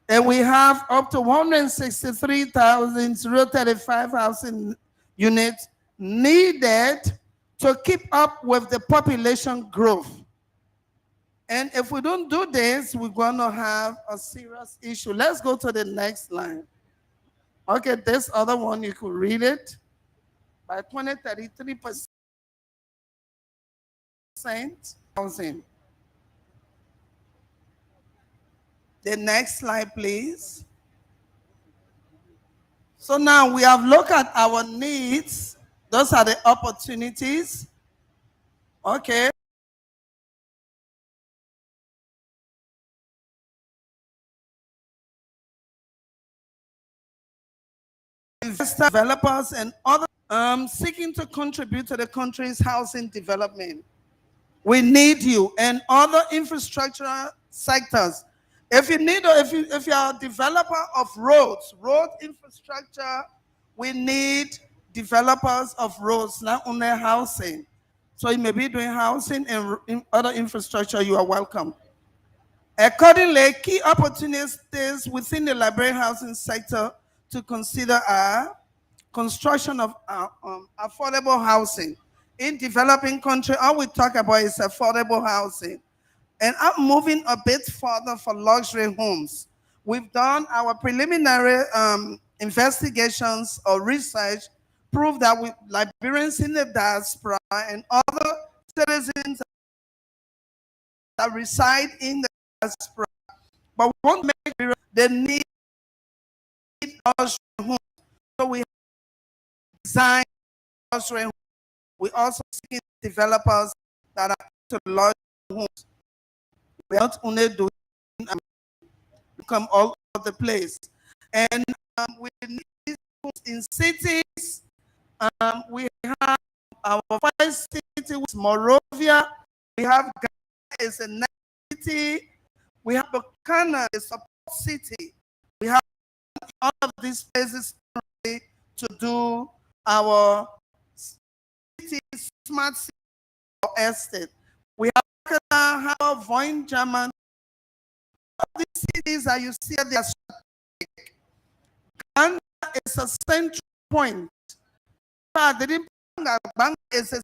S: And we have up to 163,035 housing units needed to keep up with the population growth. And if we don't do this, we're going to have a serious issue. Let's go to the next line. Okay, this other one, you could read it. By 2033%. Housing. The next slide, please. So now we have looked at our needs. Those are the opportunities. Okay. Investor, developers, and other seeking to contribute to the country's housing development. We need you and other infrastructure sectors. If you need, if you are a developer of roads, road infrastructure, we need developers of roads, not only housing. So you may be doing housing and in other infrastructure, you are welcome. Accordingly, key opportunities within the Liberian housing sector to consider are construction of affordable housing. In developing country, all we talk about is affordable housing. And I'm moving a bit further for luxury homes. We've done our preliminary investigations or research, prove that Liberians in the diaspora and other citizens that reside in the diaspora, but won't make the need luxury homes. So we design luxury homes. We also see developers that are to luxury homes. We not only do come all over the place, and we need in cities. We have our first city with Morovia. We have Ghana is a next city. We have Bukana, a support city. We have all of these places to do our city, smart city estate. We have Voin German. These cities that you see, they are strategic. Ghana is a central point. The Banga is a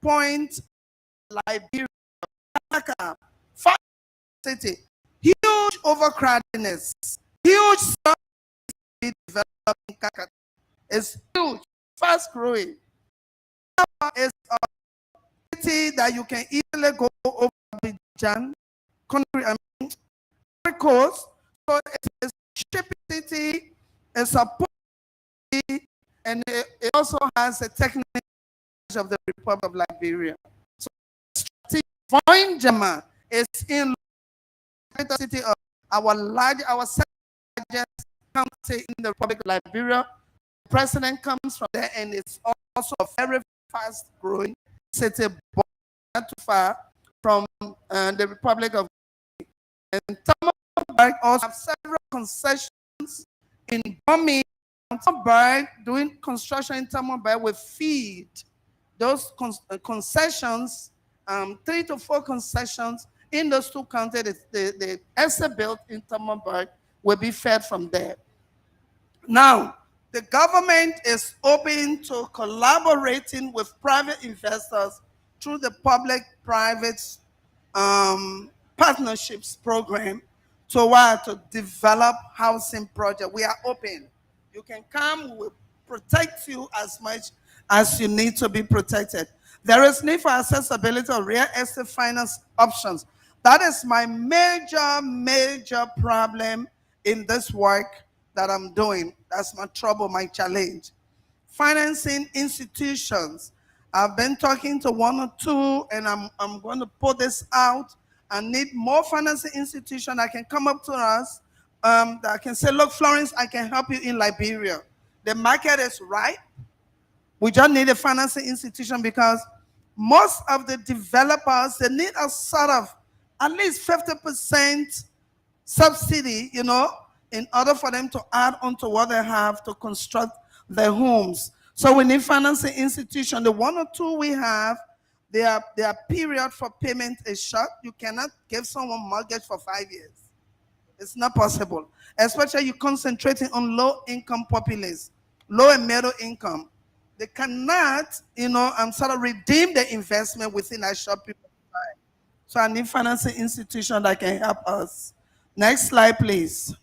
S: point. Liberia, fast city, huge overcrowdedness, huge developing Kakata. It's huge, fast growing. It's a city that you can easily go over Abidjan, country, coast. So it's a shipping city, it's a port city, and it also has a technical of the Republic of Liberia. So Voin German is in the city of our second largest county in the Republic of Liberia. The president comes from there, and it's also a very fast growing city, not too far from the Republic of and Tamaulipas also have several concessions in Bomi. Tamaulipas doing construction in Tamaulipas will feed those concessions, 3 to 4 concessions in those 2 counties. The estate built in Tamaulipas will be fed from there. Now, the government is open to collaborating with private investors through the public-private partnerships program to develop housing project. We are open. You can come, we'll protect you as much as you need to be protected. There is need for accessibility of real estate finance options. That is my major problem in this work that I'm doing. That's my trouble, my challenge. Financing institutions. I've been talking to 1 or 2, and I'm going to put this out. I need more financing institution that can come up to us, that can say, look, Florence, I can help you in Liberia. The market is right. We just need a financing institution because most of the developers, they need a sort of at least 50% subsidy, in order for them to add on to what they have to construct their homes. So we need financing institution. The 1 or 2 we have, their period for payment is short. You cannot give someone mortgage for 5 years. It's not possible. Especially you concentrating on low-income populace, low and middle income. They cannot, sort of redeem the investment within a short period of time. So I need financing institution that can help us. Next slide, please.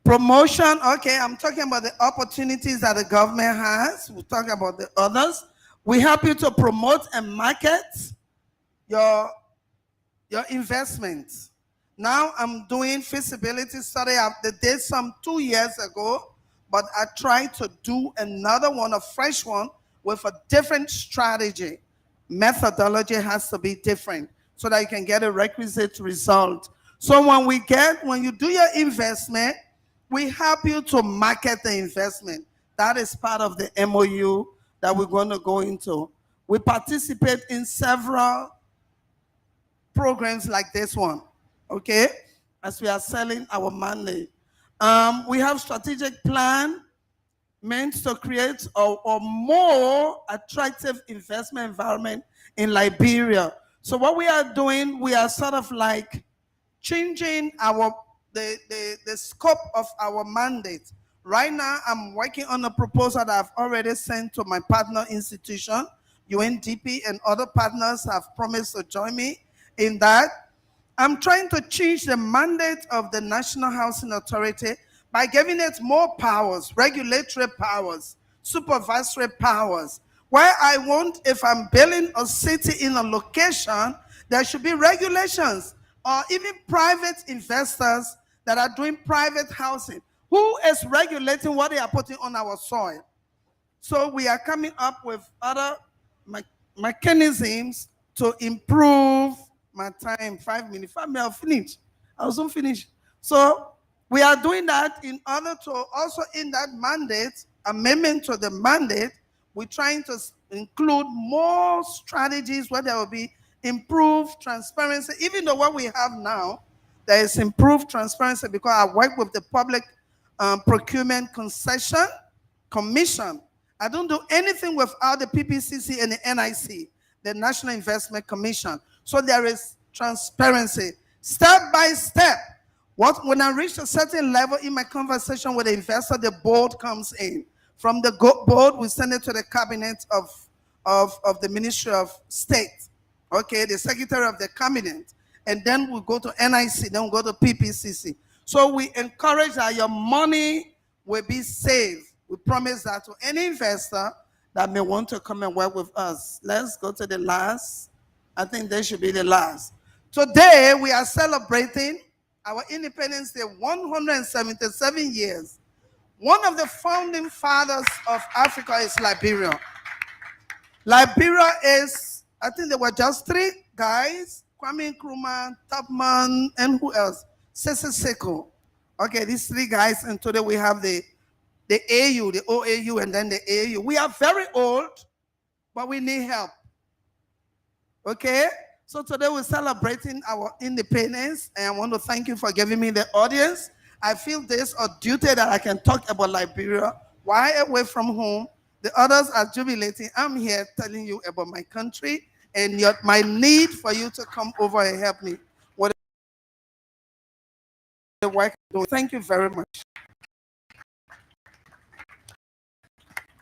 S: Promotion, okay, I'm talking about the opportunities that the government has. We'll talk about the others. We help you to promote and market your investments. Now I'm doing feasibility study. I did some 2 years ago, but I tried to do another one, a fresh one, with a different strategy. Methodology has to be different so that you can get a requisite result. So when you do your investment, We help you to market the investment. That is part of the MOU that we're going to go into. We participate in several programs like this one, okay, as we are selling our mandate. We have strategic plan meant to create a more attractive investment environment in Liberia. So what we are doing, we are sort of like changing the scope of our mandate. Right now, I'm working on a proposal that I've already sent to my partner institution. UNDP and other partners have promised to join me in that. I'm trying to change the mandate of the National Housing Authority by giving it more powers, regulatory powers, supervisory powers, where I want, if I'm building a city in a location, there should be regulations, or even private investors that are doing private housing. Who is regulating what they are putting on our soil? So we are coming up with other mechanisms to improve my time. 5 minutes. 5 minutes, I'll finish. I'll soon finish. So we are doing that in order to also, in that mandate, amendment to the mandate, we're trying to include more strategies where there will be improved transparency. Even though what we have now, there is improved transparency because I work with the Public Procurement Concession Commission. I don't do anything without the PPCC and the NIC, the National Investment Commission. So there is transparency, step by step. When I reach a certain level in my conversation with the investor, the board comes in. From the board, we send it to the cabinet of the Ministry of State, okay, the Secretary of the Cabinet, and then we go to NIC, then we go to PPCC. So we encourage that your money will be saved. We promise that to any investor that may want to come and work with us. Let's go to the last. I think they should be the last. Today, we are celebrating our Independence Day, 177 years. One of the founding fathers of Africa is Liberia. Liberia is, I think there were just 3 guys, Kwame Nkrumah, Tubman, and who else? Sese Seko. Okay, these 3 guys, and today we have the AU, the OAU, and then the AU. We are very old, but we need help. Okay? So today we're celebrating our independence, and I want to thank you for giving me the audience. I feel there's a duty that I can talk about Liberia while away from home. The others are jubilating. I'm here telling you about my country and my need for you to come over and help me. What the work I'm doing. Thank you very much.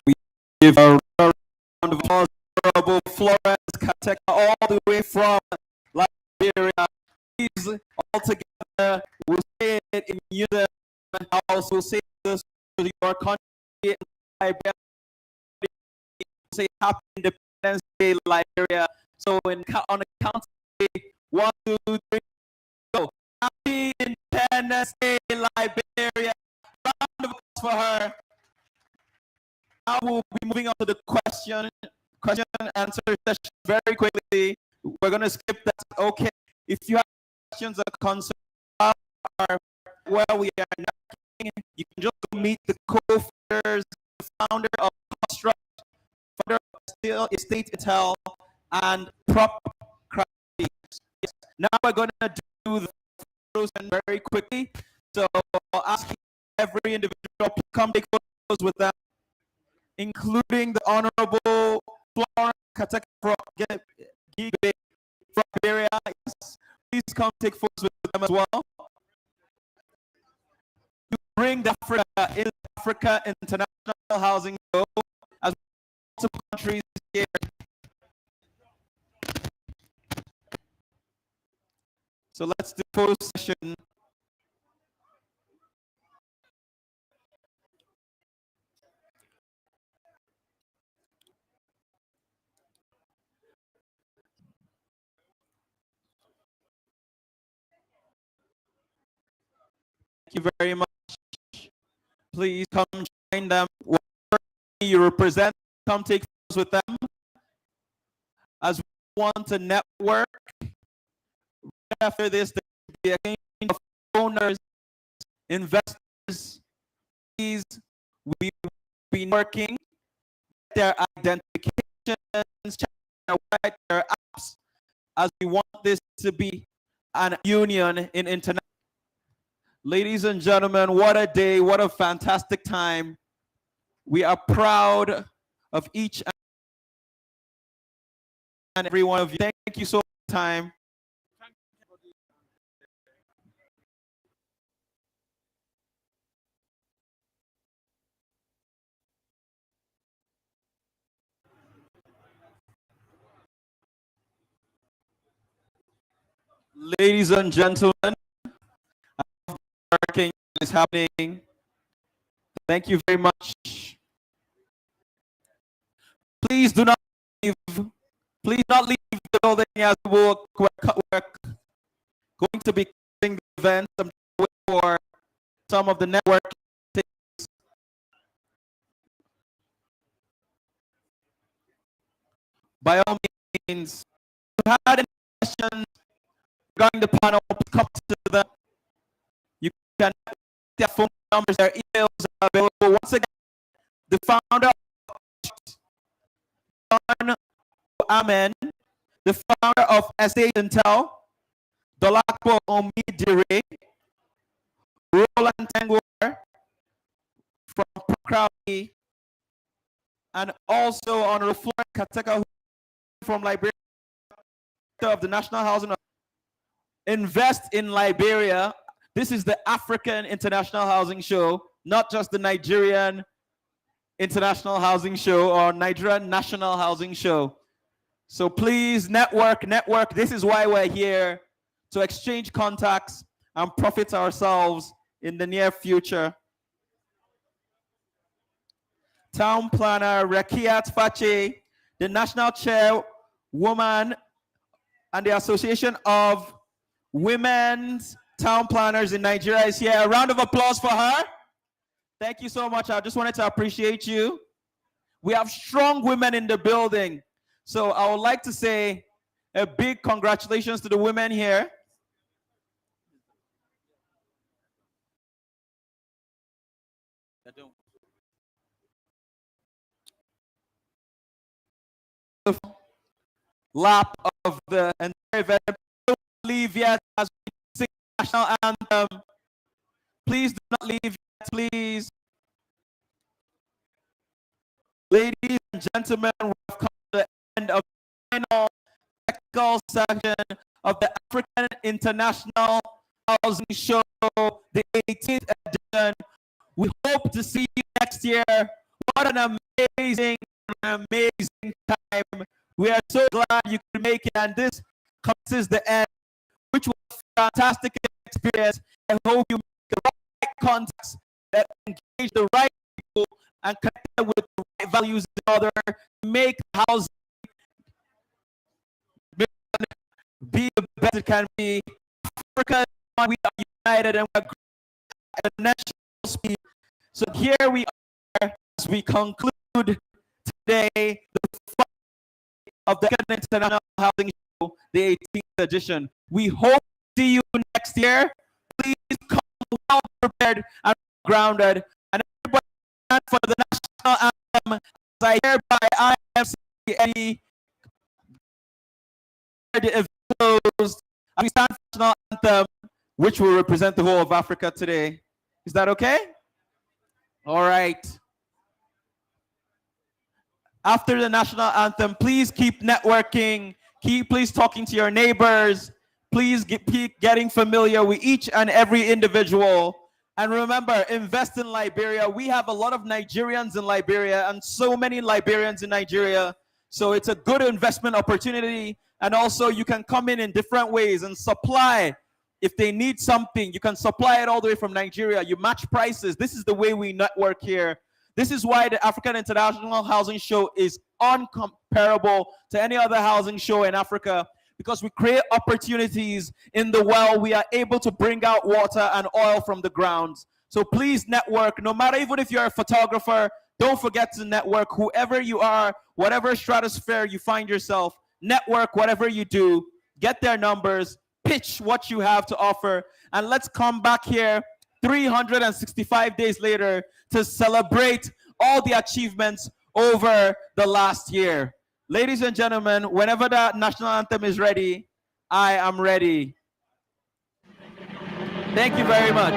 B: We give a round of applause to Honorable Florence Kateka, all the way from Liberia. Please, all together, we'll say it in unison. House, we'll say this to your country in Liberia. We'll say Happy Independence Day, Liberia. So on a count of 3, 1, 2, 3, go. Happy Independence Day, Liberia. Round of applause for her. Now we'll be moving on to the question and answer session very quickly. We're going to skip that. Okay. If you have questions or concerns about where we are now, you can just go meet the co-founders, the founder of Construct, founder of Estate Intel, and Prop Crafty. Yes. Now we're going to do the photos very quickly. So I'll ask every individual to come take photos with them, including the Honorable Florence Kateka from Liberia. Yes. Please come take photos with them as well. To bring the Africa International Housing Show as multiple countries here. So let's do photo session. Thank you very much. Please come join them. Whatever you represent, come take photos with them. As we want to network, right after this, there will be a game of owners, investors, Please, we will be working their identifications, check their apps, as we want this to be an union in international. Ladies and gentlemen, what a day, what a fantastic time. We are proud of each and every one of you. Thank you so much for your time. Ladies and gentlemen, working is happening. Thank you very much. Please do not leave. Please not leave the building as we're going to be closing the event. I'm waiting for some of the network. By all means, if you had any questions regarding the panel, please come to them. You can their phone numbers, their emails are available. Once again, the founder John Amen, the founder of Estate Intel, Dolapo Omidire, Roland Tengwar from Crowley, and also Honorable Florence Kateka from Liberia of the National Housing. Invest in Liberia. This is the African International Housing Show, not just the Nigerian International Housing Show or Nigerian National Housing Show. So please network. This is why we're here, to exchange contacts and profit ourselves in the near future. Town Planner Rakiat Fache, the National Chairwoman and the Association of Women's Town Planners in Nigeria is here. A round of applause for her. Thank you so much. I just wanted to appreciate you. We have strong women in the building. So I would like to say a big congratulations to the women here. Lap of the entire event. Don't leave yet as we sing the national anthem. Please do not leave yet, please. Ladies and gentlemen, we have come to the end of the final technical section of the African International Housing Show, the 18th edition. We hope to see you next year. What an amazing time. We are so glad you could make it, and this comes the end, which was a fantastic experience. I hope you make the right contacts, that engage the right people, and connect with the right values in order to make housing be the best it can be. Africa, we are united and we're at a national speed. So here we are as we conclude today the of the International Housing Show, the 18th edition. We hope to see you next year. Please come well prepared and grounded. And everybody stand for the national anthem as I hereby IMC the closed. And we stand for the national anthem, which will represent the whole of Africa today. Is that okay? All right. After the national anthem, please keep networking, please talking to your neighbors, please keep getting familiar with each and every individual. And remember, invest in Liberia. We have a lot of Nigerians in Liberia and so many Liberians in Nigeria. So it's a good investment opportunity. And also you can come in different ways and supply. If they need something, you can supply it all the way from Nigeria. You match prices. This is the way we network here. This is why the African International Housing Show is uncomparable to any other housing show in Africa, because we create opportunities in the well. We are able to bring out water and oil from the ground. So please network, no matter, even if you're a photographer, don't forget to network. Whoever you are, whatever stratosphere you find yourself, network whatever you do, get their numbers, pitch what you have to offer, and let's come back here 365 days later to celebrate all the achievements over the last year. Ladies and gentlemen, whenever the national anthem is ready, I am ready. Thank you very much.